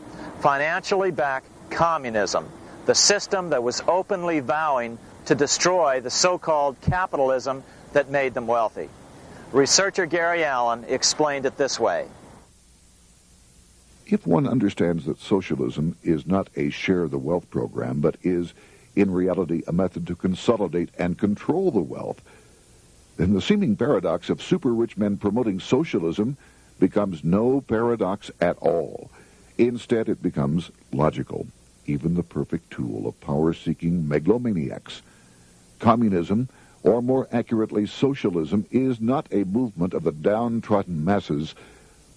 financially back communism, the system that was openly vowing to destroy the so-called capitalism that made them wealthy? Researcher Gary Allen explained it this way. If one understands that socialism is not a share the wealth program, but is in reality a method to consolidate and control the wealth, then the seeming paradox of super-rich men promoting socialism becomes no paradox at all. Instead, it becomes logical, even the perfect tool of power-seeking megalomaniacs. Communism, or more accurately socialism, is not a movement of the downtrodden masses,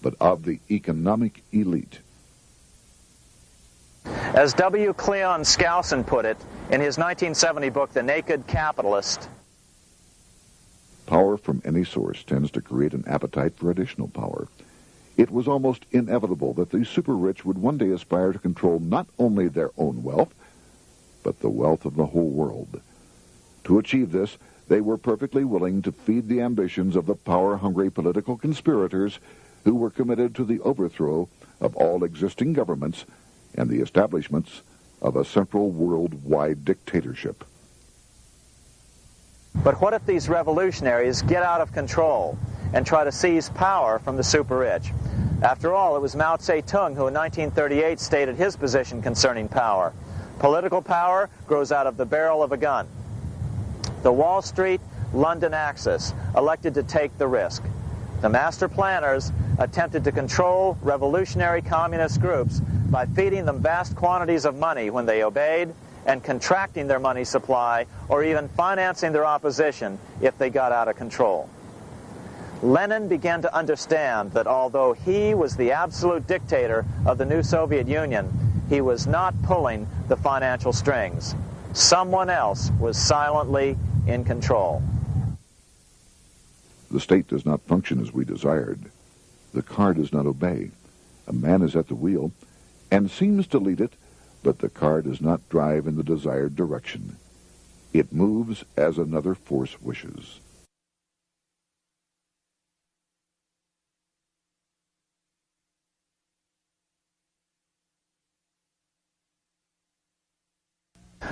but of the economic elite. As W. Cleon Skousen put it, In his 1970 book, The Naked Capitalist, power from any source tends to create an appetite for additional power. It was almost inevitable that the super-rich would one day aspire to control not only their own wealth, but the wealth of the whole world. To achieve this, they were perfectly willing to feed the ambitions of the power-hungry political conspirators who were committed to the overthrow of all existing governments and the establishments of a central worldwide dictatorship. but what if these revolutionaries get out of control and try to seize power from the super-rich? After all, it was Mao Zedong who in 1938 stated his position concerning power. Political power grows out of the barrel of a gun. The Wall Street, London axis elected to take the risk. The master planners attempted to control revolutionary communist groups by feeding them vast quantities of money when they obeyed and contracting their money supply or even financing their opposition if they got out of control. Lenin began to understand that although he was the absolute dictator of the new Soviet Union, he was not pulling the financial strings. Someone else was silently in control. The state does not function as we desired. The car does not obey. A man is at the wheel and seems to lead it, but the car does not drive in the desired direction. It moves as another force wishes.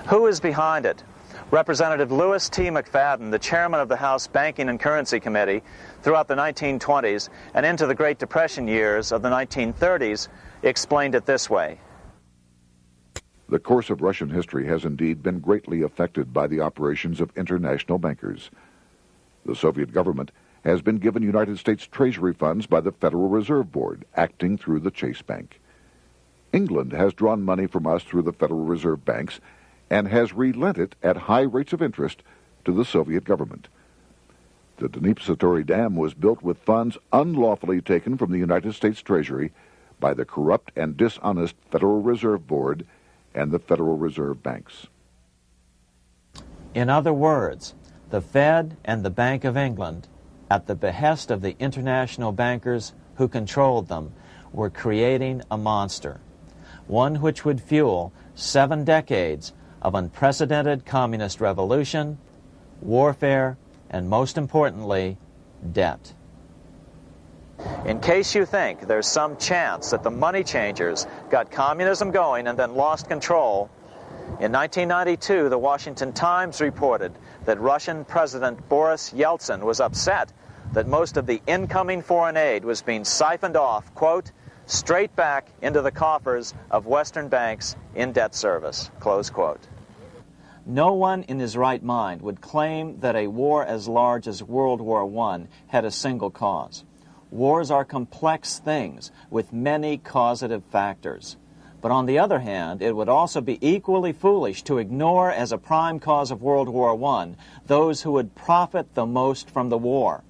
Who is behind it? Representative Louis T. McFadden, the chairman of the House Banking and Currency Committee throughout the 1920s and into the Great Depression years of the 1930s, explained it this way. The course of Russian history has indeed been greatly affected by the operations of international bankers. The Soviet government has been given United States Treasury funds by the Federal Reserve Board, acting through the Chase Bank. England has drawn money from us through the Federal Reserve banks and has relent it at high rates of interest to the Soviet government. The Dnipro Dam was built with funds unlawfully taken from the United States Treasury by the corrupt and dishonest Federal Reserve Board and the Federal Reserve banks. In other words, the Fed and the Bank of England, at the behest of the international bankers who controlled them, were creating a monster, one which would fuel 7 decades of unprecedented communist revolution, warfare, and most importantly, debt. In case you think there's some chance that the money changers got communism going and then lost control, in 1992, the Washington Times reported that Russian President Boris Yeltsin was upset that most of the incoming foreign aid was being siphoned off, quote, straight back into the coffers of Western banks in debt service, close quote. No one in his right mind would claim that a war as large as World War I had a single cause. Wars are complex things with many causative factors. But on the other hand, it would also be equally foolish to ignore as a prime cause of World War I those who would profit the most from the war.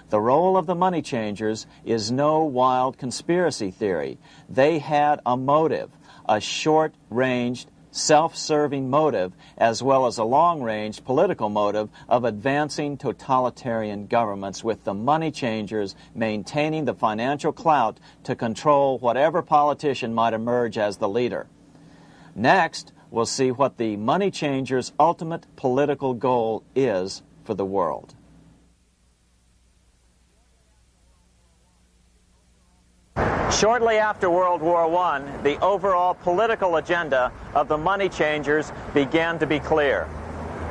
The role of the money changers is no wild conspiracy theory. They had a motive, a short-ranged, self-serving motive, as well as a long-range political motive of advancing totalitarian governments, with the money changers maintaining the financial clout to control whatever politician might emerge as the leader. Next, we'll see what the money changers' ultimate political goal is for the world. Shortly after World War I, the overall political agenda of the money changers began to be clear.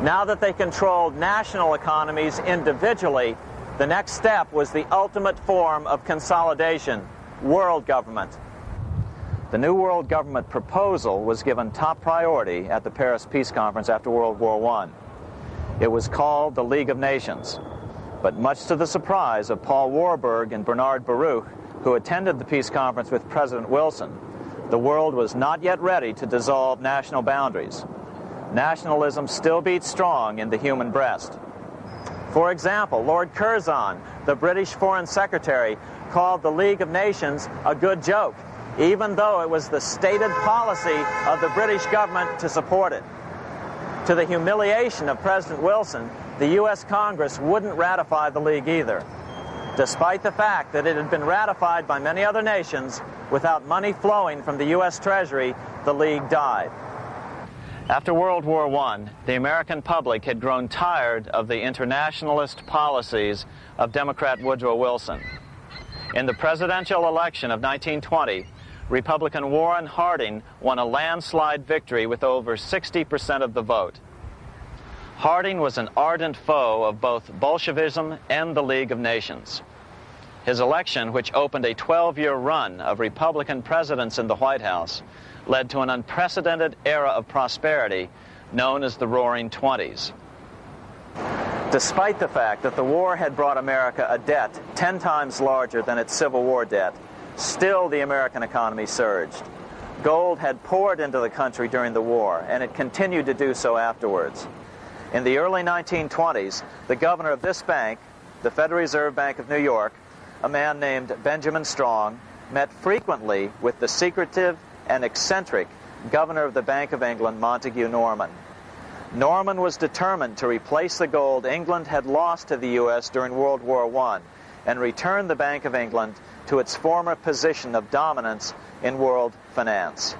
Now that they controlled national economies individually, the next step was the ultimate form of consolidation, world government. The new world government proposal was given top priority at the Paris Peace Conference after World War I. It was called the League of Nations. But much to the surprise of Paul Warburg and Bernard Baruch, who attended the peace conference with President Wilson, the world was not yet ready to dissolve national boundaries. Nationalism still beats strong in the human breast. For example, Lord Curzon, the British Foreign Secretary, called the League of Nations a good joke, even though it was the stated policy of the British government to support it. To the humiliation of President Wilson, the U.S. Congress wouldn't ratify the League either, despite the fact that it had been ratified by many other nations. Without money flowing from the U.S. Treasury, the League died. After World War I, the American public had grown tired of the internationalist policies of Democrat Woodrow Wilson. In the presidential election of 1920, Republican Warren Harding won a landslide victory with over 60% of the vote. Harding was an ardent foe of both Bolshevism and the League of Nations. His election, which opened a 12-year run of Republican presidents in the White House, led to an unprecedented era of prosperity known as the Roaring Twenties. Despite the fact that the war had brought America a debt 10 times larger than its Civil War debt, still the American economy surged. Gold had poured into the country during the war, and it continued to do so afterwards. In the early 1920s, the governor of this bank, the Federal Reserve Bank of New York, a man named Benjamin Strong, met frequently with the secretive and eccentric governor of the Bank of England, Montague Norman. Norman was determined to replace the gold England had lost to the U.S. during World War I and return the Bank of England to its former position of dominance in world finance.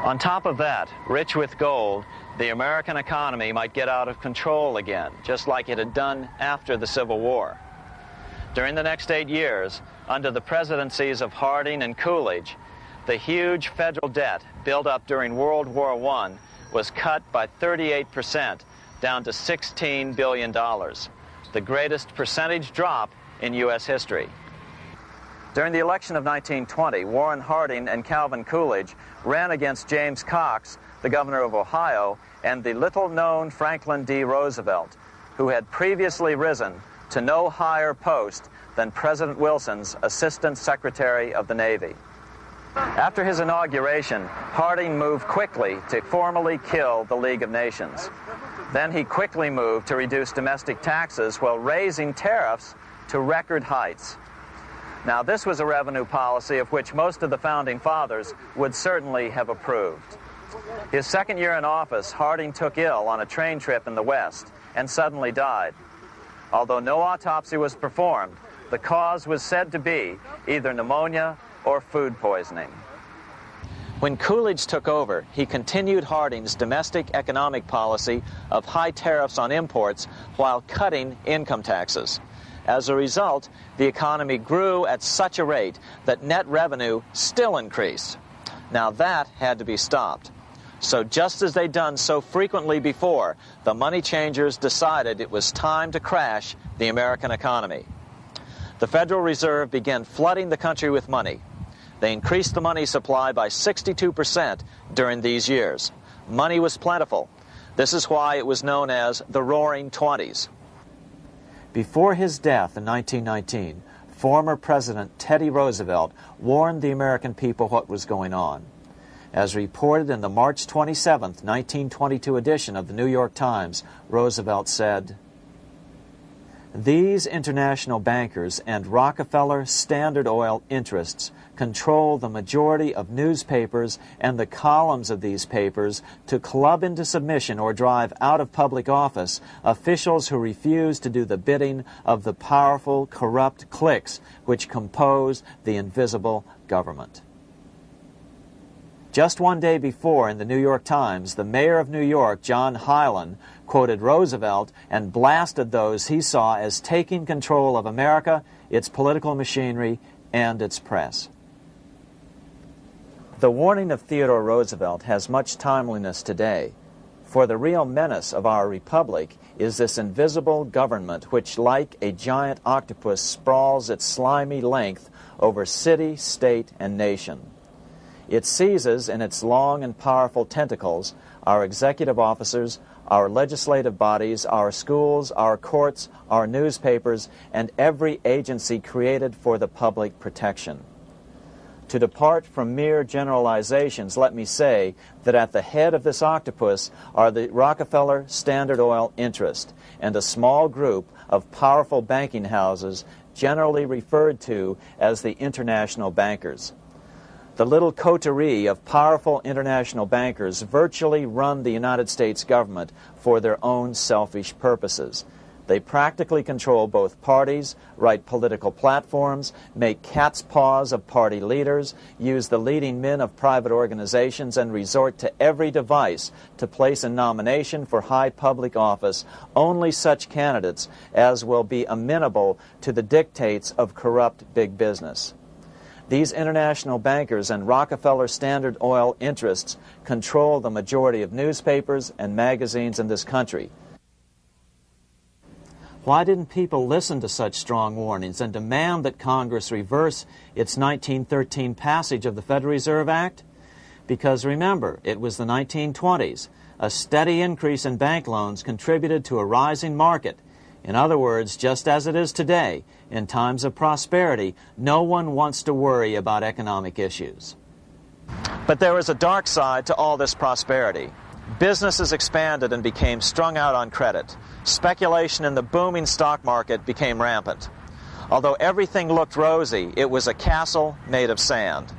On top of that, rich with gold, the American economy might get out of control again, just like it had done after the Civil War. During the next 8 years, under the presidencies of Harding and Coolidge, the huge federal debt built up during World War I was cut by 38%, down to $16 billion, the greatest percentage drop in U.S. history. During the election of 1920, Warren Harding and Calvin Coolidge ran against James Cox, the governor of Ohio, and the little-known Franklin D. Roosevelt, who had previously risen to no higher post than President Wilson's Assistant Secretary of the Navy. After his inauguration, Harding moved quickly to formally kill the League of Nations. Then he quickly moved to reduce domestic taxes while raising tariffs to record heights. Now, this was a revenue policy of which most of the Founding Fathers would certainly have approved. His second year in office, Harding took ill on a train trip in the West and suddenly died. Although no autopsy was performed, the cause was said to be either pneumonia or food poisoning. When Coolidge took over, he continued Harding's domestic economic policy of high tariffs on imports while cutting income taxes. As a result, the economy grew at such a rate that net revenue still increased. Now that had to be stopped. So just as they'd done so frequently before, the money changers decided it was time to crash the American economy. The Federal Reserve began flooding the country with money. They increased the money supply by 62% during these years. Money was plentiful. This is why it was known as the Roaring Twenties. Before his death in 1919, former President Teddy Roosevelt warned the American people what was going on. As reported in the March 27, 1922 edition of the New York Times, Roosevelt said, "These international bankers and Rockefeller Standard Oil interests control the majority of newspapers and the columns of these papers to club into submission or drive out of public office officials who refuse to do the bidding of the powerful, corrupt cliques which compose the invisible government." Just one day before, in the New York Times, the mayor of New York, John Hylan, quoted Roosevelt and blasted those he saw as taking control of America, its political machinery, and its press. The warning of Theodore Roosevelt has much timeliness today, for the real menace of our republic is this invisible government which, like a giant octopus, sprawls its slimy length over city, state, and nation. It seizes in its long and powerful tentacles our executive officers, our legislative bodies, our schools, our courts, our newspapers, and every agency created for the public protection. To depart from mere generalizations, let me say that at the head of this octopus are the Rockefeller Standard Oil interest and a small group of powerful banking houses generally referred to as the international bankers. The little coterie of powerful international bankers virtually run the United States government for their own selfish purposes. They practically control both parties, write political platforms, make cat's paws of party leaders, use the leading men of private organizations, and resort to every device to place in nomination for high public office only such candidates as will be amenable to the dictates of corrupt big business. These international bankers and Rockefeller Standard Oil interests control the majority of newspapers and magazines in this country. Why didn't people listen to such strong warnings and demand that Congress reverse its 1913 passage of the Federal Reserve Act? Because remember, it was the 1920s. A steady increase in bank loans contributed to a rising market. In other words, just as it is today, in times of prosperity, no one wants to worry about economic issues. But there was a dark side to all this prosperity. Businesses expanded and became strung out on credit. Speculation in the booming stock market became rampant. Although everything looked rosy, it was a castle made of sand.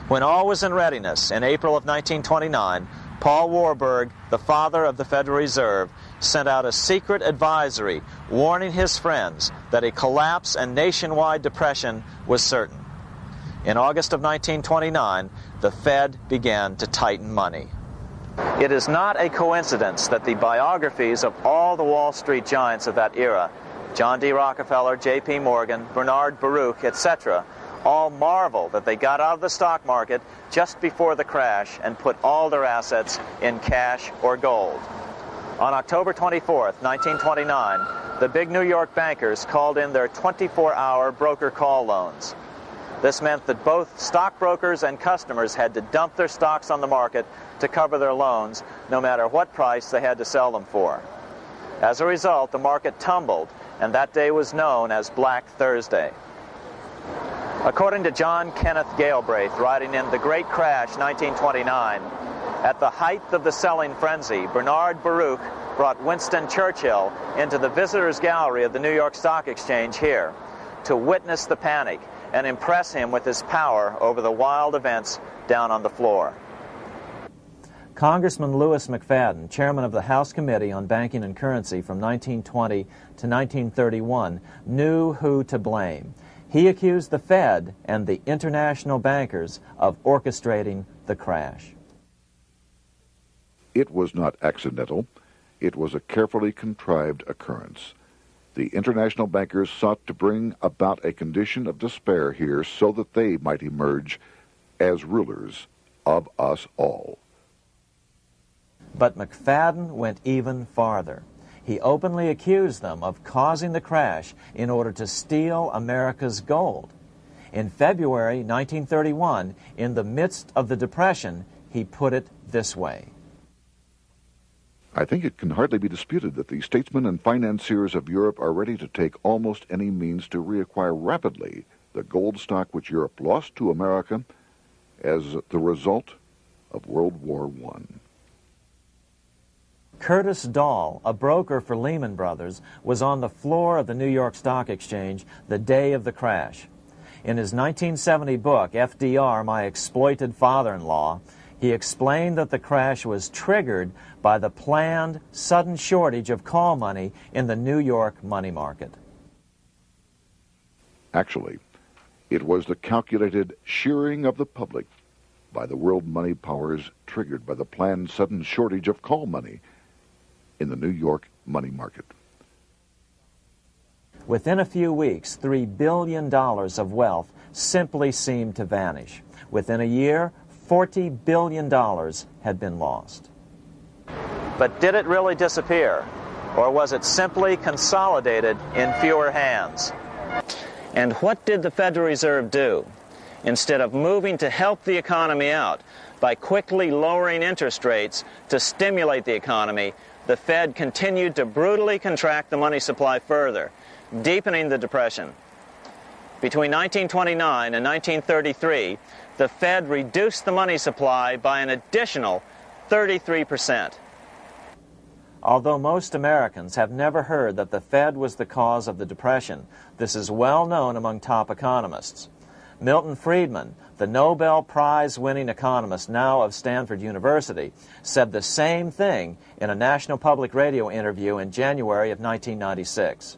When all was in readiness, in April of 1929, Paul Warburg, the father of the Federal Reserve, sent out a secret advisory warning his friends that a collapse and nationwide depression was certain. In August of 1929, the Fed began to tighten money. It is not a coincidence that the biographies of all the Wall Street giants of that era, John D. Rockefeller, J.P. Morgan, Bernard Baruch, etc., all marvel that they got out of the stock market just before the crash and put all their assets in cash or gold. On October 24th, 1929, the big New York bankers called in their 24-hour broker call loans. This meant that both stockbrokers and customers had to dump their stocks on the market to cover their loans, no matter what price they had to sell them for. As a result, the market tumbled, and that day was known as Black Thursday. According to John Kenneth Galbraith, writing in The Great Crash, 1929, at the height of the selling frenzy, Bernard Baruch brought Winston Churchill into the visitors' gallery of the New York Stock Exchange here to witness the panic and impress him with his power over the wild events down on the floor. Congressman Louis McFadden, chairman of the House Committee on Banking and Currency from 1920 to 1931, knew who to blame. He accused the Fed and the international bankers of orchestrating the crash. It was not accidental. It was a carefully contrived occurrence. The international bankers sought to bring about a condition of despair here so that they might emerge as rulers of us all. But McFadden went even farther. He openly accused them of causing the crash in order to steal America's gold. In February 1931, in the midst of the Depression, he put it this way. I think it can hardly be disputed that the statesmen and financiers of Europe are ready to take almost any means to reacquire rapidly the gold stock which Europe lost to America as the result of World War I. Curtis Dahl, a broker for Lehman Brothers, was on the floor of the New York Stock Exchange the day of the crash. In his 1970 book, FDR, My Exploited Father-in-Law, he explained that the crash was triggered by the planned sudden shortage of call money in the New York money market. Actually, it was the calculated shearing of the public by the world money powers triggered by the planned sudden shortage of call money in the New York money market. Within a few weeks, $3 billion of wealth simply seemed to vanish. Within a year, $40 billion had been lost. But did it really disappear? Or was it simply consolidated in fewer hands? And what did the Federal Reserve do? Instead of moving to help the economy out by quickly lowering interest rates to stimulate the economy, the Fed continued to brutally contract the money supply further, deepening the Depression. Between 1929 and 1933, the Fed reduced the money supply by an additional 33%. Although most Americans have never heard that the Fed was the cause of the Depression, this is well known among top economists. Milton Friedman, the Nobel Prize-winning economist, now of Stanford University, said the same thing in a National Public Radio interview in January of 1996.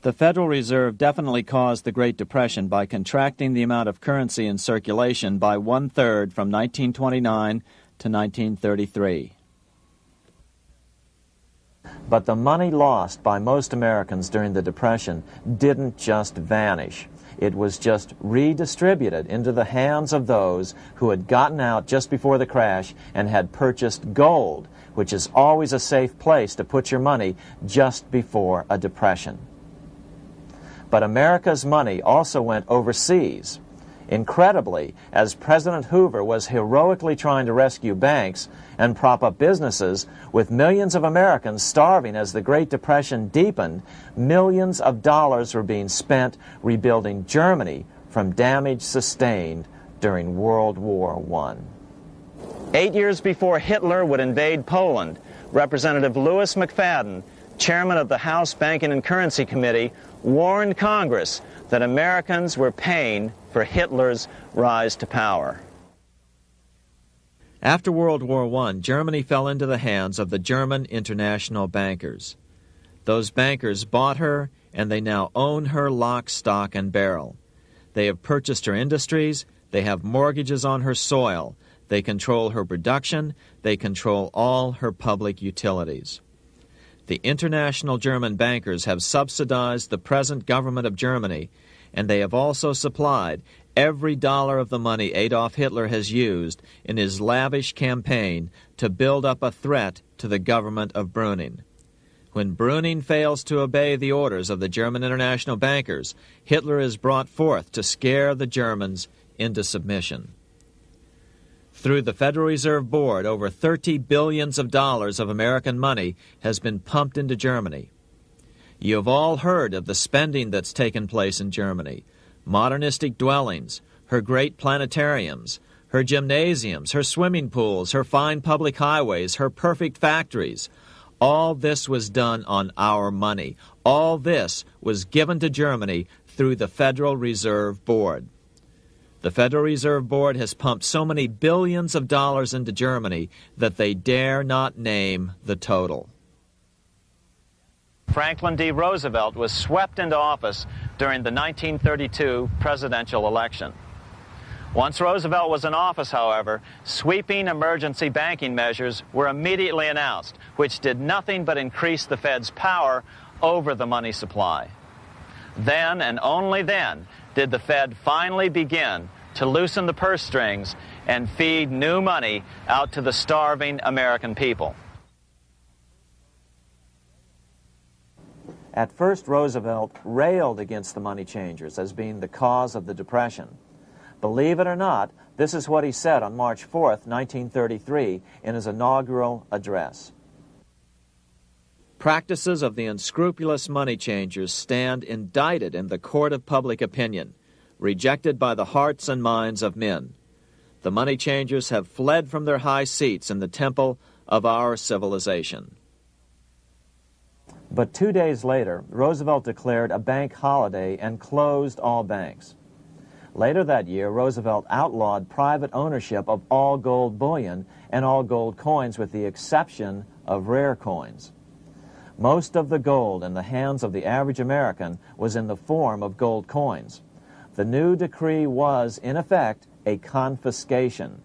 The Federal Reserve definitely caused the Great Depression by contracting the amount of currency in circulation by 1/3 from 1929 to 1933. But the money lost by most Americans during the Depression didn't just vanish. It was just redistributed into the hands of those who had gotten out just before the crash and had purchased gold, which is always a safe place to put your money just before a depression. But America's money also went overseas. Incredibly, as President Hoover was heroically trying to rescue banks and prop up businesses, with millions of Americans starving as the Great Depression deepened, millions of dollars were being spent rebuilding Germany from damage sustained during World War I. 8 years before Hitler would invade Poland, Representative Louis McFadden, chairman of the House Banking and Currency Committee, warned Congress that Americans were paying for Hitler's rise to power. After World War I, Germany fell into the hands of the German international bankers. Those bankers bought her, and they now own her lock, stock, and barrel. They have purchased her industries, they have mortgages on her soil, they control her production, they control all her public utilities. The international German bankers have subsidized the present government of Germany, and they have also supplied every dollar of the money Adolf Hitler has used in his lavish campaign to build up a threat to the government of Brüning. When Brüning fails to obey the orders of the German international bankers, Hitler is brought forth to scare the Germans into submission. Through the Federal Reserve Board, over $30 billion of American money has been pumped into Germany. You have all heard of the spending that's taken place in Germany. Modernistic dwellings, her great planetariums, her gymnasiums, her swimming pools, her fine public highways, her perfect factories. All this was done on our money. All this was given to Germany through the Federal Reserve Board. The Federal Reserve Board has pumped so many billions of dollars into Germany that they dare not name the total. Franklin D. Roosevelt was swept into office during the 1932 presidential election. Once Roosevelt was in office, however, sweeping emergency banking measures were immediately announced, which did nothing but increase the Fed's power over the money supply. Then, and only then, did the Fed finally begin to loosen the purse strings and feed new money out to the starving American people. At first, Roosevelt railed against the money changers as being the cause of the Depression. Believe it or not, this is what he said on March 4th, 1933, in his inaugural address. Practices of the unscrupulous money changers stand indicted in the court of public opinion, rejected by the hearts and minds of men. The money changers have fled from their high seats in the temple of our civilization. But 2 days later, Roosevelt declared a bank holiday and closed all banks. Later that year, Roosevelt outlawed private ownership of all gold bullion and all gold coins with the exception of rare coins. Most of the gold in the hands of the average American was in the form of gold coins. The new decree was, in effect, a confiscation.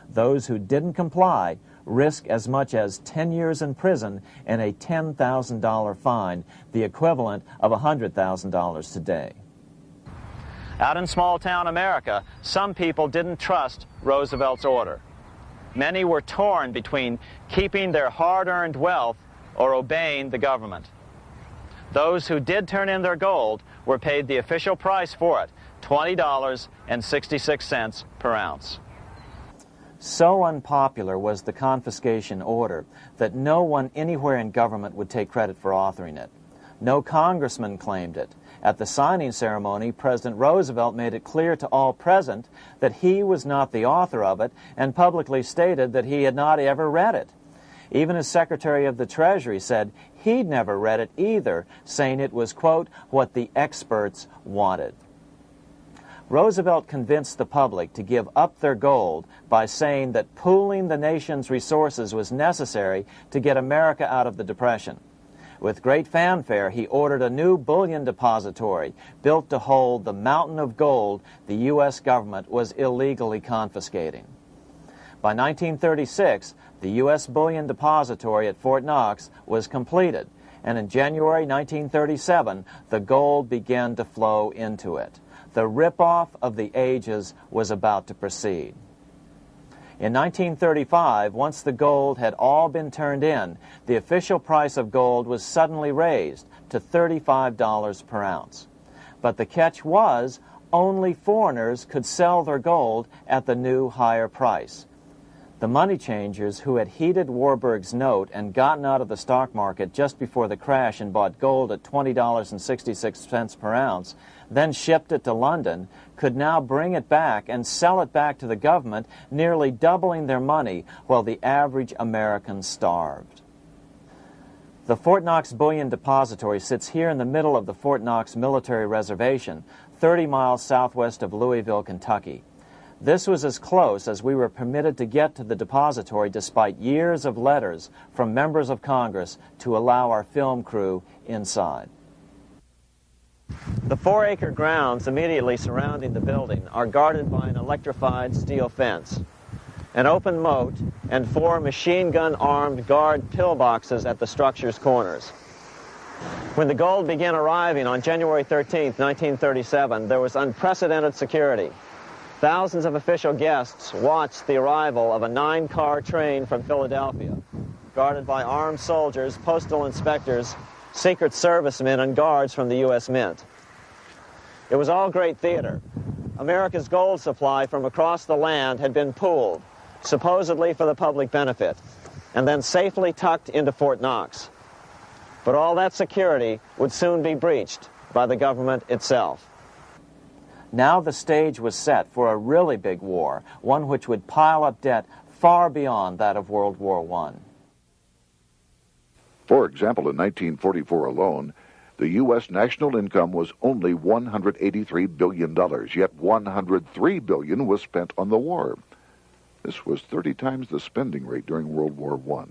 Those who didn't comply risk as much as 10 years in prison and a $10,000 fine, the equivalent of $100,000 today. Out in small-town America, some people didn't trust Roosevelt's order. Many were torn between keeping their hard-earned wealth or obeying the government. Those who did turn in their gold were paid the official price for it, $20.66 per ounce. So unpopular was the confiscation order that no one anywhere in government would take credit for authoring it. No congressman claimed it. At the signing ceremony, President Roosevelt made it clear to all present that he was not the author of it and publicly stated that he had not ever read it. Even his Secretary of the Treasury said he'd never read it either, saying it was, quote, what the experts wanted. Roosevelt convinced the public to give up their gold by saying that pooling the nation's resources was necessary to get America out of the Depression. With great fanfare, he ordered a new bullion depository built to hold the mountain of gold the U.S. government was illegally confiscating. By 1936, the U.S. bullion depository at Fort Knox was completed, and in January 1937, the gold began to flow into it. The rip-off of the ages was about to proceed. In 1935, once the gold had all been turned in, the official price of gold was suddenly raised to $35 per ounce. But the catch was, only foreigners could sell their gold at the new higher price. The money changers who had heeded Warburg's note and gotten out of the stock market just before the crash and bought gold at $20.66 per ounce, then shipped it to London, could now bring it back and sell it back to the government, nearly doubling their money while the average American starved. The Fort Knox Bullion Depository sits here in the middle of the Fort Knox Military Reservation, 30 miles southwest of Louisville, Kentucky. This was as close as we were permitted to get to the depository despite years of letters from members of Congress to allow our film crew inside. The 4-acre grounds immediately surrounding the building are guarded by an electrified steel fence, an open moat, and 4 machine-gun-armed guard pillboxes at the structure's corners. When the gold began arriving on January 13, 1937, there was unprecedented security. Thousands of official guests watched the arrival of a 9-car train from Philadelphia, guarded by armed soldiers, postal inspectors, Secret Servicemen, and guards from the U.S. Mint. It was all great theater. America's gold supply from across the land had been pooled, supposedly for the public benefit, and then safely tucked into Fort Knox. But all that security would soon be breached by the government itself. Now the stage was set for a really big war, one which would pile up debt far beyond that of World War I. For example, in 1944 alone, the U.S. national income was only $183 billion, yet $103 billion was spent on the war. This was 30 times the spending rate during World War I.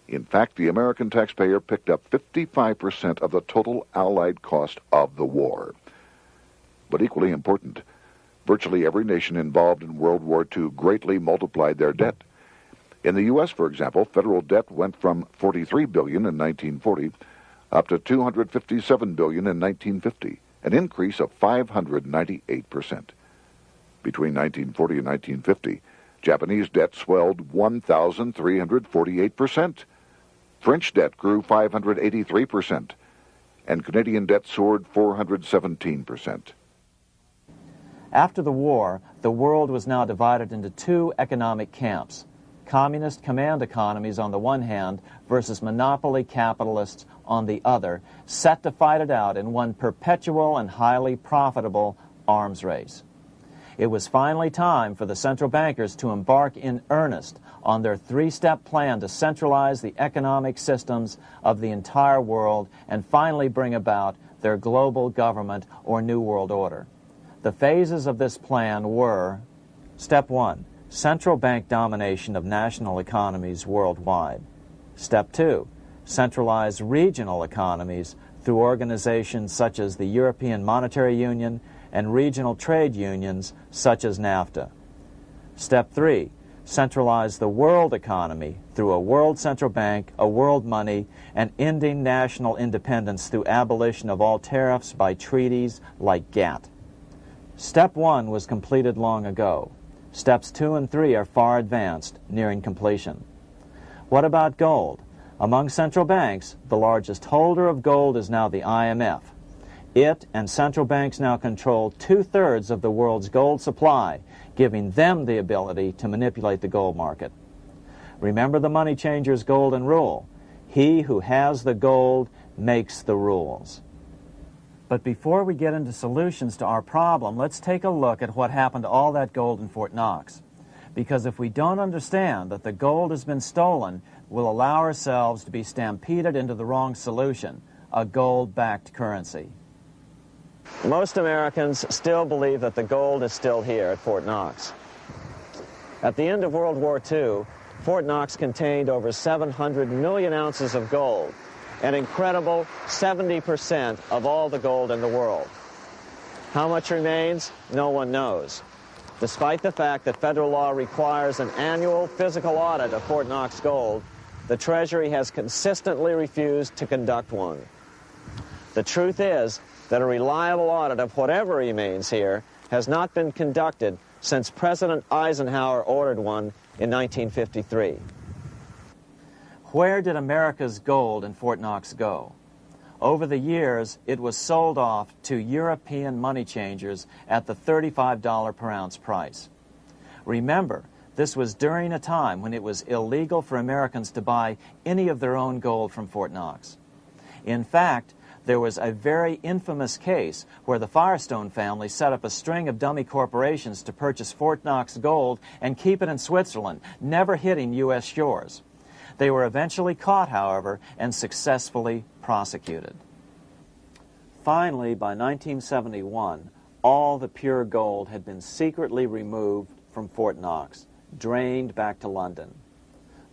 In fact, the American taxpayer picked up 55% of the total Allied cost of the war. But equally important, virtually every nation involved in World War II greatly multiplied their debt. In the U.S., for example, federal debt went from $43 billion in 1940 up to $257 billion in 1950, an increase of 598%. Between 1940 and 1950, Japanese debt swelled 1,348%. French debt grew 583%, and Canadian debt soared 417%. After the war, the world was now divided into 2 economic camps: communist command economies on the one hand versus monopoly capitalists on the other, set to fight it out in one perpetual and highly profitable arms race. It was finally time for the central bankers to embark in earnest on their 3-step plan to centralize the economic systems of the entire world and finally bring about their global government or New World Order. The phases of this plan were: Step 1, central bank domination of national economies worldwide. Step 2, centralize regional economies through organizations such as the European Monetary Union and regional trade unions such as NAFTA. Step 3, centralize the world economy through a world central bank, a world money, and ending national independence through abolition of all tariffs by treaties like GATT. Step 1 was completed long ago. Steps 2 and 3 are far advanced, nearing completion. What about gold? Among central banks, the largest holder of gold is now the IMF. It and central banks now control 2/3 of the world's gold supply, giving them the ability to manipulate the gold market. Remember the money changer's golden rule: he who has the gold makes the rules. But before we get into solutions to our problem, let's take a look at what happened to all that gold in Fort Knox. Because if we don't understand that the gold has been stolen, we'll allow ourselves to be stampeded into the wrong solution, a gold-backed currency. Most Americans still believe that the gold is still here at Fort Knox. At the end of World War II, Fort Knox contained over 700 million ounces of gold, an incredible 70% of all the gold in the world. How much remains? No one knows. Despite the fact that federal law requires an annual physical audit of Fort Knox gold, the Treasury has consistently refused to conduct one. The truth is that a reliable audit of whatever remains here has not been conducted since President Eisenhower ordered one in 1953. Where did America's gold in Fort Knox go? Over the years, it was sold off to European money changers at the $35 per ounce price. Remember, this was during a time when it was illegal for Americans to buy any of their own gold from Fort Knox. In fact, there was a very infamous case where the Firestone family set up a string of dummy corporations to purchase Fort Knox gold and keep it in Switzerland, never hitting U.S. shores. They were eventually caught, however, and successfully prosecuted. Finally, by 1971, all the pure gold had been secretly removed from Fort Knox, drained back to London.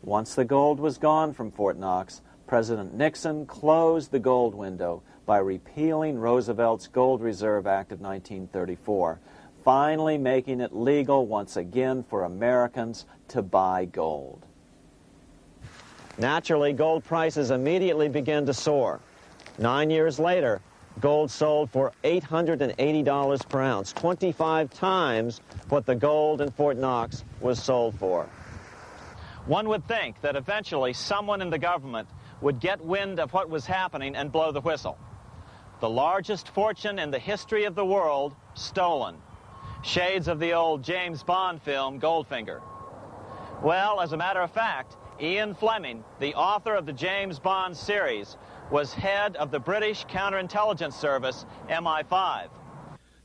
Once the gold was gone from Fort Knox, President Nixon closed the gold window by repealing Roosevelt's Gold Reserve Act of 1934, finally making it legal once again for Americans to buy gold. Naturally, gold prices immediately began to soar. 9 years later, gold sold for $880 per ounce, 25 times what the gold in Fort Knox was sold for. One would think that eventually someone in the government would get wind of what was happening and blow the whistle. The largest fortune in the history of the world stolen. Shades of the old James Bond film, Goldfinger. Well, as a matter of fact, Ian Fleming, the author of the James Bond series, was head of the British counterintelligence service, MI5.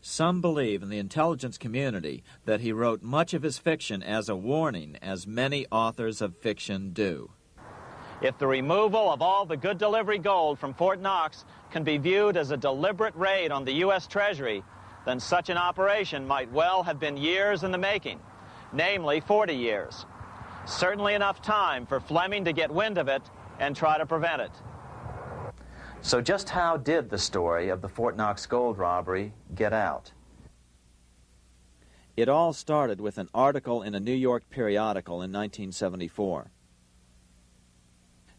Some believe in the intelligence community that he wrote much of his fiction as a warning, as many authors of fiction do. If the removal of all the good delivery gold from Fort Knox can be viewed as a deliberate raid on the U.S. Treasury, then such an operation might well have been years in the making, namely 40 years. Certainly enough time for Fleming to get wind of it and try to prevent it. So just how did the story of the Fort Knox gold robbery get out? It all started with an article in a New York periodical in 1974.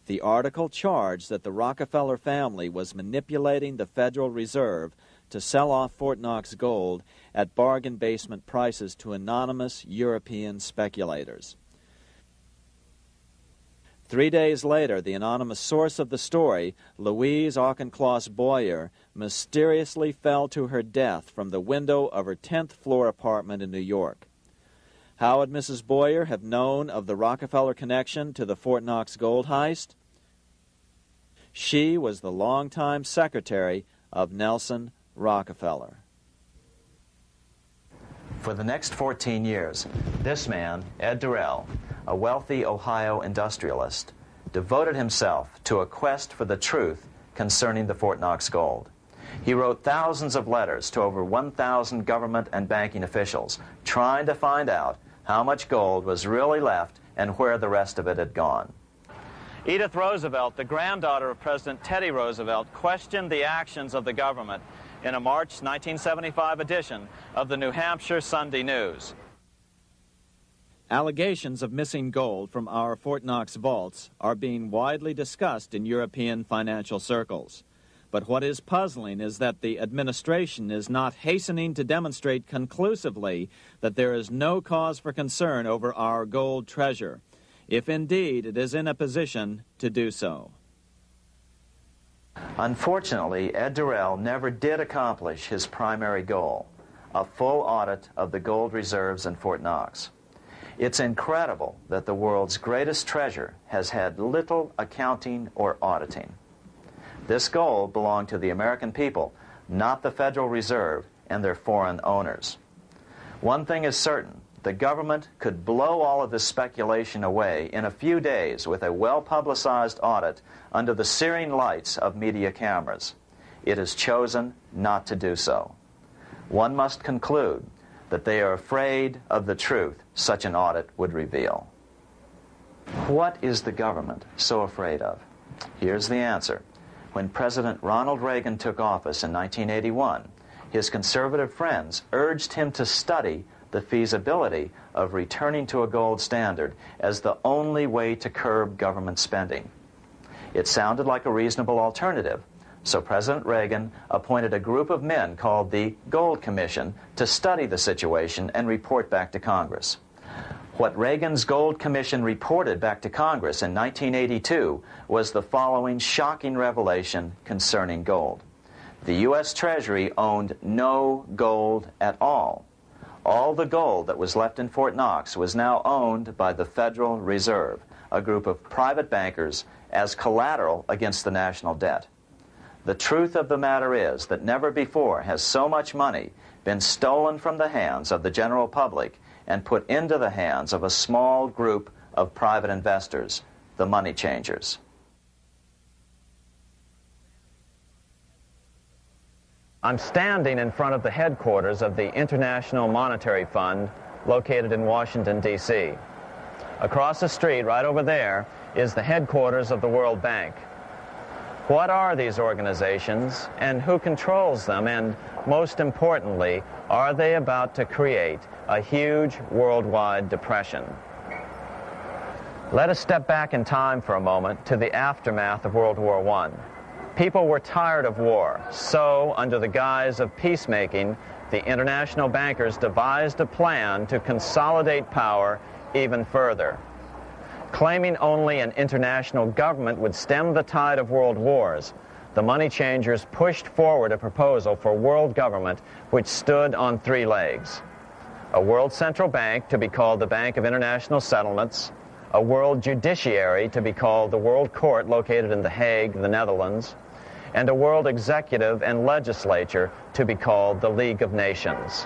The article charged that the Rockefeller family was manipulating the Federal Reserve to sell off Fort Knox gold at bargain basement prices to anonymous European speculators. 3 days later, the anonymous source of the story, Louise Auchincloss Boyer, mysteriously fell to her death from the window of her 10th floor apartment in New York. How would Mrs. Boyer have known of the Rockefeller connection to the Fort Knox gold heist? She was the longtime secretary of Nelson Rockefeller. For the next 14 years, this man, Ed Durrell, a wealthy Ohio industrialist, devoted himself to a quest for the truth concerning the Fort Knox gold. He wrote thousands of letters to over 1,000 government and banking officials, trying to find out how much gold was really left and where the rest of it had gone. Edith Roosevelt, the granddaughter of President Teddy Roosevelt, questioned the actions of the government in a March 1975 edition of the New Hampshire Sunday News. Allegations of missing gold from our Fort Knox vaults are being widely discussed in European financial circles. But what is puzzling is that the administration is not hastening to demonstrate conclusively that there is no cause for concern over our gold treasure, if indeed it is in a position to do so. Unfortunately, Ed Durrell never did accomplish his primary goal, a full audit of the gold reserves in Fort Knox. It's incredible that the world's greatest treasure has had little accounting or auditing. This gold belonged to the American people, not the Federal Reserve and their foreign owners. One thing is certain, the government could blow all of this speculation away in a few days with a well-publicized audit under the searing lights of media cameras. it has chosen not to do so. One must conclude that they are afraid of the truth such an audit would reveal. What is the government so afraid of? Here's the answer. When President Ronald Reagan took office in 1981, his conservative friends urged him to study the feasibility of returning to a gold standard as the only way to curb government spending. It sounded like a reasonable alternative, so President Reagan appointed a group of men called the Gold Commission to study the situation and report back to Congress. What Reagan's Gold Commission reported back to Congress in 1982 was the following shocking revelation concerning gold. The U.S. Treasury owned no gold at all. All the gold that was left in Fort Knox was now owned by the Federal Reserve, a group of private bankers, as collateral against the national debt. The truth of the matter is that never before has so much money been stolen from the hands of the general public and put into the hands of a small group of private investors, the money changers. I'm standing in front of the headquarters of the International Monetary Fund located in Washington, D.C. Across the street, right over there, is the headquarters of the World Bank. What are these organizations and who controls them? And most importantly, are they about to create a huge worldwide depression? Let us step back in time for a moment to the aftermath of World War I. People were tired of war, so under the guise of peacemaking, the international bankers devised a plan to consolidate power even further. Claiming only an international government would stem the tide of world wars, the money changers pushed forward a proposal for world government which stood on three legs. A world central bank to be called the Bank of International Settlements, a world judiciary to be called the World Court located in The Hague, the Netherlands, and a world executive and legislature to be called the League of Nations.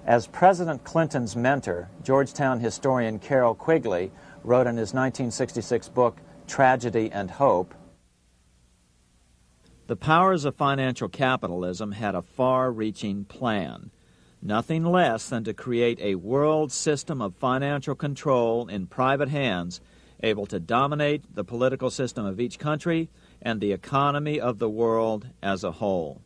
As President Clinton's mentor, Georgetown historian Carroll Quigley wrote in his 1966 book, Tragedy and Hope, the powers of financial capitalism had a far-reaching plan, nothing less than to create a world system of financial control in private hands, able to dominate the political system of each country and the economy of the world as a whole.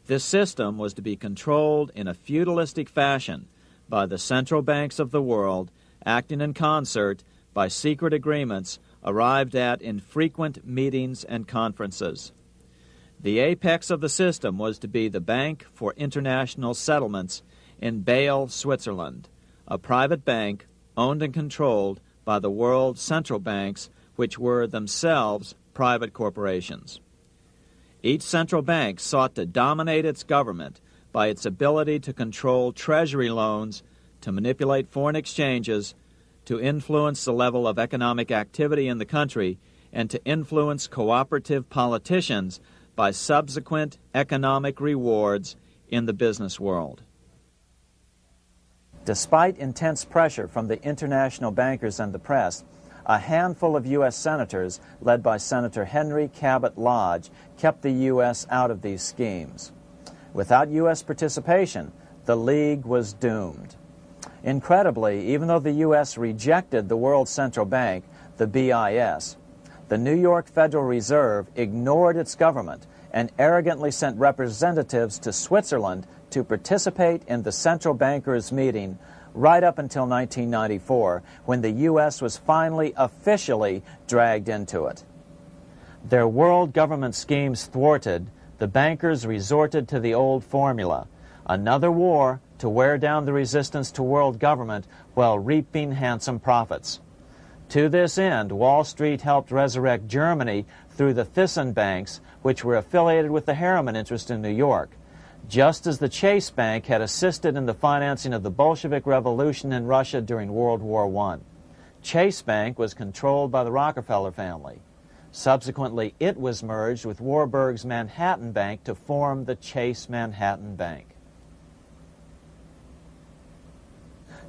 This system was to be controlled in a feudalistic fashion by the central banks of the world, acting in concert by secret agreements arrived at in frequent meetings and conferences. The apex of the system was to be the Bank for International Settlements in Bâle, Switzerland, a private bank owned and controlled by the world central banks, which were themselves private corporations. Each central bank sought to dominate its government by its ability to control treasury loans, to manipulate foreign exchanges, to influence the level of economic activity in the country, and to influence cooperative politicians by subsequent economic rewards in the business world. Despite intense pressure from the international bankers and the press, a handful of U.S. senators, led by Senator Henry Cabot Lodge, kept the U.S. out of these schemes. Without U.S. participation, the League was doomed. Incredibly, even though the U.S. rejected the World Central Bank, the BIS, the New York Federal Reserve ignored its government and arrogantly sent representatives to Switzerland to participate in the central bankers' meeting right up until 1994, when the U.S. was finally officially dragged into it. Their world government schemes thwarted, the bankers resorted to the old formula: another war to wear down the resistance to world government while reaping handsome profits. To this end, Wall Street helped resurrect Germany through the Thyssen banks, which were affiliated with the Harriman interest in New York, just as the Chase Bank had assisted in the financing of the Bolshevik Revolution in Russia during World War I. Chase Bank was controlled by the Rockefeller family. Subsequently, it was merged with Warburg's Manhattan Bank to form the Chase Manhattan Bank.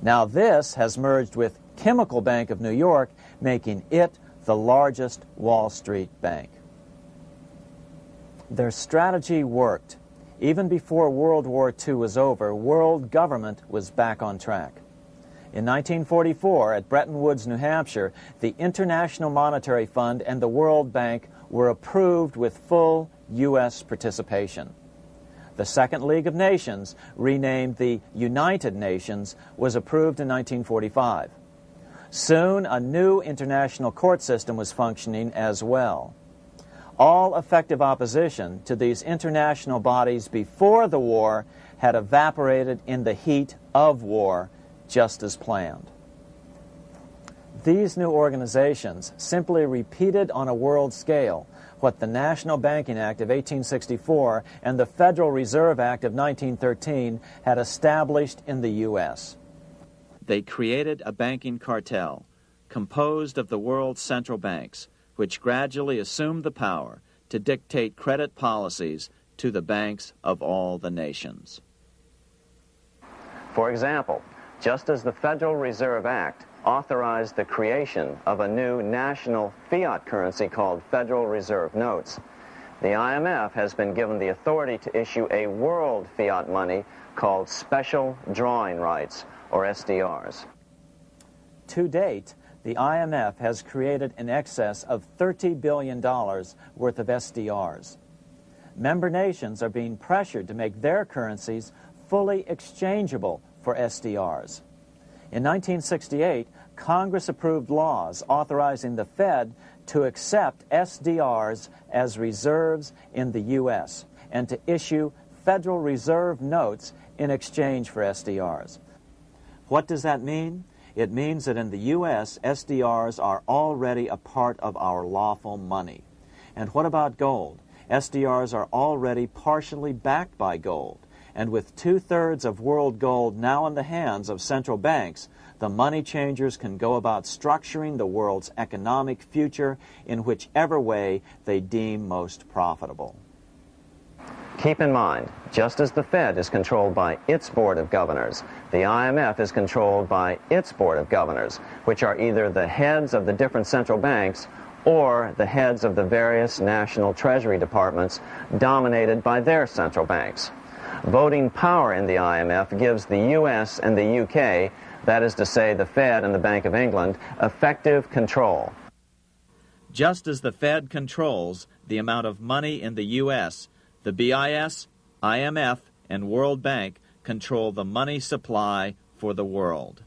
Now this has merged with Chemical Bank of New York, making it the largest Wall Street bank. Their strategy worked. Even before World War II was over, world government was back on track. In 1944, at Bretton Woods, New Hampshire, the International Monetary Fund and the World Bank were approved with full U.S. participation. The Second League of Nations, renamed the United Nations, was approved in 1945. Soon, a new international court system was functioning as well. All effective opposition to these international bodies before the war had evaporated in the heat of war, just as planned. These new organizations simply repeated on a world scale what the National Banking Act of 1864 and the Federal Reserve Act of 1913 had established in the U.S. They created a banking cartel composed of the world's central banks, which gradually assumed the power to dictate credit policies to the banks of all the nations. For example, just as the Federal Reserve Act authorized the creation of a new national fiat currency called Federal Reserve Notes, the IMF has been given the authority to issue a world fiat money called Special Drawing Rights, or SDRs. To date, the IMF has created in excess of $30 billion worth of SDRs. Member nations are being pressured to make their currencies fully exchangeable for SDRs. In 1968, Congress approved laws authorizing the Fed to accept SDRs as reserves in the U.S. and to issue Federal Reserve notes in exchange for SDRs. What does that mean? It means that in the U.S., SDRs are already a part of our lawful money. And what about gold? SDRs are already partially backed by gold. And with 2/3 of world gold now in the hands of central banks, the money changers can go about structuring the world's economic future in whichever way they deem most profitable. Keep in mind, just as the Fed is controlled by its Board of Governors, the IMF is controlled by its Board of Governors, which are either the heads of the different central banks or the heads of the various national treasury departments dominated by their central banks. Voting power in the IMF gives the U.S. and the UK, that is to say the Fed and the Bank of England, effective control. Just as the Fed controls the amount of money in the U.S., the BIS, IMF, and World Bank control the money supply for the world.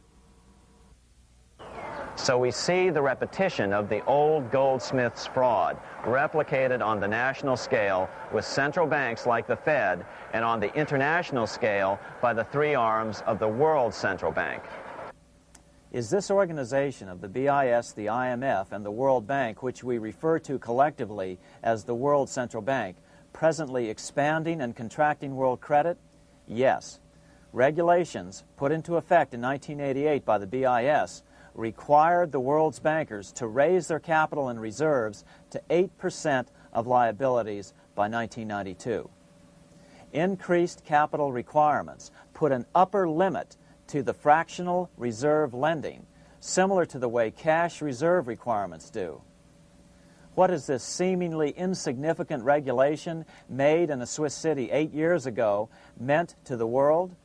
So we see the repetition of the old goldsmith's fraud replicated on the national scale with central banks like the Fed and on the international scale by the three arms of the world central bank. Is this organization of the BIS, the IMF, and the World Bank, which we refer to collectively as the World Central Bank, presently expanding and contracting world credit? Yes. Regulations put into effect in 1988 by the BIS required the world's bankers to raise their capital and reserves to 8% of liabilities by 1992. Increased capital requirements put an upper limit to the fractional reserve lending, similar to the way cash reserve requirements do. What has this seemingly insignificant regulation made in a Swiss city 8 years ago meant to the world?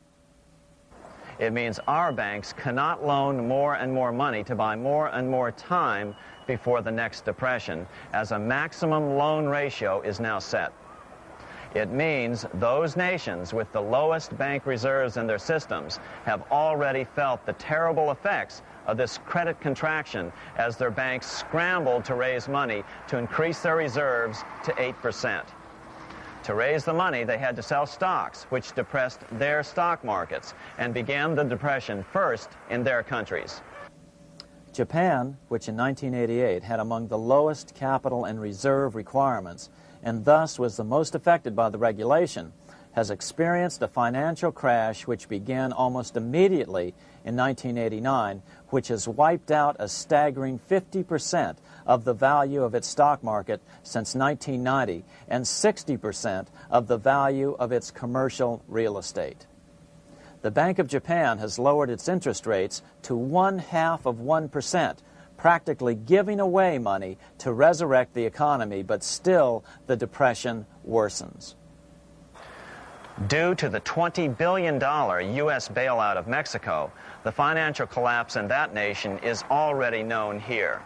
It means our banks cannot loan more and more money to buy more and more time before the next depression, as a maximum loan ratio is now set. It means those nations with the lowest bank reserves in their systems have already felt the terrible effects of this credit contraction as their banks scrambled to raise money to increase their reserves to 8%. To raise the money, they had to sell stocks, which depressed their stock markets and began the depression first in their countries. Japan, which in 1988 had among the lowest capital and reserve requirements and thus was the most affected by the regulation, has experienced a financial crash which began almost immediately in 1989, which has wiped out a staggering 50% of the value of its stock market since 1990 and 60% of the value of its commercial real estate. The Bank of Japan has lowered its interest rates to 0.5%, practically giving away money to resurrect the economy, but still the depression worsens. Due to the $20 billion U.S. bailout of Mexico, the financial collapse in that nation is already known here.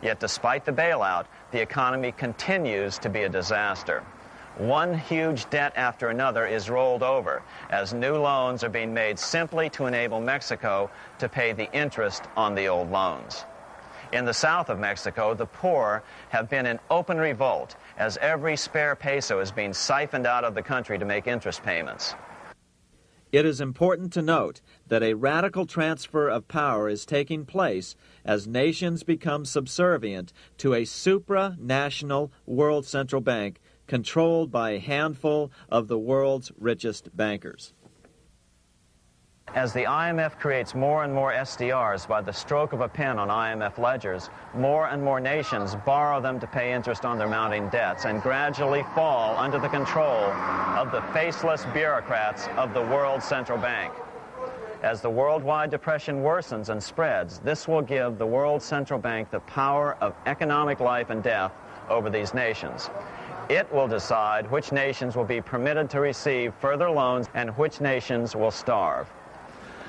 Yet despite the bailout, the economy continues to be a disaster. One huge debt after another is rolled over as new loans are being made simply to enable Mexico to pay the interest on the old loans. In the south of Mexico, the poor have been in open revolt as every spare peso is being siphoned out of the country to make interest payments. It is important to note that a radical transfer of power is taking place as nations become subservient to a supranational world central bank controlled by a handful of the world's richest bankers. As the IMF creates more and more SDRs by the stroke of a pen on IMF ledgers, more and more nations borrow them to pay interest on their mounting debts and gradually fall under the control of the faceless bureaucrats of the World Central Bank. As the worldwide depression worsens and spreads, this will give the World Central Bank the power of economic life and death over these nations. It will decide which nations will be permitted to receive further loans and which nations will starve.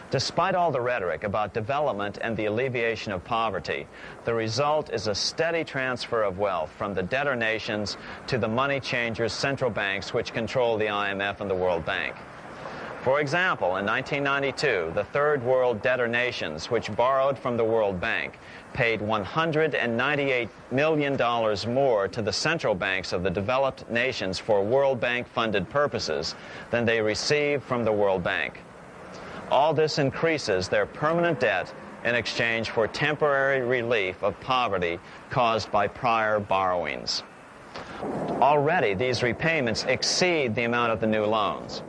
Despite all the rhetoric about development and the alleviation of poverty, the result is a steady transfer of wealth from the debtor nations to the money changers' central banks which control the IMF and the World Bank. For example, in 1992, the Third World debtor nations, which borrowed from the World Bank, paid $198 million more to the central banks of the developed nations for World Bank-funded purposes than they received from the World Bank. All this increases their permanent debt in exchange for temporary relief of poverty caused by prior borrowings. Already, these repayments exceed the amount of the new loans.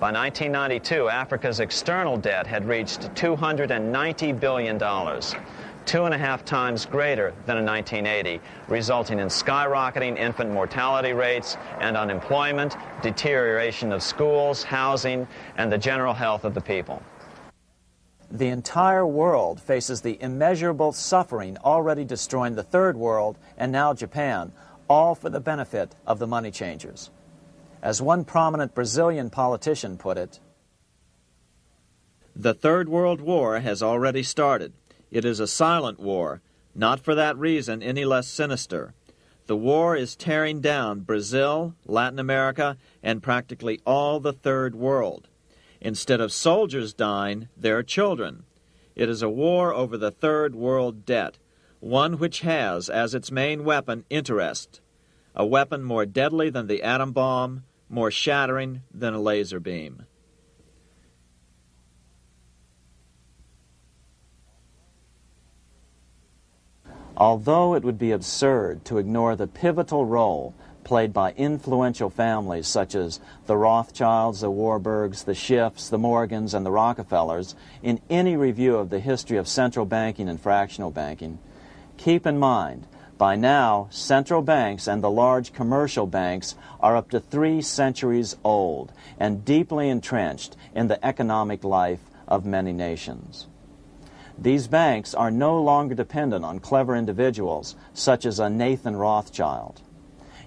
By 1992, Africa's external debt had reached $290 billion, 2.5 times greater than in 1980, resulting in skyrocketing infant mortality rates and unemployment, deterioration of schools, housing, and the general health of the people. The entire world faces the immeasurable suffering already destroying the Third World and now Japan, all for the benefit of the money changers. As one prominent Brazilian politician put it, "The Third World War has already started. It is a silent war, not for that reason any less sinister. The war is tearing down Brazil, Latin America, and practically all the Third World. Instead of soldiers dying, there are children. It is a war over the Third World debt, one which has as its main weapon interest, a weapon more deadly than the atom bomb, more shattering than a laser beam." Although it would be absurd to ignore the pivotal role played by influential families such as the Rothschilds, the Warburgs, the Schiffs, the Morgans, and the Rockefellers in any review of the history of central banking and fractional banking, keep in mind, by now, central banks and the large commercial banks are up to 3 centuries old and deeply entrenched in the economic life of many nations. These banks are no longer dependent on clever individuals such as a Nathan Rothschild.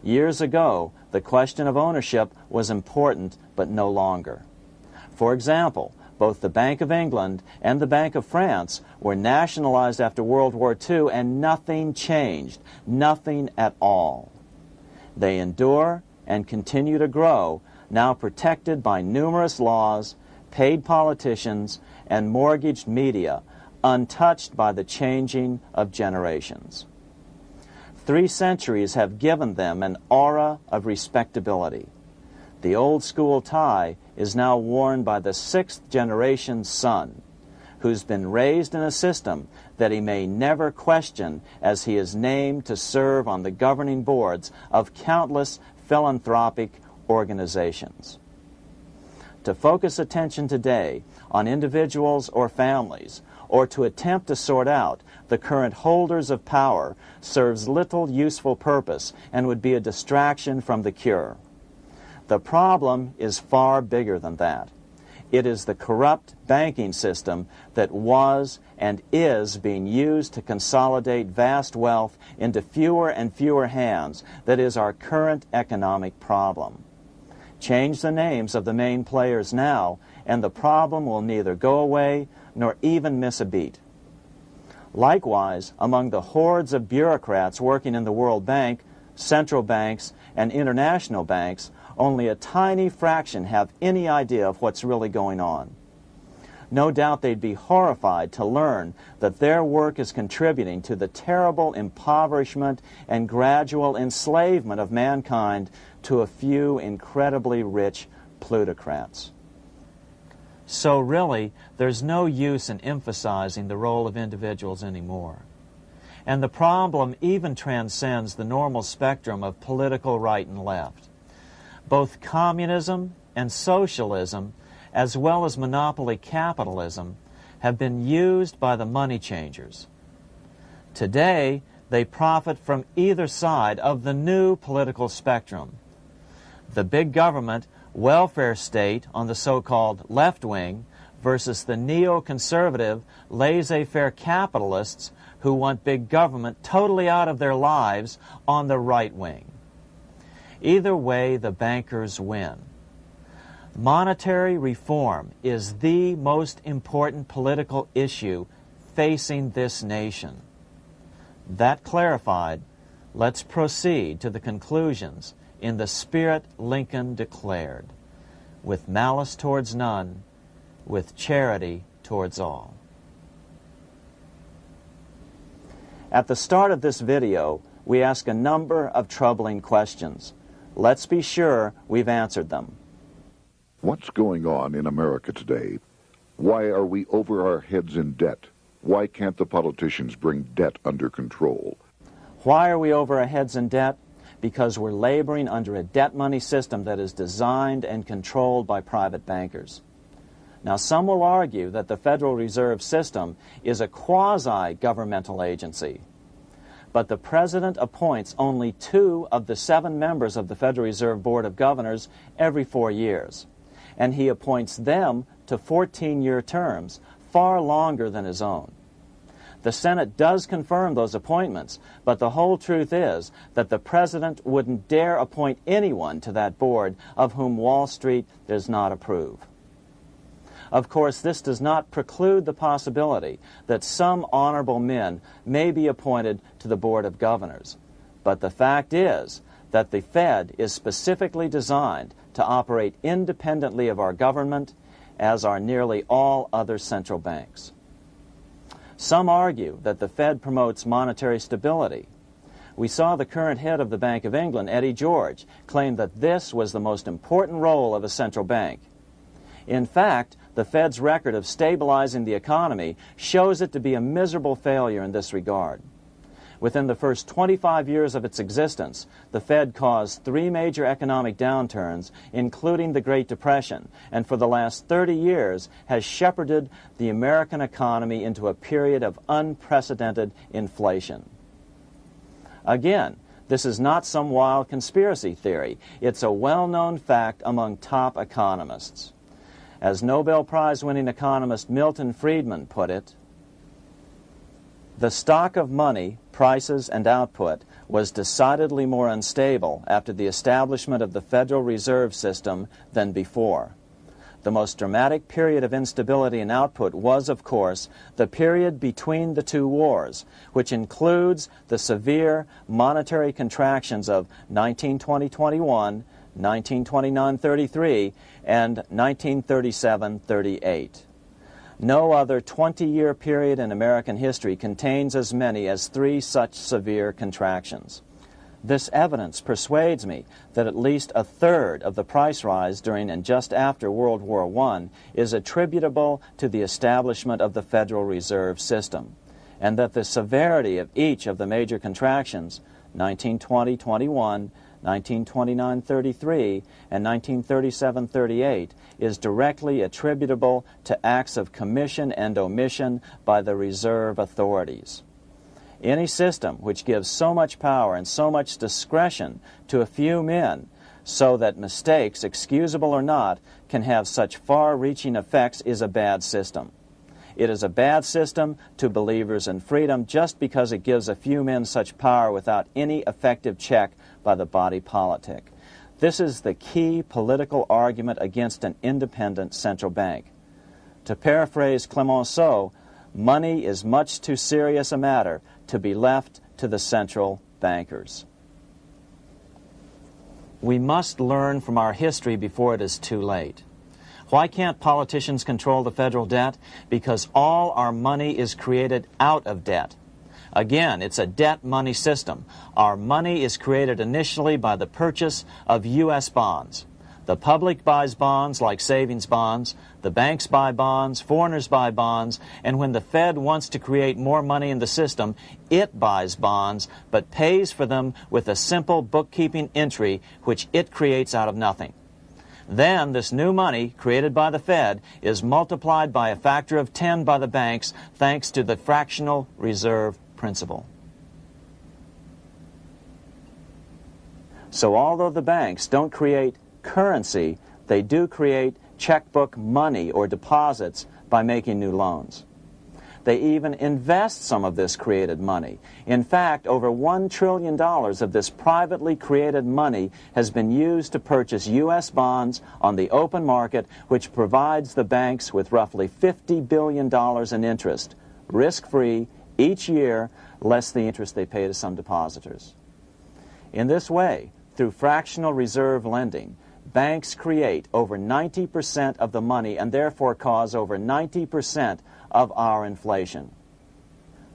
Years ago, the question of ownership was important, but no longer. For example, both the Bank of England and the Bank of France were nationalized after World War II, and nothing changed, nothing at all. They endure and continue to grow, now protected by numerous laws, paid politicians, and mortgaged media, untouched by the changing of generations. 3 centuries have given them an aura of respectability. The old school tie is now worn by the 6th generation son, who's been raised in a system that he may never question as he is named to serve on the governing boards of countless philanthropic organizations. To focus attention today on individuals or families, or to attempt to sort out the current holders of power, serves little useful purpose and would be a distraction from the cure. The problem is far bigger than that. It is the corrupt banking system that was and is being used to consolidate vast wealth into fewer and fewer hands that is our current economic problem. Change the names of the main players now, and the problem will neither go away nor even miss a beat. Likewise, among the hordes of bureaucrats working in the World Bank, central banks, and international banks, only a tiny fraction have any idea of what's really going on. No doubt they'd be horrified to learn that their work is contributing to the terrible impoverishment and gradual enslavement of mankind to a few incredibly rich plutocrats. So really, there's no use in emphasizing the role of individuals anymore. And the problem even transcends the normal spectrum of political right and left. Both communism and socialism, as well as monopoly capitalism, have been used by the money changers. Today, they profit from either side of the new political spectrum. The big government, welfare state on the so-called left wing versus the neoconservative, laissez-faire capitalists who want big government totally out of their lives on the right wing. Either way, the bankers win. Monetary reform is the most important political issue facing this nation. That clarified, let's proceed to the conclusions in the spirit Lincoln declared, with malice towards none, with charity towards all. At the start of this video, we ask a number of troubling questions. Let's be sure we've answered them. What's going on in America today? Why are we over our heads in debt? Why can't the politicians bring debt under control? Why are we over our heads in debt? Because we're laboring under a debt money system that is designed and controlled by private bankers. Now, some will argue that the Federal Reserve System is a quasi-governmental agency. But the President appoints only 2 of the 7 members of the Federal Reserve Board of Governors every 4 years. And he appoints them to 14-year terms, far longer than his own. The Senate does confirm those appointments, but the whole truth is that the President wouldn't dare appoint anyone to that board of whom Wall Street does not approve. Of course, this does not preclude the possibility that some honorable men may be appointed to the Board of Governors. But the fact is that the Fed is specifically designed to operate independently of our government, as are nearly all other central banks. Some argue that the Fed promotes monetary stability. We saw the current head of the Bank of England, Eddie George, claim that this was the most important role of a central bank. In fact, the Fed's record of stabilizing the economy shows it to be a miserable failure in this regard. Within the first 25 years of its existence, the Fed caused 3 major economic downturns, including the Great Depression, and for the last 30 years has shepherded the American economy into a period of unprecedented inflation. Again, this is not some wild conspiracy theory. It's a well-known fact among top economists. As Nobel Prize-winning economist Milton Friedman put it, the stock of money, prices, and output was decidedly more unstable after the establishment of the Federal Reserve System than before. The most dramatic period of instability in output was, of course, the period between the 2 wars, which includes the severe monetary contractions of 1920-21, 1929-33, and 1937-38. No other 20-year period in American history contains as many as 3 such severe contractions. This evidence persuades me that at least a third of the price rise during and just after World War I is attributable to the establishment of the Federal Reserve System, and that the severity of each of the major contractions, 1920-21, 1929-33, and 1937-38, is directly attributable to acts of commission and omission by the reserve authorities. Any system which gives so much power and so much discretion to a few men so that mistakes, excusable or not, can have such far-reaching effects is a bad system. It is a bad system to believers in freedom just because it gives a few men such power without any effective check by the body politic. This is the key political argument against an independent central bank. To paraphrase Clemenceau, money is much too serious a matter to be left to the central bankers. We must learn from our history before it is too late. Why can't politicians control the federal debt? Because all our money is created out of debt. Again, it's a debt money system. Our money is created initially by the purchase of U.S. bonds. The public buys bonds like savings bonds, the banks buy bonds, foreigners buy bonds, and when the Fed wants to create more money in the system, it buys bonds, but pays for them with a simple bookkeeping entry which it creates out of nothing. Then this new money, created by the Fed, is multiplied by a factor of 10 by the banks thanks to the fractional reserve principle. So although the banks don't create currency, they do create checkbook money or deposits by making new loans. They even invest some of this created money. In fact, over $1 trillion of this privately created money has been used to purchase U.S. bonds on the open market, which provides the banks with roughly $50 billion in interest, risk-free, each year, less the interest they pay to some depositors. In this way, through fractional reserve lending, banks create over 90% of the money and therefore cause over 90% of our inflation.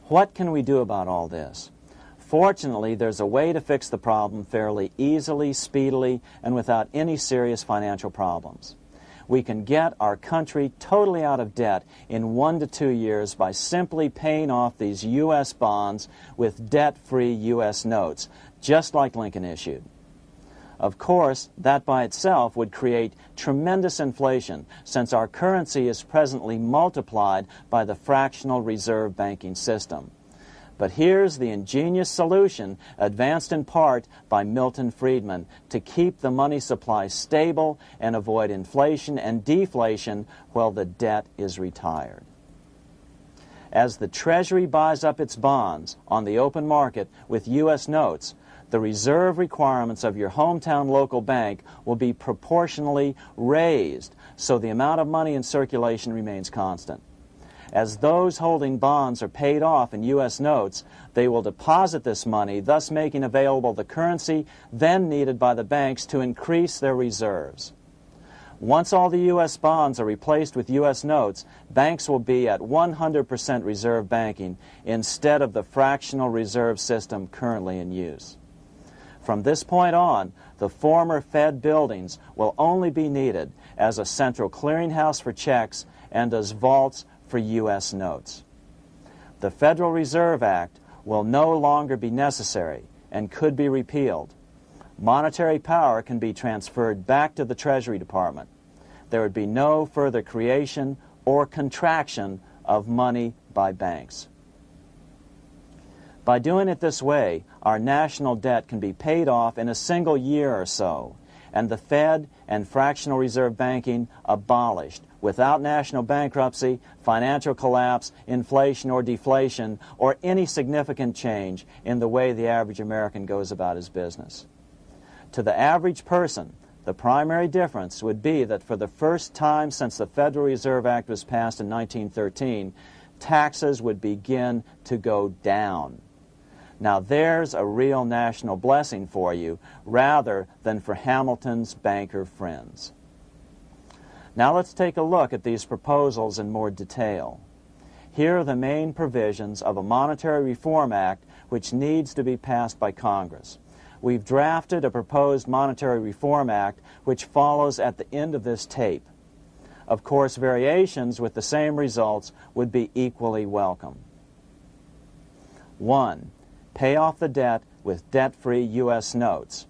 What can we do about all this? Fortunately, there's a way to fix the problem fairly easily, speedily, and without any serious financial problems. We can get our country totally out of debt in 1 to 2 years by simply paying off these U.S. bonds with debt-free U.S. notes, just like Lincoln issued. Of course, that by itself would create tremendous inflation, since our currency is presently multiplied by the fractional reserve banking system. But here's the ingenious solution, advanced in part by Milton Friedman, to keep the money supply stable and avoid inflation and deflation while the debt is retired. As the Treasury buys up its bonds on the open market with U.S. notes, the reserve requirements of your hometown local bank will be proportionally raised, so the amount of money in circulation remains constant. As those holding bonds are paid off in U.S. notes, they will deposit this money, thus making available the currency then needed by the banks to increase their reserves. Once all the U.S. bonds are replaced with U.S. notes, banks will be at 100% reserve banking instead of the fractional reserve system currently in use. From this point on, the former Fed buildings will only be needed as a central clearinghouse for checks and as vaults for U.S. notes. The Federal Reserve Act will no longer be necessary and could be repealed. Monetary power can be transferred back to the Treasury Department. There would be no further creation or contraction of money by banks. By doing it this way, our national debt can be paid off in a single year or so, and the Fed and fractional reserve banking abolished without national bankruptcy, financial collapse, inflation or deflation, or any significant change in the way the average American goes about his business. To the average person, the primary difference would be that for the first time since the Federal Reserve Act was passed in 1913, taxes would begin to go down. Now there's a real national blessing for you, rather than for Hamilton's banker friends. Now let's take a look at these proposals in more detail. Here are the main provisions of a Monetary Reform Act which needs to be passed by Congress. We've drafted a proposed Monetary Reform Act which follows at the end of this tape. Of course, variations with the same results would be equally welcome. 1. Pay off the debt with debt-free U.S. notes.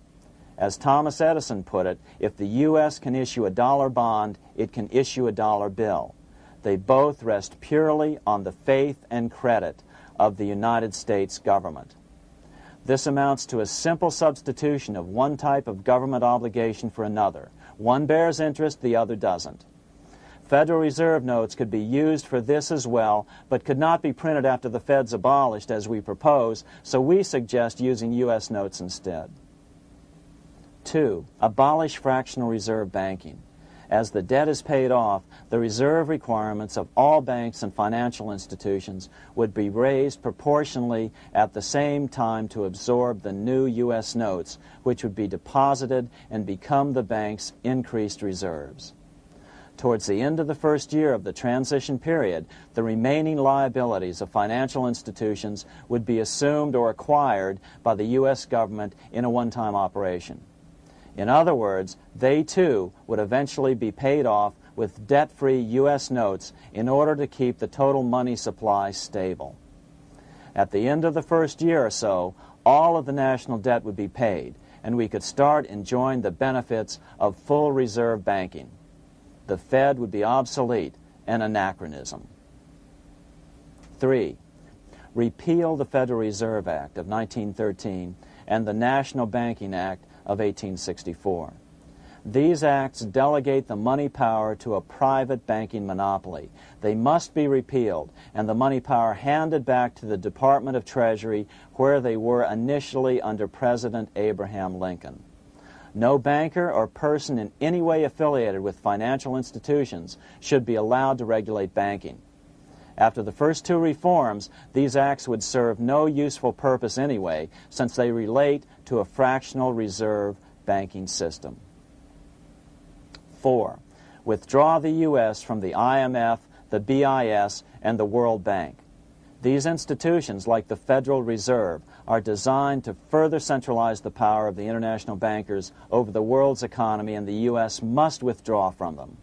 As Thomas Edison put it, if the U.S. can issue a dollar bond, it can issue a dollar bill. They both rest purely on the faith and credit of the United States government. This amounts to a simple substitution of one type of government obligation for another. One bears interest, the other doesn't. Federal Reserve notes could be used for this as well, but could not be printed after the Fed's abolished as we propose, so we suggest using U.S. notes instead. 2. Abolish fractional reserve banking. As the debt is paid off, the reserve requirements of all banks and financial institutions would be raised proportionally at the same time to absorb the new U.S. notes, which would be deposited and become the bank's increased reserves. Towards the end of the first year of the transition period, the remaining liabilities of financial institutions would be assumed or acquired by the U.S. government in a one-time operation. In other words, they too would eventually be paid off with debt-free U.S. notes in order to keep the total money supply stable. At the end of the first year or so, all of the national debt would be paid, and we could start enjoying the benefits of full reserve banking. The Fed would be obsolete, an anachronism. 3. Repeal the Federal Reserve Act of 1913 and the National Banking Act of 1864. These acts delegate the money power to a private banking monopoly. They must be repealed, and the money power handed back to the Department of Treasury, where they were initially under President Abraham Lincoln. No banker or person in any way affiliated with financial institutions should be allowed to regulate banking. After the first two reforms, these acts would serve no useful purpose anyway, since they relate to a fractional reserve banking system. 4. Withdraw the U.S. from the IMF, the BIS, and the World Bank. These institutions, like the Federal Reserve, are designed to further centralize the power of the international bankers over the world's economy, and the U.S. must withdraw from them.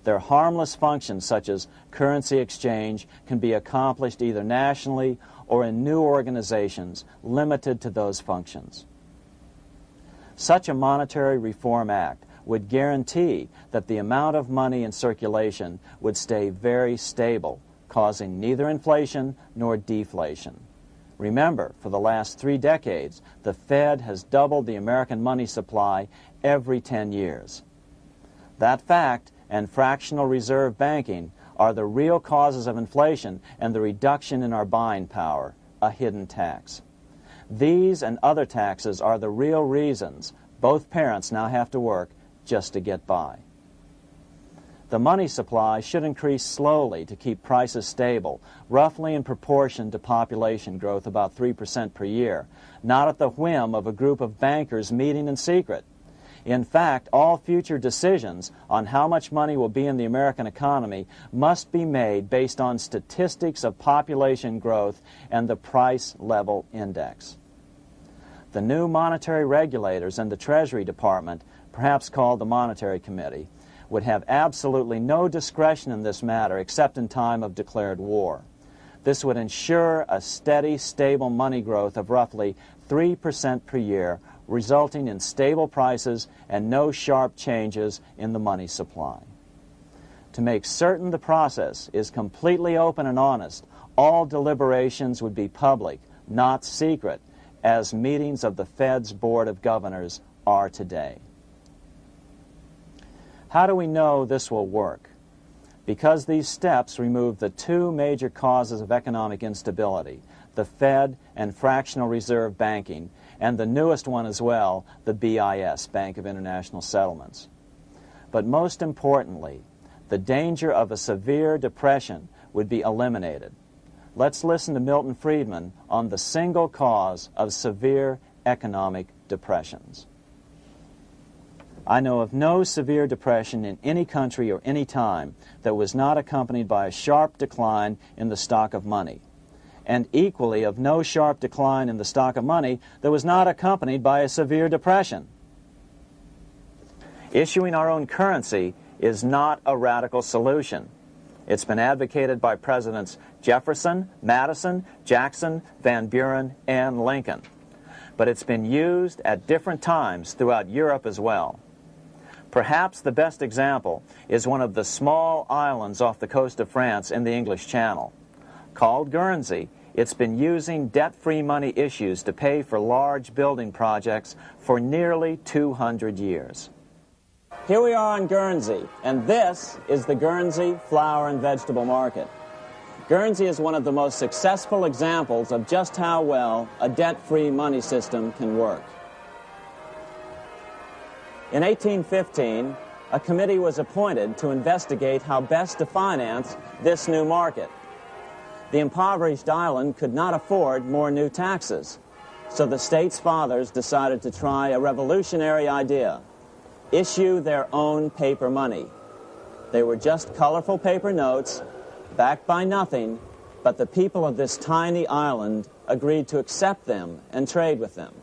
Their harmless functions, such as currency exchange, can be accomplished either nationally or in new organizations limited to those functions. Such a monetary reform act would guarantee that the amount of money in circulation would stay very stable, causing neither inflation nor deflation. Remember, for the last 3 decades, the Fed has doubled the American money supply every 10 years. That fact and fractional reserve banking are the real causes of inflation and the reduction in our buying power, a hidden tax. These and other taxes are the real reasons both parents now have to work just to get by. The money supply should increase slowly to keep prices stable, roughly in proportion to population growth, about 3% per year, not at the whim of a group of bankers meeting in secret. In fact, all future decisions on how much money will be in the American economy must be made based on statistics of population growth and the price level index. The new monetary regulators and the Treasury Department, perhaps called the Monetary Committee, would have absolutely no discretion in this matter except in time of declared war. This would ensure a steady, stable money growth of roughly 3% per year, resulting in stable prices and no sharp changes in the money supply. To make certain the process is completely open and honest, all deliberations would be public, not secret, as meetings of the Fed's Board of Governors are today. How do we know this will work? Because these steps remove the 2 major causes of economic instability, the Fed and fractional reserve banking, and the newest one as well, the BIS, Bank of International Settlements. But most importantly, the danger of a severe depression would be eliminated. Let's listen to Milton Friedman on the single cause of severe economic depressions. I know of no severe depression in any country or any time that was not accompanied by a sharp decline in the stock of money, and equally of no sharp decline in the stock of money that was not accompanied by a severe depression. Issuing our own currency is not a radical solution. It's been advocated by Presidents Jefferson, Madison, Jackson, Van Buren, and Lincoln. But it's been used at different times throughout Europe as well. Perhaps the best example is one of the small islands off the coast of France in the English Channel. Called Guernsey, It's been using debt-free money issues to pay for large building projects for nearly 200 years. Here we are on Guernsey, and this is the Guernsey flower and vegetable market. Guernsey is one of the most successful examples of just how well a debt-free money system can work. In 1815, a committee was appointed to investigate how best to finance this new market. The impoverished island could not afford more new taxes, so the state's fathers decided to try a revolutionary idea: issue their own paper money. They were just colorful paper notes, backed by nothing, but the people of this tiny island agreed to accept them and trade with them.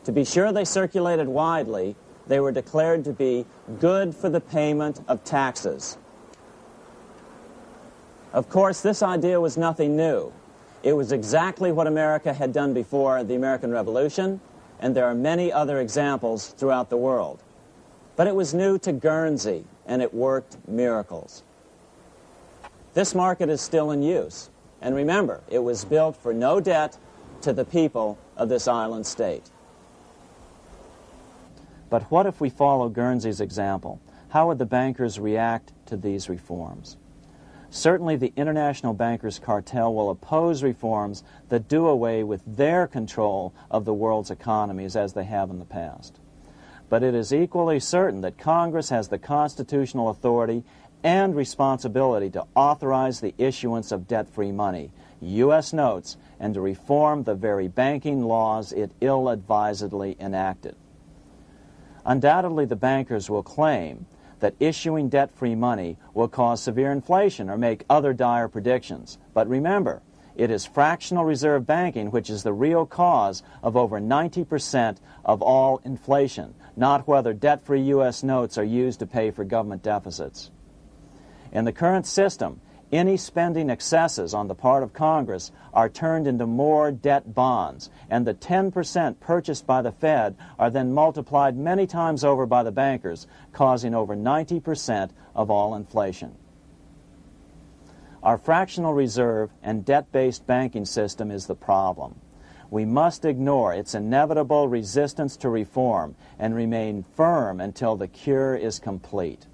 To be sure they circulated widely, they were declared to be good for the payment of taxes. Of course, this idea was nothing new. It was exactly what America had done before the American Revolution, and there are many other examples throughout the world. But it was new to Guernsey, and it worked miracles. This market is still in use, and remember, it was built for no debt to the people of this island state. But what if we follow Guernsey's example? How would the bankers react to these reforms? Certainly the international bankers' cartel will oppose reforms that do away with their control of the world's economies as they have in the past. But it is equally certain that Congress has the constitutional authority and responsibility to authorize the issuance of debt-free money, U.S. notes, and to reform the very banking laws it ill-advisedly enacted. Undoubtedly, the bankers will claim that issuing debt-free money will cause severe inflation or make other dire predictions. But remember, it is fractional reserve banking which is the real cause of over 90% of all inflation, not whether debt-free U.S. notes are used to pay for government deficits. In the current system, any spending excesses on the part of Congress are turned into more debt bonds, and the 10% purchased by the Fed are then multiplied many times over by the bankers, causing over 90% of all inflation. Our fractional reserve and debt-based banking system is the problem. We must ignore its inevitable resistance to reform and remain firm until the cure is complete.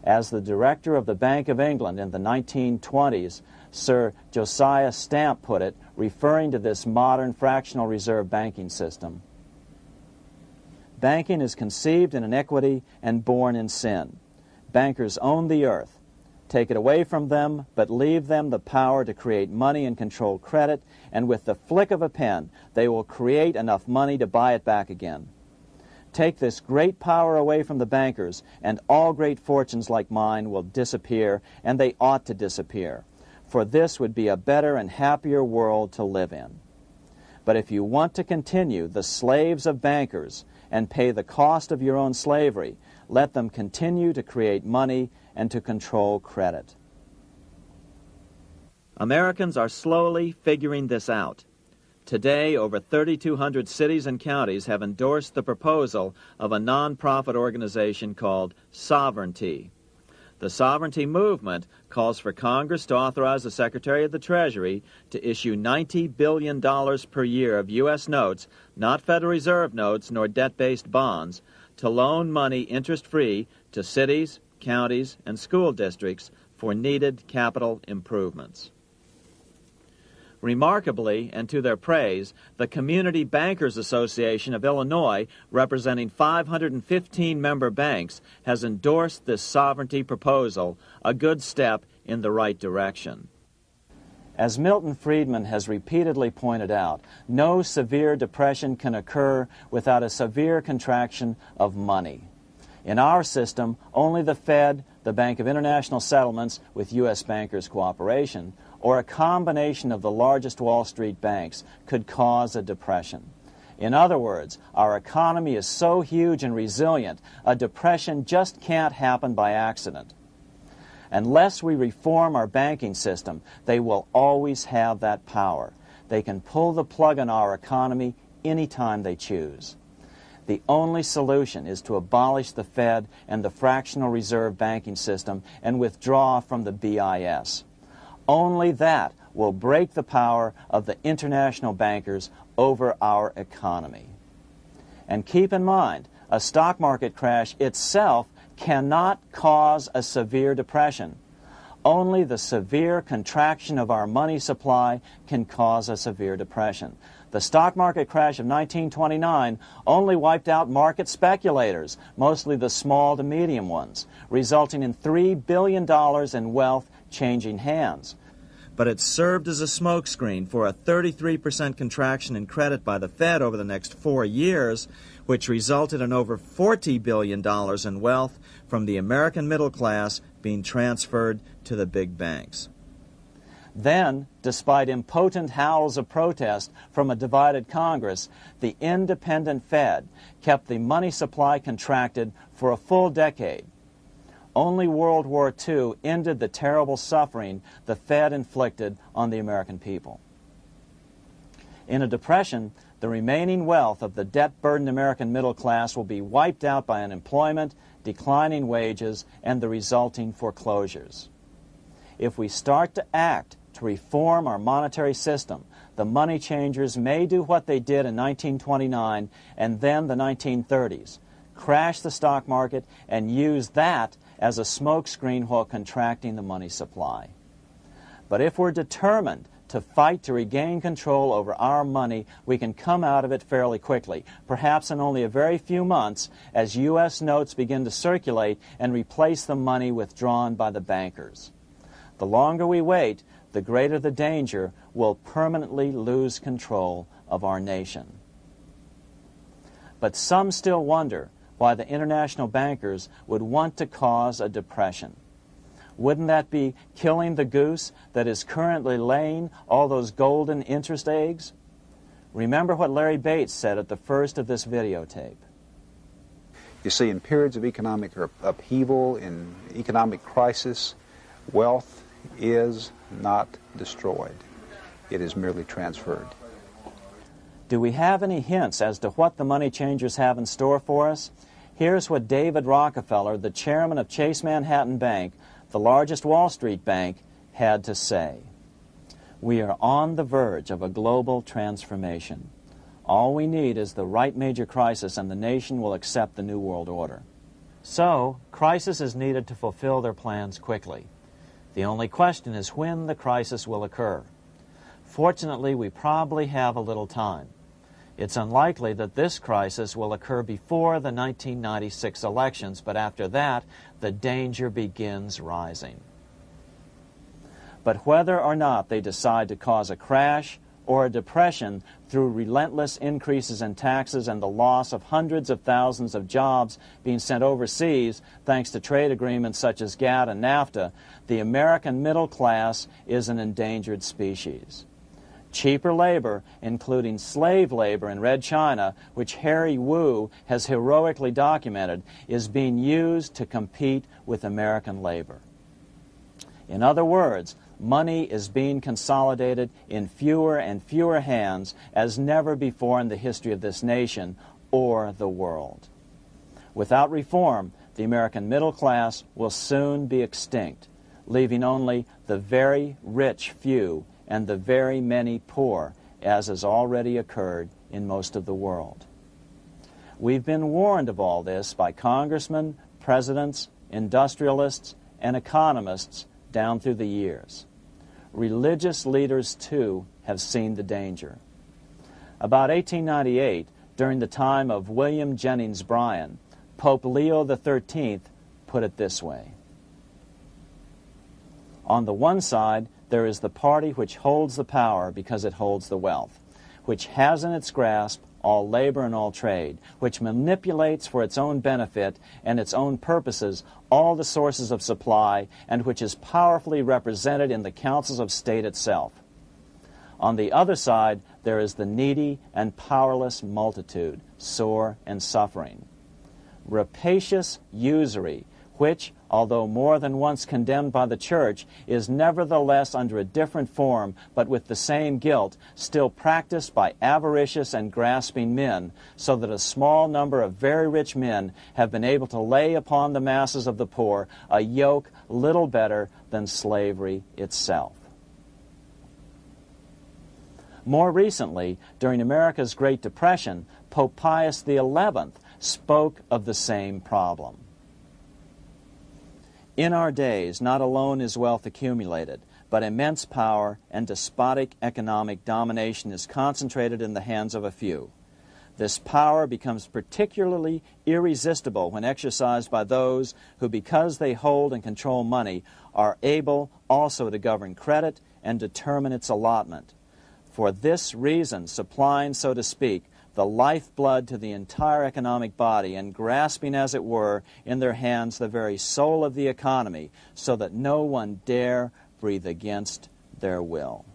As the director of the Bank of England in the 1920s, Sir Josiah Stamp put it, referring to this modern fractional reserve banking system, "Banking is conceived in iniquity and born in sin. Bankers own the earth. Take it away from them, but leave them the power to create money and control credit, and with the flick of a pen, they will create enough money to buy it back again. Take this great power away from the bankers, and all great fortunes like mine will disappear, and they ought to disappear, for this would be a better and happier world to live in. But if you want to continue the slaves of bankers and pay the cost of your own slavery, let them continue to create money and to control credit." Americans are slowly figuring this out. Today, over 3,200 cities and counties have endorsed the proposal of a nonprofit organization called Sovereignty. The Sovereignty movement calls for Congress to authorize the Secretary of the Treasury to issue $90 billion per year of U.S. notes, not Federal Reserve notes nor debt-based bonds, to loan money interest-free to cities, counties, and school districts for needed capital improvements. Remarkably, and to their praise, the Community Bankers Association of Illinois, representing 515 member banks, has endorsed this sovereignty proposal, a good step in the right direction. As Milton Friedman has repeatedly pointed out, no severe depression can occur without a severe contraction of money. In our system, only the Fed, the Bank of International Settlements, with U.S. bankers' cooperation, or a combination of the largest Wall Street banks could cause a depression. In other words, our economy is so huge and resilient, a depression just can't happen by accident. Unless we reform our banking system, they will always have that power. They can pull the plug on our economy anytime they choose. The only solution is to abolish the Fed and the fractional reserve banking system and withdraw from the BIS. Only that will break the power of the international bankers over our economy. And keep in mind, a stock market crash itself cannot cause a severe depression. Only the severe contraction of our money supply can cause a severe depression. The stock market crash of 1929 only wiped out market speculators, mostly the small to medium ones, resulting in $3 billion in wealth changing hands. But it served as a smokescreen for a 33% contraction in credit by the Fed over the next 4 years, which resulted in over $40 billion in wealth from the American middle class being transferred to the big banks. Then, despite impotent howls of protest from a divided Congress, the independent Fed kept the money supply contracted for a full decade. Only World War II ended the terrible suffering the Fed inflicted on the American people. In a depression, the remaining wealth of the debt-burdened American middle class will be wiped out by unemployment, declining wages, and the resulting foreclosures. If we start to act to reform our monetary system, the money changers may do what they did in 1929 and then the 1930s, crash the stock market and use that as a smokescreen while contracting the money supply. But if we're determined to fight to regain control over our money, we can come out of it fairly quickly, perhaps in only a very few months, as U.S. notes begin to circulate and replace the money withdrawn by the bankers. The longer we wait, the greater the danger we'll permanently lose control of our nation. But some still wonder why the international bankers would want to cause a depression. Wouldn't that be killing the goose that is currently laying all those golden interest eggs? Remember what Larry Bates said at the first of this videotape. You see, in periods of economic upheaval, in economic crisis, wealth is not destroyed. It is merely transferred. Do we have any hints as to what the money changers have in store for us? Here's what David Rockefeller, the chairman of Chase Manhattan Bank, the largest Wall Street bank, had to say. We are on the verge of a global transformation. All we need is the right major crisis and the nation will accept the New World Order. So, crisis is needed to fulfill their plans quickly. The only question is when the crisis will occur. Fortunately, we probably have a little time. It's unlikely that this crisis will occur before the 1996 elections, but after that, the danger begins rising. But whether or not they decide to cause a crash or a depression through relentless increases in taxes and the loss of hundreds of thousands of jobs being sent overseas thanks to trade agreements such as GATT and NAFTA, the American middle class is an endangered species. Cheaper labor, including slave labor in Red China, which Harry Wu has heroically documented, is being used to compete with American labor. In other words, money is being consolidated in fewer and fewer hands as never before in the history of this nation or the world. Without reform, the American middle class will soon be extinct, leaving only the very rich few and the very many poor, as has already occurred in most of the world. We've been warned of all this by congressmen, presidents, industrialists, and economists down through the years. Religious leaders, too, have seen the danger. About 1898, during the time of William Jennings Bryan, Pope Leo XIII put it this way. On the one side, there is the party which holds the power because it holds the wealth, which has in its grasp all labor and all trade, which manipulates for its own benefit and its own purposes all the sources of supply, and which is powerfully represented in the councils of state itself. On the other side, there is the needy and powerless multitude, sore and suffering. Rapacious usury, which, although more than once condemned by the Church, is nevertheless under a different form, but with the same guilt, still practiced by avaricious and grasping men, so that a small number of very rich men have been able to lay upon the masses of the poor a yoke little better than slavery itself. More recently, during America's Great Depression, Pope Pius XI spoke of the same problem. In our days, not alone is wealth accumulated, but immense power and despotic economic domination is concentrated in the hands of a few. This power becomes particularly irresistible when exercised by those who, because they hold and control money, are able also to govern credit and determine its allotment. For this reason, supplying, so to speak, the lifeblood to the entire economic body and grasping, as it were, in their hands the very soul of the economy, so that no one dare breathe against their will.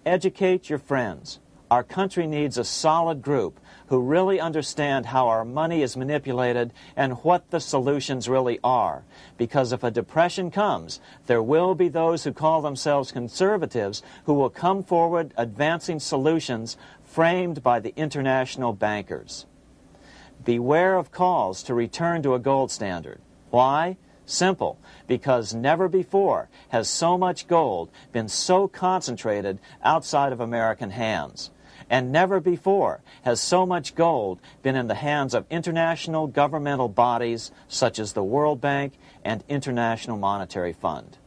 Educate your friends. Our country needs a solid group who really understand how our money is manipulated and what the solutions really are. Because if a depression comes, there will be those who call themselves conservatives who will come forward advancing solutions framed by the international bankers. Beware of calls to return to a gold standard. Why? Simple, because never before has so much gold been so concentrated outside of American hands. And never before has so much gold been in the hands of international governmental bodies such as the World Bank and International Monetary Fund.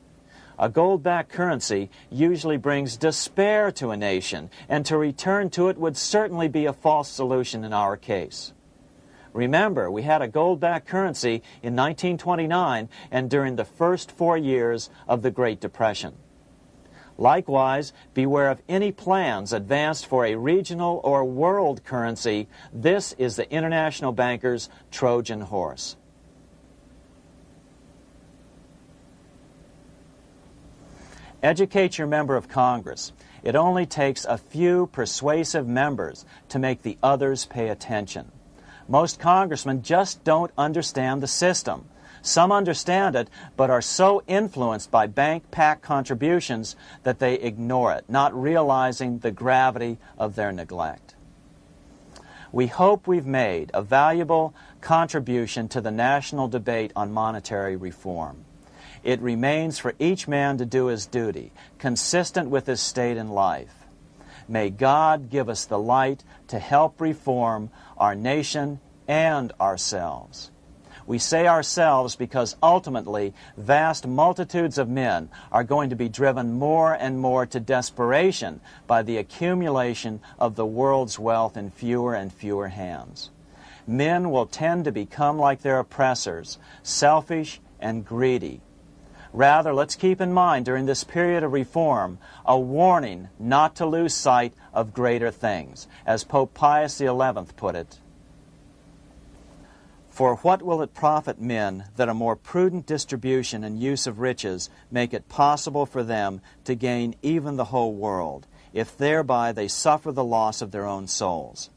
A gold-backed currency usually brings despair to a nation, and to return to it would certainly be a false solution in our case. Remember, we had a gold-backed currency in 1929 and during the first 4 years of the Great Depression. Likewise, beware of any plans advanced for a regional or world currency. This is the international bankers' Trojan horse. Educate your member of Congress. It only takes a few persuasive members to make the others pay attention. Most congressmen just don't understand the system. Some understand it, but are so influenced by bank PAC contributions that they ignore it, not realizing the gravity of their neglect. We hope we've made a valuable contribution to the national debate on monetary reform. It remains for each man to do his duty, consistent with his state in life. May God give us the light to help reform our nation and ourselves. We say ourselves because ultimately vast multitudes of men are going to be driven more and more to desperation by the accumulation of the world's wealth in fewer and fewer hands. Men will tend to become like their oppressors, selfish and greedy. Rather, let's keep in mind during this period of reform a warning not to lose sight of greater things, as Pope Pius XI put it. For what will it profit men that a more prudent distribution and use of riches make it possible for them to gain even the whole world, if thereby they suffer the loss of their own souls?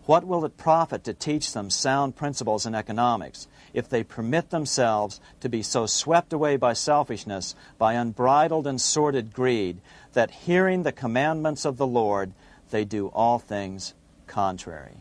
What will it profit to teach them sound principles in economics, if they permit themselves to be so swept away by selfishness, by unbridled and sordid greed, that hearing the commandments of the Lord, they do all things contrary?